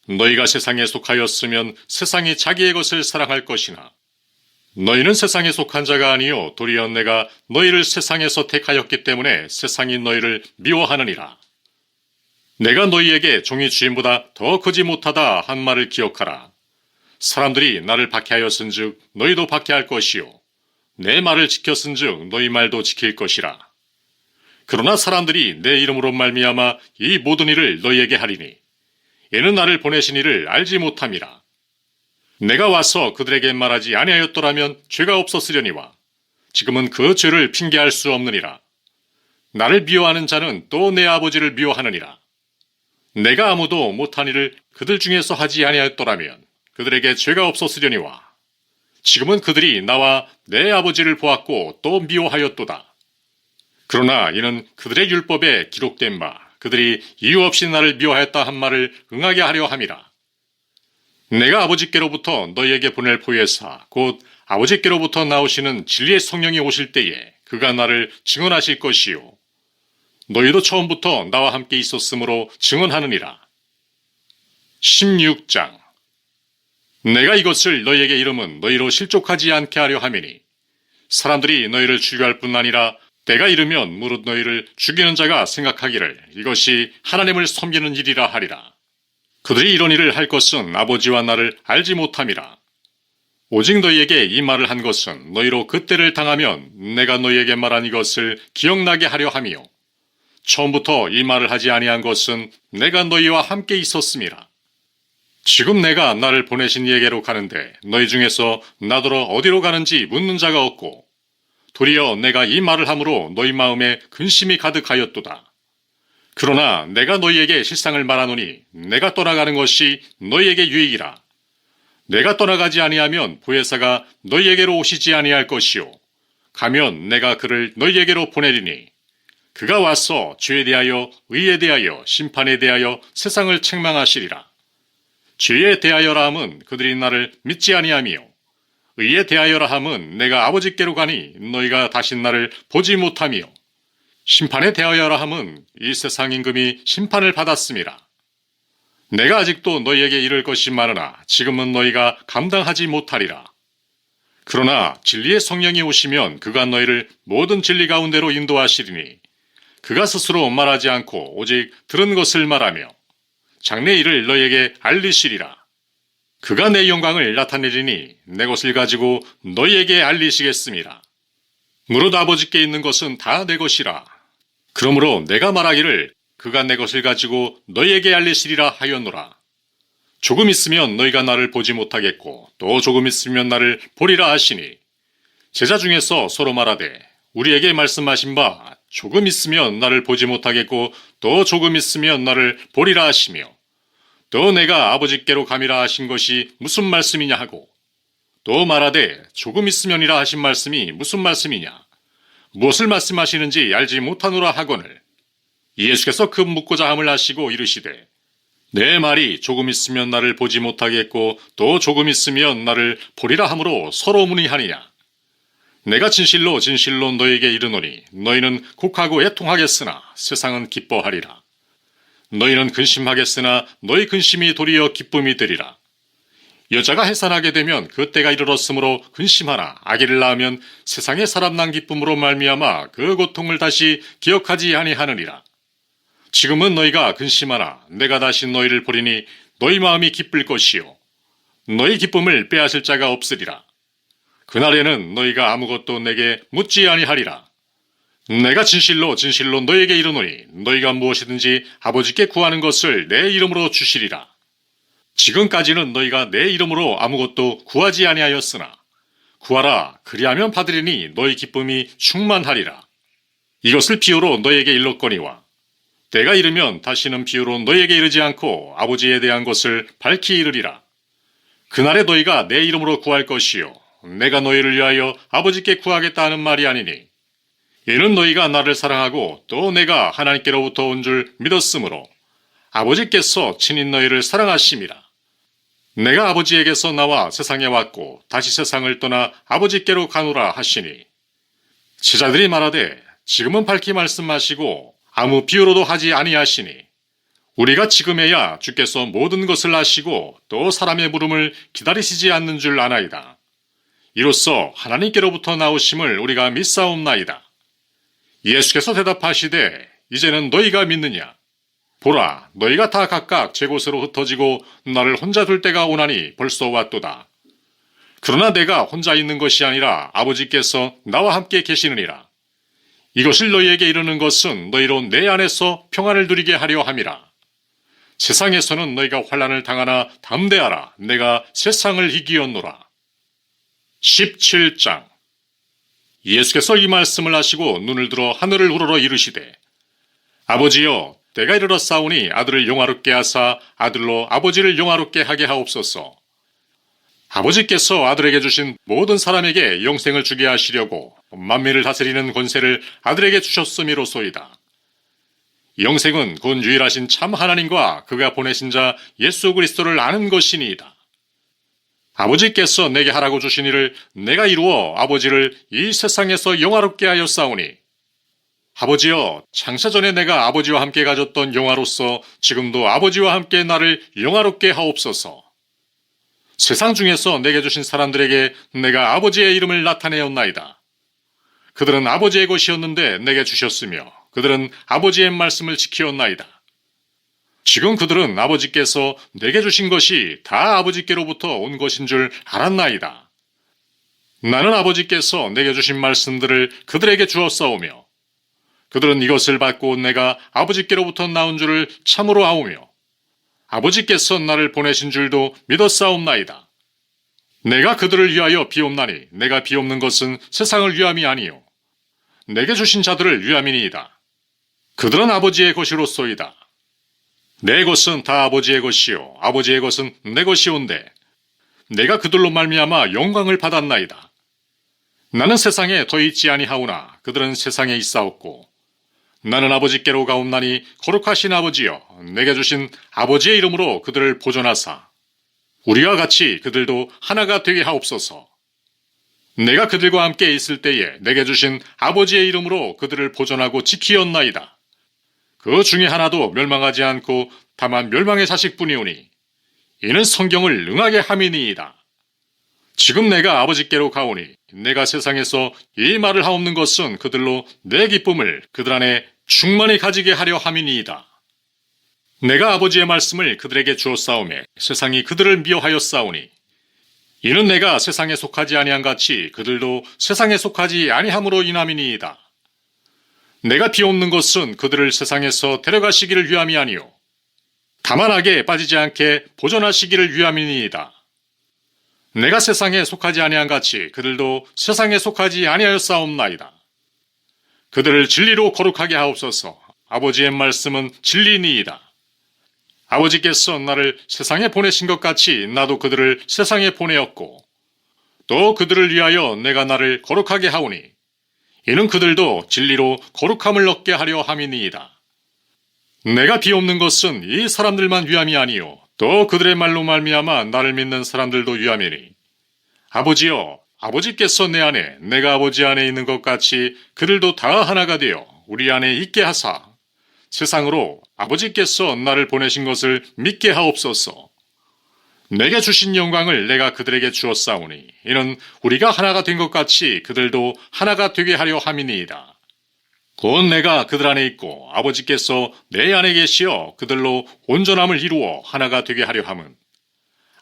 너희가 세상에 속하였으면 세상이 자기의 것을 사랑할 것이나 너희는 세상에 속한 자가 아니요 도리어 내가 너희를 세상에서 택하였기 때문에 세상이 너희를 미워하느니라. 내가 너희에게 종이 주인보다 더 크지 못하다 한 말을 기억하라. 사람들이 나를 박해하였은즉 너희도 박해할 것이요 내 말을 지켰은즉 너희 말도 지킬 것이라. 그러나 사람들이 내 이름으로 말미암아 이 모든 일을 너희에게 하리니 이는 나를 보내신 이를 알지 못함이라. 내가 와서 그들에게 말하지 아니하였더라면 죄가 없었으려니와 지금은 그 죄를 핑계할 수 없느니라. 나를 미워하는 자는 또 내 아버지를 미워하느니라. 내가 아무도 못한 일을 그들 중에서 하지 아니하였더라면 그들에게 죄가 없었으려니와 지금은 그들이 나와 내 아버지를 보았고 또 미워하였도다. 그러나 이는 그들의 율법에 기록된 바 그들이 이유 없이 나를 미워하였다 한 말을 응하게 하려 함이라. 내가 아버지께로부터 너희에게 보낼 보혜사 곧 아버지께로부터 나오시는 진리의 성령이 오실 때에 그가 나를 증언하실 것이요 너희도 처음부터 나와 함께 있었으므로 증언하느니라. 16장. 내가 이것을 너희에게 이름은 너희로 실족하지 않게 하려 함이니 사람들이 너희를 죽여할 뿐 아니라 때가 이르면 무릇 너희를 죽이는 자가 생각하기를 이것이 하나님을 섬기는 일이라 하리라. 그들이 이런 일을 할 것은 아버지와 나를 알지 못함이라. 오직 너희에게 이 말을 한 것은 너희로 그때를 당하면 내가 너희에게 말한 이것을 기억나게 하려 함이요 처음부터 이 말을 하지 아니한 것은 내가 너희와 함께 있었음이라. 지금 내가 나를 보내신 이에게로 가는데 너희 중에서 나더러 어디로 가는지 묻는 자가 없고 도리어 내가 이 말을 함으로 너희 마음에 근심이 가득하였도다. 그러나 내가 너희에게 실상을 말하노니 내가 떠나가는 것이 너희에게 유익이라. 내가 떠나가지 아니하면 보혜사가 너희에게로 오시지 아니할 것이요 가면 내가 그를 너희에게로 보내리니 그가 와서 죄에 대하여 의에 대하여 심판에 대하여 세상을 책망하시리라. 죄에 대하여라 함은 그들이 나를 믿지 아니하며 의에 대하여라 함은 내가 아버지께로 가니 너희가 다시 나를 보지 못하며 심판에 대하여라 함은 이 세상 임금이 심판을 받았음이라. 내가 아직도 너희에게 이를 것이 많으나 지금은 너희가 감당하지 못하리라. 그러나 진리의 성령이 오시면 그가 너희를 모든 진리 가운데로 인도하시리니 그가 스스로 말하지 않고 오직 들은 것을 말하며 장래 일을 너희에게 알리시리라. 그가 내 영광을 나타내리니 내 것을 가지고 너희에게 알리시겠음이라. 무릇 아버지께 있는 것은 다 내 것이라. 그러므로 내가 말하기를 그가 내 것을 가지고 너희에게 알리시리라 하였노라. 조금 있으면 너희가 나를 보지 못하겠고 또 조금 있으면 나를 보리라 하시니 제자 중에서 서로 말하되 우리에게 말씀하신 바 조금 있으면 나를 보지 못하겠고 또 조금 있으면 나를 보리라 하시며 또 내가 아버지께로 감이라 하신 것이 무슨 말씀이냐 하고 또 말하되 조금 있으면이라 하신 말씀이 무슨 말씀이냐 무엇을 말씀하시는지 알지 못하노라 하거늘 예수께서 그 묻고자 함을 아시고 이르시되 내 말이 조금 있으면 나를 보지 못하겠고 또 조금 있으면 나를 보리라 함으로 서로 문의하니냐. 내가 진실로 진실로 너희에게 이르노니 너희는 곡하고 애통하겠으나 세상은 기뻐하리라. 너희는 근심하겠으나 너희 근심이 도리어 기쁨이 되리라. 여자가 해산하게 되면 그 때가 이르렀으므로 근심하나 아기를 낳으면 세상의 사람 난 기쁨으로 말미암아 그 고통을 다시 기억하지 아니하느니라. 지금은 너희가 근심하나 내가 다시 너희를 보리니 너희 마음이 기쁠 것이요 너희 기쁨을 빼앗을 자가 없으리라. 그날에는 너희가 아무것도 내게 묻지 아니하리라. 내가 진실로 진실로 너희에게 이르노니 너희가 무엇이든지 아버지께 구하는 것을 내 이름으로 주시리라. 지금까지는 너희가 내 이름으로 아무것도 구하지 아니하였으나 구하라 그리하면 받으리니 너희 기쁨이 충만하리라. 이것을 비유로 너희에게 일렀거니와 때가 이르면 다시는 비유로 너희에게 이르지 않고 아버지에 대한 것을 밝히 이르리라. 그날에 너희가 내 이름으로 구할 것이요 내가 너희를 위하여 아버지께 구하겠다 하는 말이 아니니 이는 너희가 나를 사랑하고 또 내가 하나님께로부터 온 줄 믿었으므로 아버지께서 친히 너희를 사랑하심이라. 내가 아버지에게서 나와 세상에 왔고 다시 세상을 떠나 아버지께로 가노라 하시니 제자들이 말하되 지금은 밝히 말씀하시고 아무 비유로도 하지 아니하시니 우리가 지금에야 주께서 모든 것을 아시고 또 사람의 물음을 기다리시지 않는 줄 아나이다. 이로써 하나님께로부터 나오심을 우리가 믿사옵나이다. 예수께서 대답하시되 이제는 너희가 믿느냐? 보라 너희가 다 각각 제 곳으로 흩어지고 나를 혼자 둘 때가 오나니 벌써 왔도다. 그러나 내가 혼자 있는 것이 아니라 아버지께서 나와 함께 계시느니라. 이것을 너희에게 이르는 것은 너희로 내 안에서 평안을 누리게 하려 함이라. 세상에서는 너희가 환난을 당하나 담대하라. 내가 세상을 이기었노라. 17장 예수께서 이 말씀을 하시고 눈을 들어 하늘을 우러러 이르시되 아버지여 때가 이르렀사오니 아들을 영화롭게 하사 아들로 아버지를 영화롭게 하게 하옵소서. 아버지께서 아들에게 주신 모든 사람에게 영생을 주게 하시려고 만민을 다스리는 권세를 아들에게 주셨음이로소이다. 영생은 곧 유일하신 참 하나님과 그가 보내신 자 예수 그리스도를 아는 것이니이다. 아버지께서 내게 하라고 주신 일을 내가 이루어 아버지를 이 세상에서 영화롭게 하였사오니 아버지여 창세전에 내가 아버지와 함께 가졌던 영화로서 지금도 아버지와 함께 나를 영화롭게 하옵소서. 세상 중에서 내게 주신 사람들에게 내가 아버지의 이름을 나타내었나이다. 그들은 아버지의 것이었는데 내게 주셨으며 그들은 아버지의 말씀을 지키었나이다. 지금 그들은 아버지께서 내게 주신 것이 다 아버지께로부터 온 것인 줄 알았나이다. 나는 아버지께서 내게 주신 말씀들을 그들에게 주었사오며 그들은 이것을 받고 내가 아버지께로부터 나온 줄을 참으로 아오며 아버지께서 나를 보내신 줄도 믿었사옵나이다. 내가 그들을 위하여 비옵나니 내가 비옵는 것은 세상을 위함이 아니요 내게 주신 자들을 위함이니이다. 그들은 아버지의 것이로소이다. 내 것은 다 아버지의 것이요 아버지의 것은 내 것이온데 내가 그들로 말미암아 영광을 받았나이다. 나는 세상에 더 있지 아니하오나 그들은 세상에 있사옵고 나는 아버지께로 가옵나니 거룩하신 아버지여 내게 주신 아버지의 이름으로 그들을 보존하사 우리와 같이 그들도 하나가 되게 하옵소서. 내가 그들과 함께 있을 때에 내게 주신 아버지의 이름으로 그들을 보존하고 지키었나이다. 그 중에 하나도 멸망하지 않고 다만 멸망의 자식뿐이오니 이는 성경을 응하게 함이니이다. 지금 내가 아버지께로 가오니 내가 세상에서 이 말을 하옵는 것은 그들로 내 기쁨을 그들 안에 충만히 가지게 하려 함이니이다. 내가 아버지의 말씀을 그들에게 주었사오매 세상이 그들을 미워하였사오니 이는 내가 세상에 속하지 아니한 같이 그들도 세상에 속하지 아니함으로 인함이니이다. 내가 비옵는 것은 그들을 세상에서 데려가시기를 위함이 아니요 다만 악에 빠지지 않게 보존하시기를 위함이니이다. 내가 세상에 속하지 아니한 같이 그들도 세상에 속하지 아니하였사옵나이다. 그들을 진리로 거룩하게 하옵소서. 아버지의 말씀은 진리니이다. 아버지께서 나를 세상에 보내신 것 같이 나도 그들을 세상에 보내었고 또 그들을 위하여 내가 나를 거룩하게 하오니 이는 그들도 진리로 거룩함을 얻게 하려 함이니이다. 내가 비옵는 것은 이 사람들만 위함이 아니요 또 그들의 말로 말미암아 나를 믿는 사람들도 위함이니 아버지여 아버지께서 내 안에 내가 아버지 안에 있는 것 같이 그들도 다 하나가 되어 우리 안에 있게 하사 세상으로 아버지께서 나를 보내신 것을 믿게 하옵소서. 내게 주신 영광을 내가 그들에게 주었사오니 이는 우리가 하나가 된 것 같이 그들도 하나가 되게 하려 함이니이다. 곧 내가 그들 안에 있고 아버지께서 내 안에 계시어 그들로 온전함을 이루어 하나가 되게 하려 함은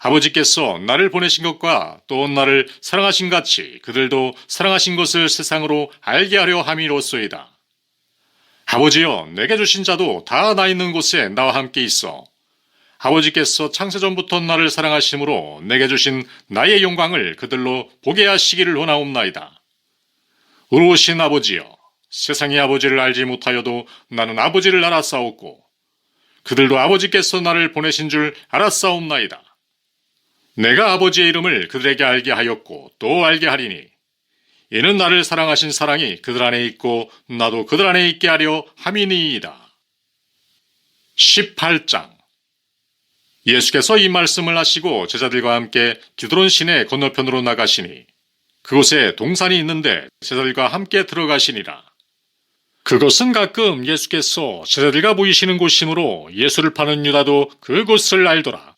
아버지께서 나를 보내신 것과 또 나를 사랑하신 같이 그들도 사랑하신 것을 세상으로 알게 하려 함이로소이다. 아버지여 내게 주신 자도 다 나 있는 곳에 나와 함께 있어 아버지께서 창세전부터 나를 사랑하심으로 내게 주신 나의 영광을 그들로 보게 하시기를 원하옵나이다. 의로우신 아버지여 세상이 아버지를 알지 못하여도 나는 아버지를 알았사옵고 그들도 아버지께서 나를 보내신 줄 알았사옵나이다. 내가 아버지의 이름을 그들에게 알게 하였고 또 알게 하리니 이는 나를 사랑하신 사랑이 그들 안에 있고 나도 그들 안에 있게 하려 함이니이다. 18장 예수께서 이 말씀을 하시고 제자들과 함께 기드론 시내 건너편으로 나가시니 그곳에 동산이 있는데 제자들과 함께 들어가시니라. 그것은 가끔 예수께서 제자들과 모이시는 곳이므로 예수를 파는 유다도 그곳을 알더라.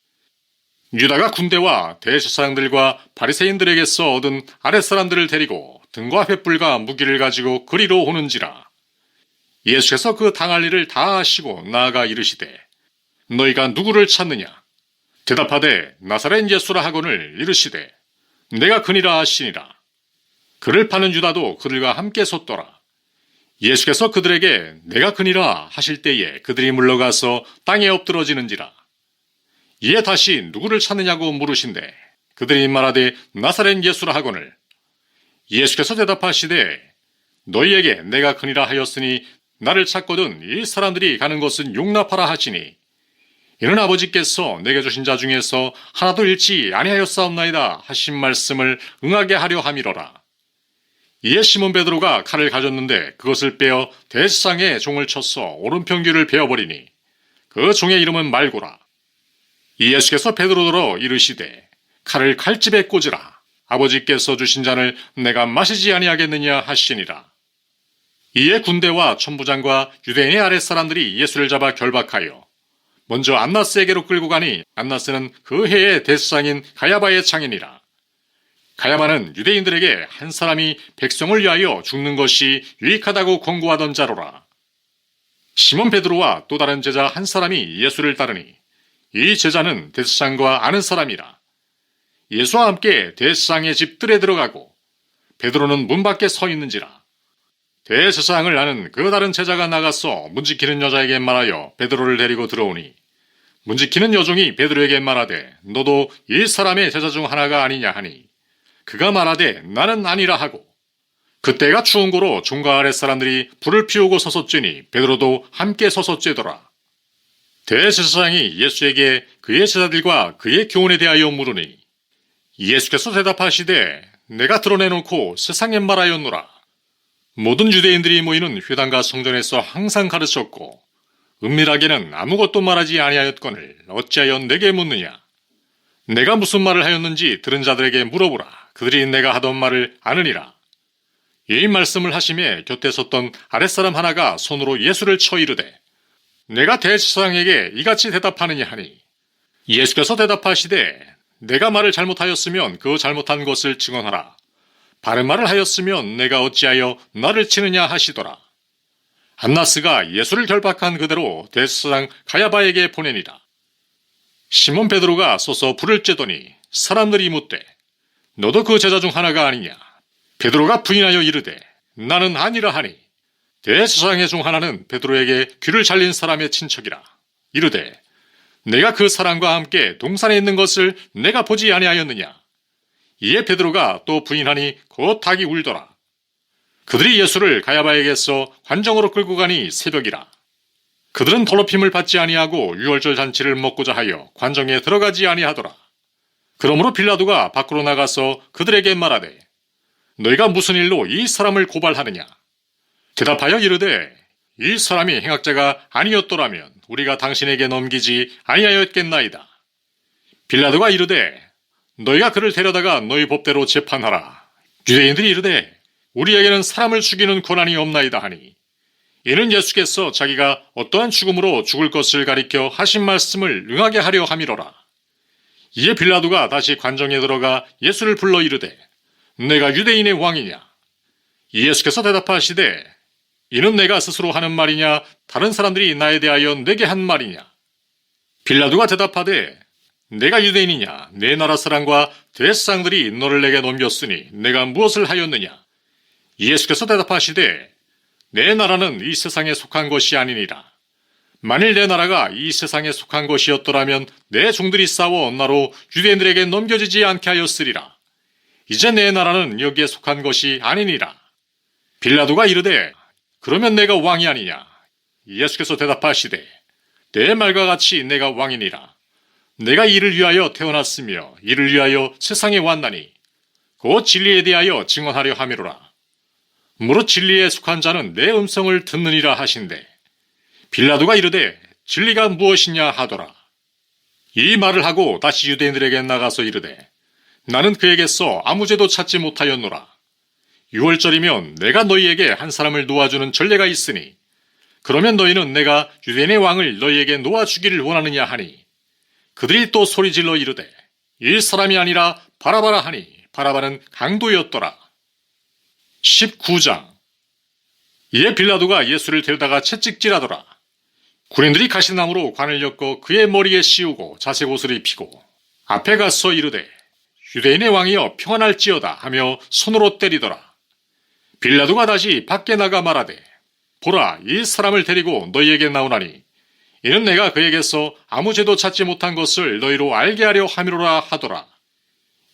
유다가 군대와 대제사장들과 바리새인들에게서 얻은 아랫사람들을 데리고 등과 횃불과 무기를 가지고 그리로 오는지라. 예수께서 그 당할 일을 다 아시고 나아가 이르시되 너희가 누구를 찾느냐? 대답하되 나사렛 예수라 하거늘 이르시되 내가 그니라 하시니라. 그를 파는 유다도 그들과 함께 섰더라. 예수께서 그들에게 내가 그니라 하실 때에 그들이 물러가서 땅에 엎드러지는지라. 이에 다시 누구를 찾느냐고 물으신대 그들이 말하되 나사렛 예수라 하거늘 예수께서 대답하시되 너희에게 내가 그니라 하였으니 나를 찾거든 이 사람들이 가는 것은 용납하라 하시니 이는 아버지께서 내게 주신 자 중에서 하나도 잃지 아니하였사옵나이다 하신 말씀을 응하게 하려 함이로라. 이에 시몬 베드로가 칼을 가졌는데 그것을 빼어 대제사장의 종을 쳐서 오른편 귀를 베어버리니 그 종의 이름은 말고라. 예수께서 베드로더러 이르시되 칼을 칼집에 꽂으라. 아버지께서 주신 잔을 내가 마시지 아니하겠느냐 하시니라. 이에 군대와 천부장과 유대인의 아랫사람들이 예수를 잡아 결박하여 먼저 안나스에게로 끌고 가니 안나스는 그 해의 대제사장인 가야바의 장인이라. 가야바는 유대인들에게 한 사람이 백성을 위하여 죽는 것이 유익하다고 권고하던 자로라. 시몬 베드로와 또 다른 제자 한 사람이 예수를 따르니 이 제자는 대제사장과 아는 사람이라. 예수와 함께 대제사장의 집들에 들어가고 베드로는 문 밖에 서 있는지라. 대제사장을 아는 그 다른 제자가 나가서 문지키는 여자에게 말하여 베드로를 데리고 들어오니 문지키는 여종이 베드로에게 말하되 너도 이 사람의 제자 중 하나가 아니냐 하니 그가 말하되 나는 아니라 하고 그때가 추운 고로 종과 아랫사람들이 불을 피우고 서서 쬐니 베드로도 함께 서서 쬐더라. 대제사장이 예수에게 그의 제자들과 그의 교훈에 대하여 물으니 예수께서 대답하시되 내가 드러내놓고 세상에 말하였노라. 모든 유대인들이 모이는 회당과 성전에서 항상 가르쳤고 은밀하게는 아무것도 말하지 아니하였거늘 어찌하여 내게 묻느냐. 내가 무슨 말을 하였는지 들은 자들에게 물어보라. 그들이 내가 하던 말을 아느니라. 이 말씀을 하심에 곁에 섰던 아랫사람 하나가 손으로 예수를 쳐 이르되 내가 대제사장에게 이같이 대답하느냐 하니 예수께서 대답하시되 내가 말을 잘못하였으면 그 잘못한 것을 증언하라. 바른 말을 하였으면 내가 어찌하여 나를 치느냐 하시더라. 안나스가 예수를 결박한 그대로 대제사장 가야바에게 보내니라. 시몬 베드로가 서서 불을 쬐더니 사람들이 묻되 너도 그 제자 중 하나가 아니냐. 베드로가 부인하여 이르되 나는 아니라 하니 대제사장의 중 하나는 베드로에게 귀를 잘린 사람의 친척이라. 이르되 내가 그 사람과 함께 동산에 있는 것을 내가 보지 아니하였느냐. 이에 베드로가 또 부인하니 곧 닭이 울더라. 그들이 예수를 가야바에게서 관정으로 끌고 가니 새벽이라. 그들은 더럽힘을 받지 아니하고 유월절 잔치를 먹고자 하여 관정에 들어가지 아니하더라. 그러므로 빌라도가 밖으로 나가서 그들에게 말하되 너희가 무슨 일로 이 사람을 고발하느냐. 대답하여 이르되 이 사람이 행악자가 아니었더라면 우리가 당신에게 넘기지 아니하였겠나이다. 빌라도가 이르되 너희가 그를 데려다가 너희 법대로 재판하라. 유대인들이 이르되 우리에게는 사람을 죽이는 권한이 없나이다 하니 이는 예수께서 자기가 어떠한 죽음으로 죽을 것을 가리켜 하신 말씀을 응하게 하려 함이로라. 이에 빌라도가 다시 관정에 들어가 예수를 불러 이르되 내가 유대인의 왕이냐. 예수께서 대답하시되 이는 내가 스스로 하는 말이냐 다른 사람들이 나에 대하여 내게 한 말이냐. 빌라도가 대답하되 내가 유대인이냐. 내 나라 사람과 대제사장들이 너를 내게 넘겼으니 내가 무엇을 하였느냐. 예수께서 대답하시되 내 나라는 이 세상에 속한 것이 아니니라. 만일 내 나라가 이 세상에 속한 것이었더라면 내 종들이 싸워 나로 유대인들에게 넘겨지지 않게 하였으리라. 이제 내 나라는 여기에 속한 것이 아니니라. 빌라도가 이르되 그러면 내가 왕이 아니냐. 예수께서 대답하시되 내 말과 같이 내가 왕이니라. 내가 이를 위하여 태어났으며 이를 위하여 세상에 왔나니 곧 진리에 대하여 증언하려 함이로라. 무릇 진리에 속한 자는 내 음성을 듣느니라 하신대. 빌라도가 이르되 진리가 무엇이냐 하더라. 이 말을 하고 다시 유대인들에게 나가서 이르되 나는 그에게서 아무 죄도 찾지 못하였노라. 유월절이면 내가 너희에게 한 사람을 놓아주는 전례가 있으니 그러면 너희는 내가 유대인의 왕을 너희에게 놓아주기를 원하느냐 하니 그들이 또 소리질러 이르되 이 사람이 아니라 바라바라 하니 바라바는 강도였더라. 19장. 이에 빌라도가 예수를 데려다가 채찍질하더라. 군인들이 가시나무로 관을 엮어 그의 머리에 씌우고 자색 옷을 입히고 앞에 가서 이르되 유대인의 왕이여 평안할지어다 하며 손으로 때리더라. 빌라도가 다시 밖에 나가 말하되 보라 이 사람을 데리고 너희에게 나오나니 이는 내가 그에게서 아무 죄도 찾지 못한 것을 너희로 알게 하려 함이로라 하더라.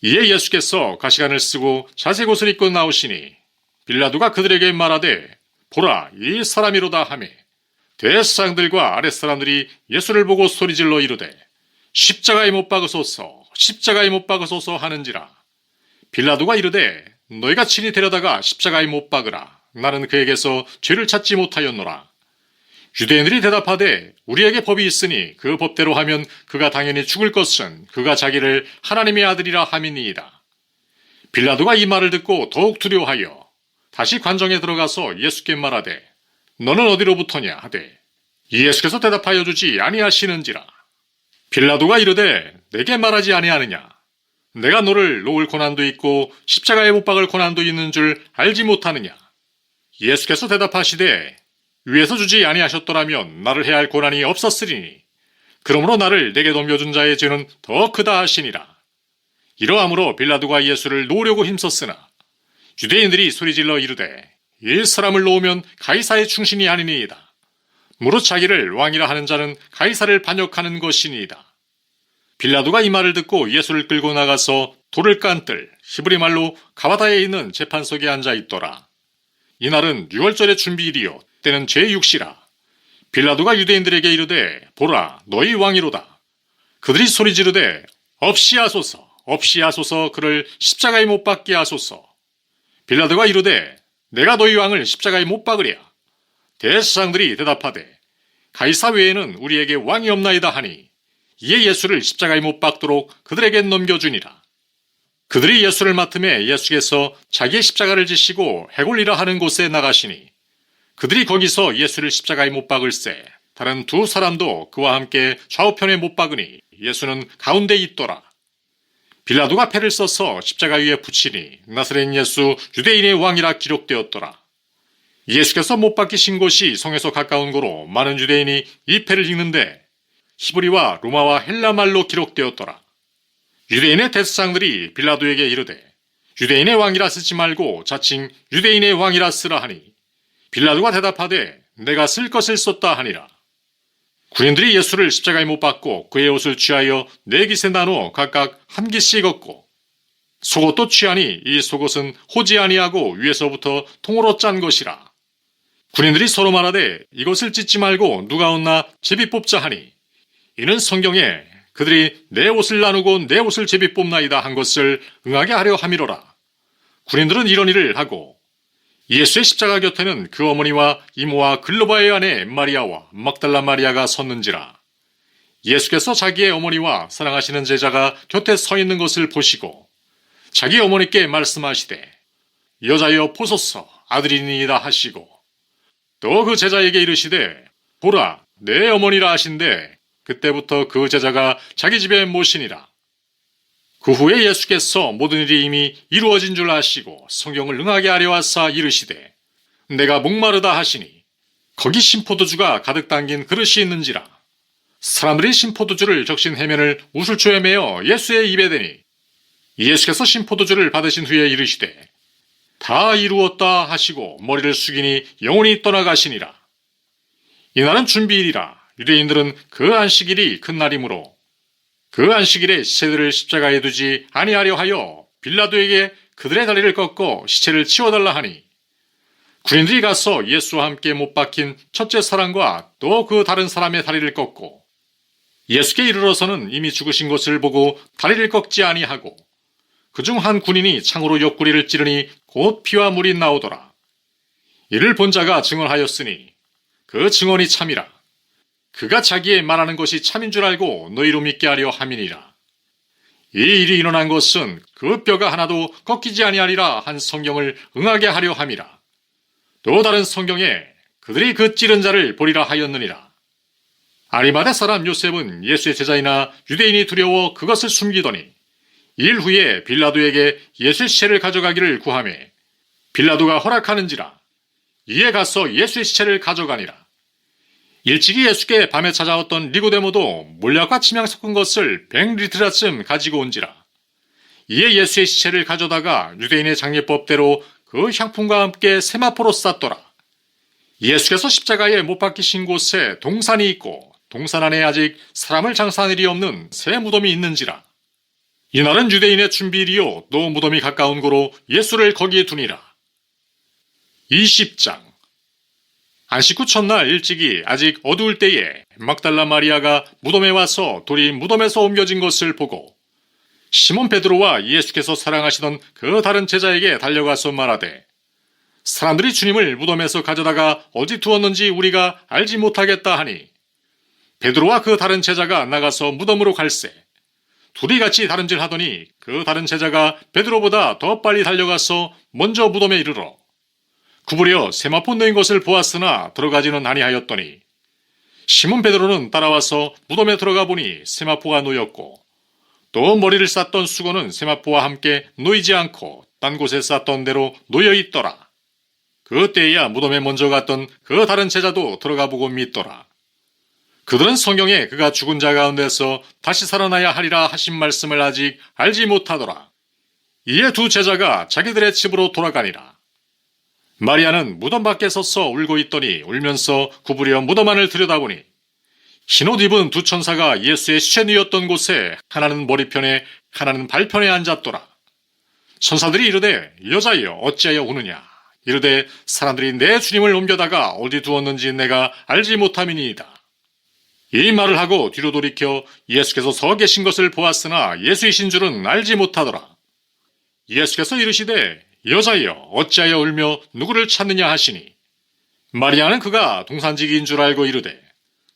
이에 예수께서 가시관을 쓰고 자색 옷을 입고 나오시니 빌라도가 그들에게 말하되 보라 이 사람이로다 하매 대제사장들과 아랫사람들이 예수를 보고 소리질러 이르되 십자가에 못 박으소서 십자가에 못 박으소서 하는지라. 빌라도가 이르되 너희가 친히 데려다가 십자가에 못 박으라. 나는 그에게서 죄를 찾지 못하였노라. 유대인들이 대답하되 우리에게 법이 있으니 그 법대로 하면 그가 당연히 죽을 것은 그가 자기를 하나님의 아들이라 함이니이다. 빌라도가 이 말을 듣고 더욱 두려워하여 다시 관정에 들어가서 예수께 말하되 너는 어디로부터냐 하되 예수께서 대답하여 주지 아니하시는지라. 빌라도가 이르되 내게 말하지 아니하느냐. 내가 너를 놓을 고난도 있고 십자가에 못 박을 고난도 있는 줄 알지 못하느냐. 예수께서 대답하시되 위에서 주지 아니하셨더라면 나를 해야 할 고난이 없었으리니 그러므로 나를 내게 넘겨준 자의 죄는 더 크다 하시니라. 이러함으로 빌라도가 예수를 놓으려고 힘썼으나 유대인들이 소리질러 이르되 이 사람을 놓으면 가이사의 충신이 아니니이다. 무릇 자기를 왕이라 하는 자는 가이사를 반역하는 것이니이다. 빌라도가 이 말을 듣고 예수를 끌고 나가서 돌을 깐 뜰 히브리 말로 가바다에 있는 재판석에 앉아 있더라. 이날은 유월절의 준비일이요 때는 제6시라. 빌라도가 유대인들에게 이르되 보라 너희 왕이로다. 그들이 소리 지르되 없이 하소서 없이 하소서 그를 십자가에 못 박게 하소서. 빌라도가 이르되 내가 너희 왕을 십자가에 못 박으랴. 대제사장들이 대답하되 가이사 외에는 우리에게 왕이 없나이다 하니 이에 예수를 십자가에 못 박도록 그들에게 넘겨주니라. 그들이 예수를 맡음에 예수께서 자기의 십자가를 지시고 해골리라 하는 곳에 나가시니 그들이 거기서 예수를 십자가에 못 박을새 다른 두 사람도 그와 함께 좌우편에 못 박으니 예수는 가운데 있더라. 빌라도가 패를 써서 십자가 위에 붙이니 나사렛 예수 유대인의 왕이라 기록되었더라. 예수께서 못 박히신 곳이 성에서 가까운 고로 많은 유대인이 이 패를 읽는데 히브리와 로마와 헬라 말로 기록되었더라. 유대인의 대제사장들이 빌라도에게 이르되 유대인의 왕이라 쓰지 말고 자칭 유대인의 왕이라 쓰라 하니 빌라도가 대답하되 내가 쓸 것을 썼다 하니라. 군인들이 예수를 십자가에 못 박고 그의 옷을 취하여 네 깃에 나누어 각각 한 깃씩 얻고 속옷도 취하니 이 속옷은 호지 아니하고 위에서부터 통으로 짠 것이라. 군인들이 서로 말하되 이것을 찢지 말고 누가 얻나 제비 뽑자 하니 이는 성경에 그들이 내 옷을 나누고 내 옷을 제비 뽑나이다 한 것을 응하게 하려 함이로라. 군인들은 이런 일을 하고 예수의 십자가 곁에는 그 어머니와 이모와 글로바의 아내 마리아와 막달라 마리아가 섰는지라. 예수께서 자기의 어머니와 사랑하시는 제자가 곁에 서 있는 것을 보시고 자기 어머니께 말씀하시되 여자여 보소서 아들이니이다 하시고 또 그 제자에게 이르시되 보라 내 어머니라 하신대 그때부터 그 제자가 자기 집에 모시니라. 그 후에 예수께서 모든 일이 이미 이루어진 줄 아시고 성경을 응하게 하려 하사 이르시되 내가 목마르다 하시니 거기 신포도주가 가득 담긴 그릇이 있는지라. 사람들이 신포도주를 적신 해면을 우슬초에 매어 예수의 입에 대니 예수께서 신포도주를 받으신 후에 이르시되 다 이루었다 하시고 머리를 숙이니 영원히 떠나가시니라. 이날은 준비일이라. 유대인들은 그 안식일이 큰 날이므로 그 안식일에 시체들을 십자가에 두지 아니하려 하여 빌라도에게 그들의 다리를 꺾어 시체를 치워달라 하니 군인들이 가서 예수와 함께 못 박힌 첫째 사람과 또 그 다른 사람의 다리를 꺾고 예수께 이르러서는 이미 죽으신 것을 보고 다리를 꺾지 아니하고 그중 한 군인이 창으로 옆구리를 찌르니 곧 피와 물이 나오더라. 이를 본 자가 증언하였으니 그 증언이 참이라. 그가 자기의 말하는 것이 참인 줄 알고 너희로 믿게 하려 함이니라. 이 일이 일어난 것은 그 뼈가 하나도 꺾이지 아니하리라 한 성경을 응하게 하려 함이라. 또 다른 성경에 그들이 그 찌른 자를 보리라 하였느니라. 아리마대 사람 요셉은 예수의 제자이나 유대인이 두려워 그것을 숨기더니 일 후에 빌라도에게 예수의 시체를 가져가기를 구하매 빌라도가 허락하는지라. 이에 가서 예수의 시체를 가져가니라. 일찍이 예수께 밤에 찾아왔던 니고데모도 몰약과 침향 섞은 것을 100리트라쯤 가지고 온지라. 이에 예수의 시체를 가져다가 유대인의 장례법대로 그 향품과 함께 세마포로 쌌더라. 예수께서 십자가에 못 박히신 곳에 동산이 있고 동산 안에 아직 사람을 장사한 일이 없는 새 무덤이 있는지라. 이날은 유대인의 준비일이요 또 무덤이 가까운 고로 예수를 거기에 두니라. 20장. 안식 후 첫날 일찍이 아직 어두울 때에 막달라 마리아가 무덤에 와서 돌이 무덤에서 옮겨진 것을 보고 시몬 베드로와 예수께서 사랑하시던 그 다른 제자에게 달려가서 말하되 사람들이 주님을 무덤에서 가져다가 어디 두었는지 우리가 알지 못하겠다 하니 베드로와 그 다른 제자가 나가서 무덤으로 갈새 둘이 같이 다름질 하더니 그 다른 제자가 베드로보다 더 빨리 달려가서 먼저 무덤에 이르러 구부려 세마포 놓인 것을 보았으나 들어가지는 아니하였더니 시몬 베드로는 따라와서 무덤에 들어가 보니 세마포가 놓였고 또 머리를 쌌던 수건은 세마포와 함께 놓이지 않고 딴 곳에 쌌던 대로 놓여 있더라. 그때야 무덤에 먼저 갔던 그 다른 제자도 들어가 보고 믿더라. 그들은 성경에 그가 죽은 자 가운데서 다시 살아나야 하리라 하신 말씀을 아직 알지 못하더라. 이에 두 제자가 자기들의 집으로 돌아가니라. 마리아는 무덤 밖에 서서 울고 있더니 울면서 구부려 무덤 안을 들여다보니 흰옷 입은 두 천사가 예수의 시체 누였던 곳에 하나는 머리편에 하나는 발편에 앉았더라. 천사들이 이르되 여자여 어찌하여 우느냐 이르되 사람들이 내 주님을 옮겨다가 어디 두었는지 내가 알지 못함이니이다. 이 말을 하고 뒤로 돌이켜 예수께서 서 계신 것을 보았으나 예수이신 줄은 알지 못하더라. 예수께서 이르시되 여자여 어찌하여 울며 누구를 찾느냐 하시니 마리아는 그가 동산지기인 줄 알고 이르되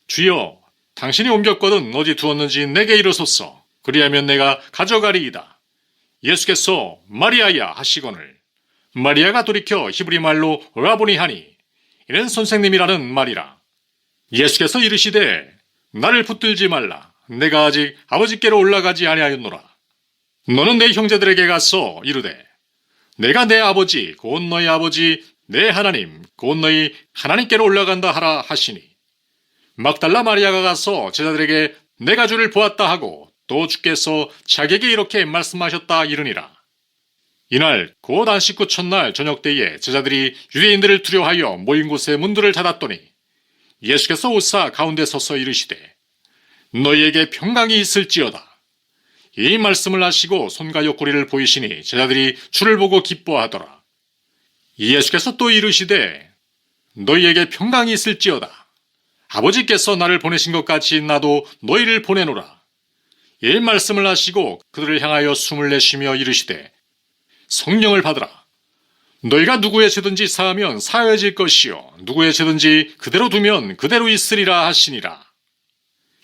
주여 당신이 옮겼거든 어디 두었는지 내게 이르소서. 그리하면 내가 가져가리이다. 예수께서 마리아야 하시거늘 마리아가 돌이켜 히브리 말로 라보니 하니 이는 선생님이라는 말이라. 예수께서 이르시되 나를 붙들지 말라. 내가 아직 아버지께로 올라가지 아니하였노라. 너는 내 형제들에게 가서 이르되 내가 내 아버지 곧 너희 아버지 내 하나님 곧 너희 하나님께로 올라간다 하라 하시니 막달라 마리아가 가서 제자들에게 내가 주를 보았다 하고 또 주께서 자기에게 이렇게 말씀하셨다 이르니라. 이날 곧 안식구 첫날 저녁 때에 제자들이 유대인들을 두려워하여 모인 곳에 문들을 닫았더니 예수께서 오사 가운데 서서 이르시되 너희에게 평강이 있을지어다. 이 말씀을 하시고 손과 옆구리를 보이시니 제자들이 주를 보고 기뻐하더라. 예수께서 또 이르시되 너희에게 평강이 있을지어다. 아버지께서 나를 보내신 것 같이 나도 너희를 보내노라. 이 말씀을 하시고 그들을 향하여 숨을 내쉬며 이르시되 성령을 받으라. 너희가 누구의 죄든지 사하면 사해질 것이요 누구의 죄든지 그대로 두면 그대로 있으리라 하시니라.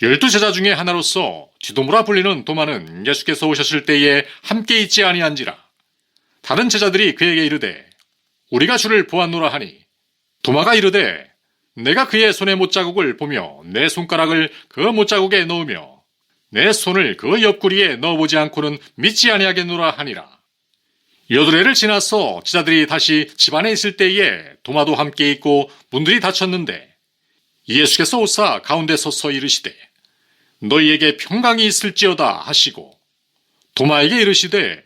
12 제자 중에 하나로서 디도무라 불리는 도마는 예수께서 오셨을 때에 함께 있지 아니한지라. 다른 제자들이 그에게 이르되 우리가 주를 보았노라 하니 도마가 이르되 내가 그의 손에 못자국을 보며 내 손가락을 그 못자국에 넣으며 내 손을 그 옆구리에 넣어보지 않고는 믿지 아니하겠노라 하니라. 8회를 지나서 제자들이 다시 집안에 있을 때에 도마도 함께 있고 문들이 닫혔는데 예수께서 오사 가운데 서서 이르시되 너희에게 평강이 있을지어다 하시고 도마에게 이르시되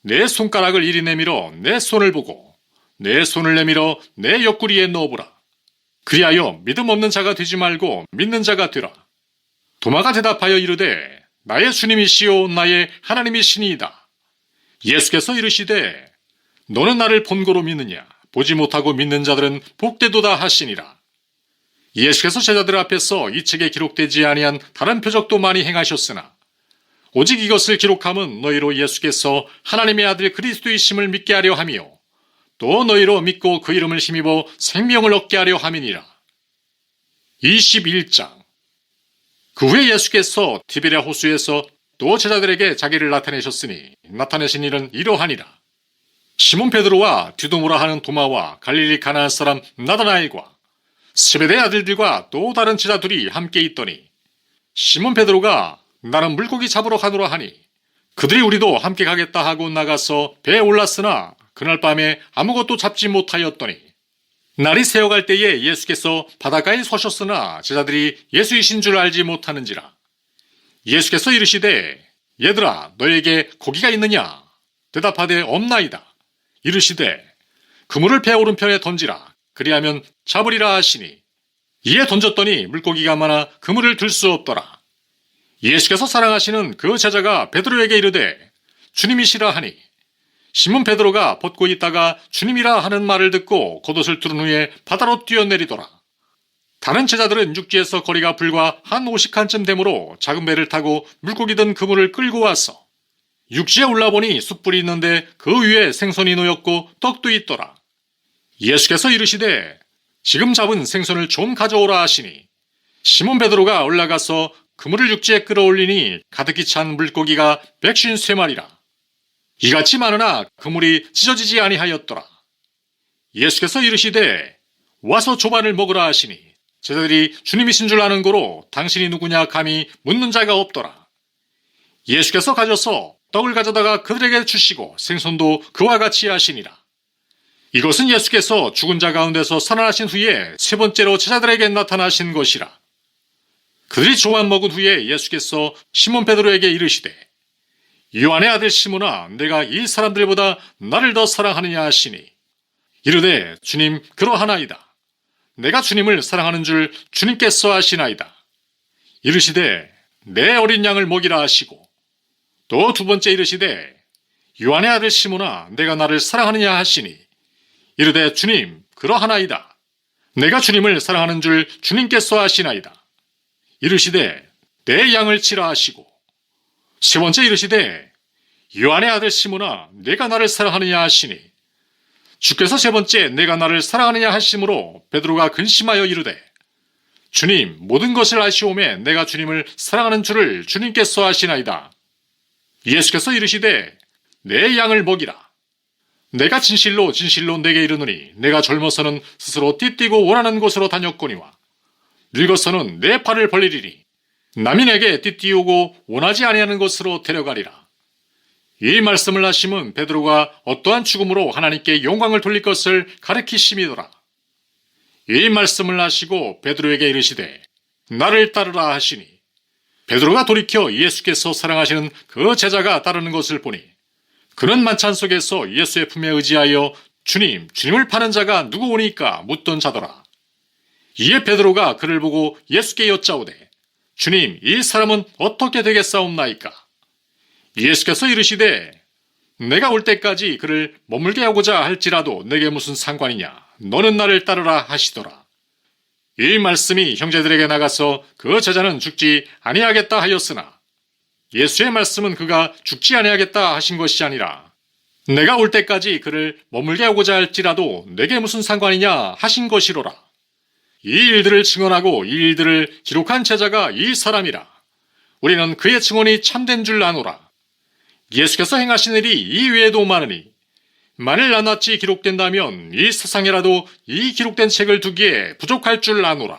내 손가락을 이리 내밀어 내 손을 보고 내 손을 내밀어 내 옆구리에 넣어보라. 그리하여 믿음 없는 자가 되지 말고 믿는 자가 되라. 도마가 대답하여 이르되 나의 주님이시요 나의 하나님이시니이다. 예수께서 이르시되 너는 나를 본고로 믿느냐 보지 못하고 믿는 자들은 복되도다 하시니라. 예수께서 제자들 앞에서 이 책에 기록되지 아니한 다른 표적도 많이 행하셨으나 오직 이것을 기록함은 너희로 예수께서 하나님의 아들 그리스도이심을 믿게 하려 함이요 또 너희로 믿고 그 이름을 힘입어 생명을 얻게 하려 함이니라. 21장. 그 후에 예수께서 디베랴 호수에서 또 제자들에게 자기를 나타내셨으니 나타내신 일은 이러하니라. 시몬 베드로와 디도무라 하는 도마와 갈릴리 가나안 사람 나다나엘과 세베대 아들들과 또 다른 제자 둘이 함께 있더니 시몬 베드로가 나는 물고기 잡으러 가노라 하니 그들이 우리도 함께 가겠다 하고 나가서 배에 올랐으나 그날 밤에 아무것도 잡지 못하였더니 날이 새어갈 때에 예수께서 바닷가에 서셨으나 제자들이 예수이신 줄 알지 못하는지라. 예수께서 이르시되 얘들아 너에게 고기가 있느냐? 대답하되 없나이다. 이르시되 그물을 배 오른편에 던지라. 그리하면 잡으리라 하시니 이에 던졌더니 물고기가 많아 그물을 들 수 없더라. 예수께서 사랑하시는 그 제자가 베드로에게 이르되 주님이시라 하니 시몬 베드로가 벗고 있다가 주님이라 하는 말을 듣고 겉옷을 두른 후에 바다로 뛰어내리더라. 다른 제자들은 육지에서 거리가 불과 한 50칸쯤 되므로 작은 배를 타고 물고기 든 그물을 끌고 와서 육지에 올라보니 숯불이 있는데 그 위에 생선이 놓였고 떡도 있더라. 예수께서 이르시되 지금 잡은 생선을 좀 가져오라 하시니 시몬 베드로가 올라가서 그물을 육지에 끌어올리니 가득히 찬 물고기가 153마리라. 이같이 많으나 그물이 찢어지지 아니하였더라. 예수께서 이르시되 와서 조반을 먹으라 하시니 제자들이 주님이신 줄 아는 고로 당신이 누구냐 감히 묻는 자가 없더라. 예수께서 가져서 떡을 가져다가 그들에게 주시고 생선도 그와 같이 하시니라. 이것은 예수께서 죽은 자 가운데서 살아나신 후에 세 번째로 제자들에게 나타나신 것이라. 그들이 조반 먹은 후에 예수께서 시몬 베드로에게 이르시되 요한의 아들 시몬아 내가 이 사람들보다 나를 더 사랑하느냐 하시니 이르되 주님 그러하나이다. 내가 주님을 사랑하는 줄 주님께서 아시나이다. 이르시되 내 어린 양을 먹이라 하시고 또 두 번째 이르시되 요한의 아들 시몬아 내가 나를 사랑하느냐 하시니 이르되 주님 그러하나이다. 내가 주님을 사랑하는 줄 주님께서 아시나이다. 이르시되 내 양을 치라 하시고 세 번째 이르시되 요한의 아들 시몬아 내가 나를 사랑하느냐 하시니 주께서 세 번째 내가 나를 사랑하느냐 하심으로 베드로가 근심하여 이르되 주님, 모든 것을 아시오매 내가 주님을 사랑하는 줄을 주님께서 아시나이다. 예수께서 이르시되 내 양을 먹이라. 내가 진실로 진실로 내게 이르노니 내가 젊어서는 스스로 띠뛰고 원하는 곳으로 다녔거니와 늙어서는 내 팔을 벌리리니 남이 내게 띠띠우고 원하지 아니하는 곳으로 데려가리라. 이 말씀을 하심은 베드로가 어떠한 죽음으로 하나님께 영광을 돌릴 것을 가르치심이더라. 이 말씀을 하시고 베드로에게 이르시되 나를 따르라 하시니 베드로가 돌이켜 예수께서 사랑하시는 그 제자가 따르는 것을 보니 그는 만찬 속에서 예수의 품에 의지하여 주님, 주님을 파는 자가 누구 오니까 묻던 자더라. 이에 베드로가 그를 보고 예수께 여짜오되 주님, 이 사람은 어떻게 되겠사옵나이까? 예수께서 이르시되 내가 올 때까지 그를 머물게 하고자 할지라도 내게 무슨 상관이냐? 너는 나를 따르라 하시더라. 이 말씀이 형제들에게 나가서 그 제자는 죽지 아니하겠다 하였으나 예수의 말씀은 그가 죽지 아니하겠다 하신 것이 아니라 내가 올 때까지 그를 머물게 하고자 할지라도 내게 무슨 상관이냐 하신 것이로라. 이 일들을 증언하고 이 일들을 기록한 제자가 이 사람이라. 우리는 그의 증언이 참된 줄 아노라. 예수께서 행하신 일이 이 외에도 많으니 만일 낱낱이 기록된다면 이 세상에라도 이 기록된 책을 두기에 부족할 줄 아노라.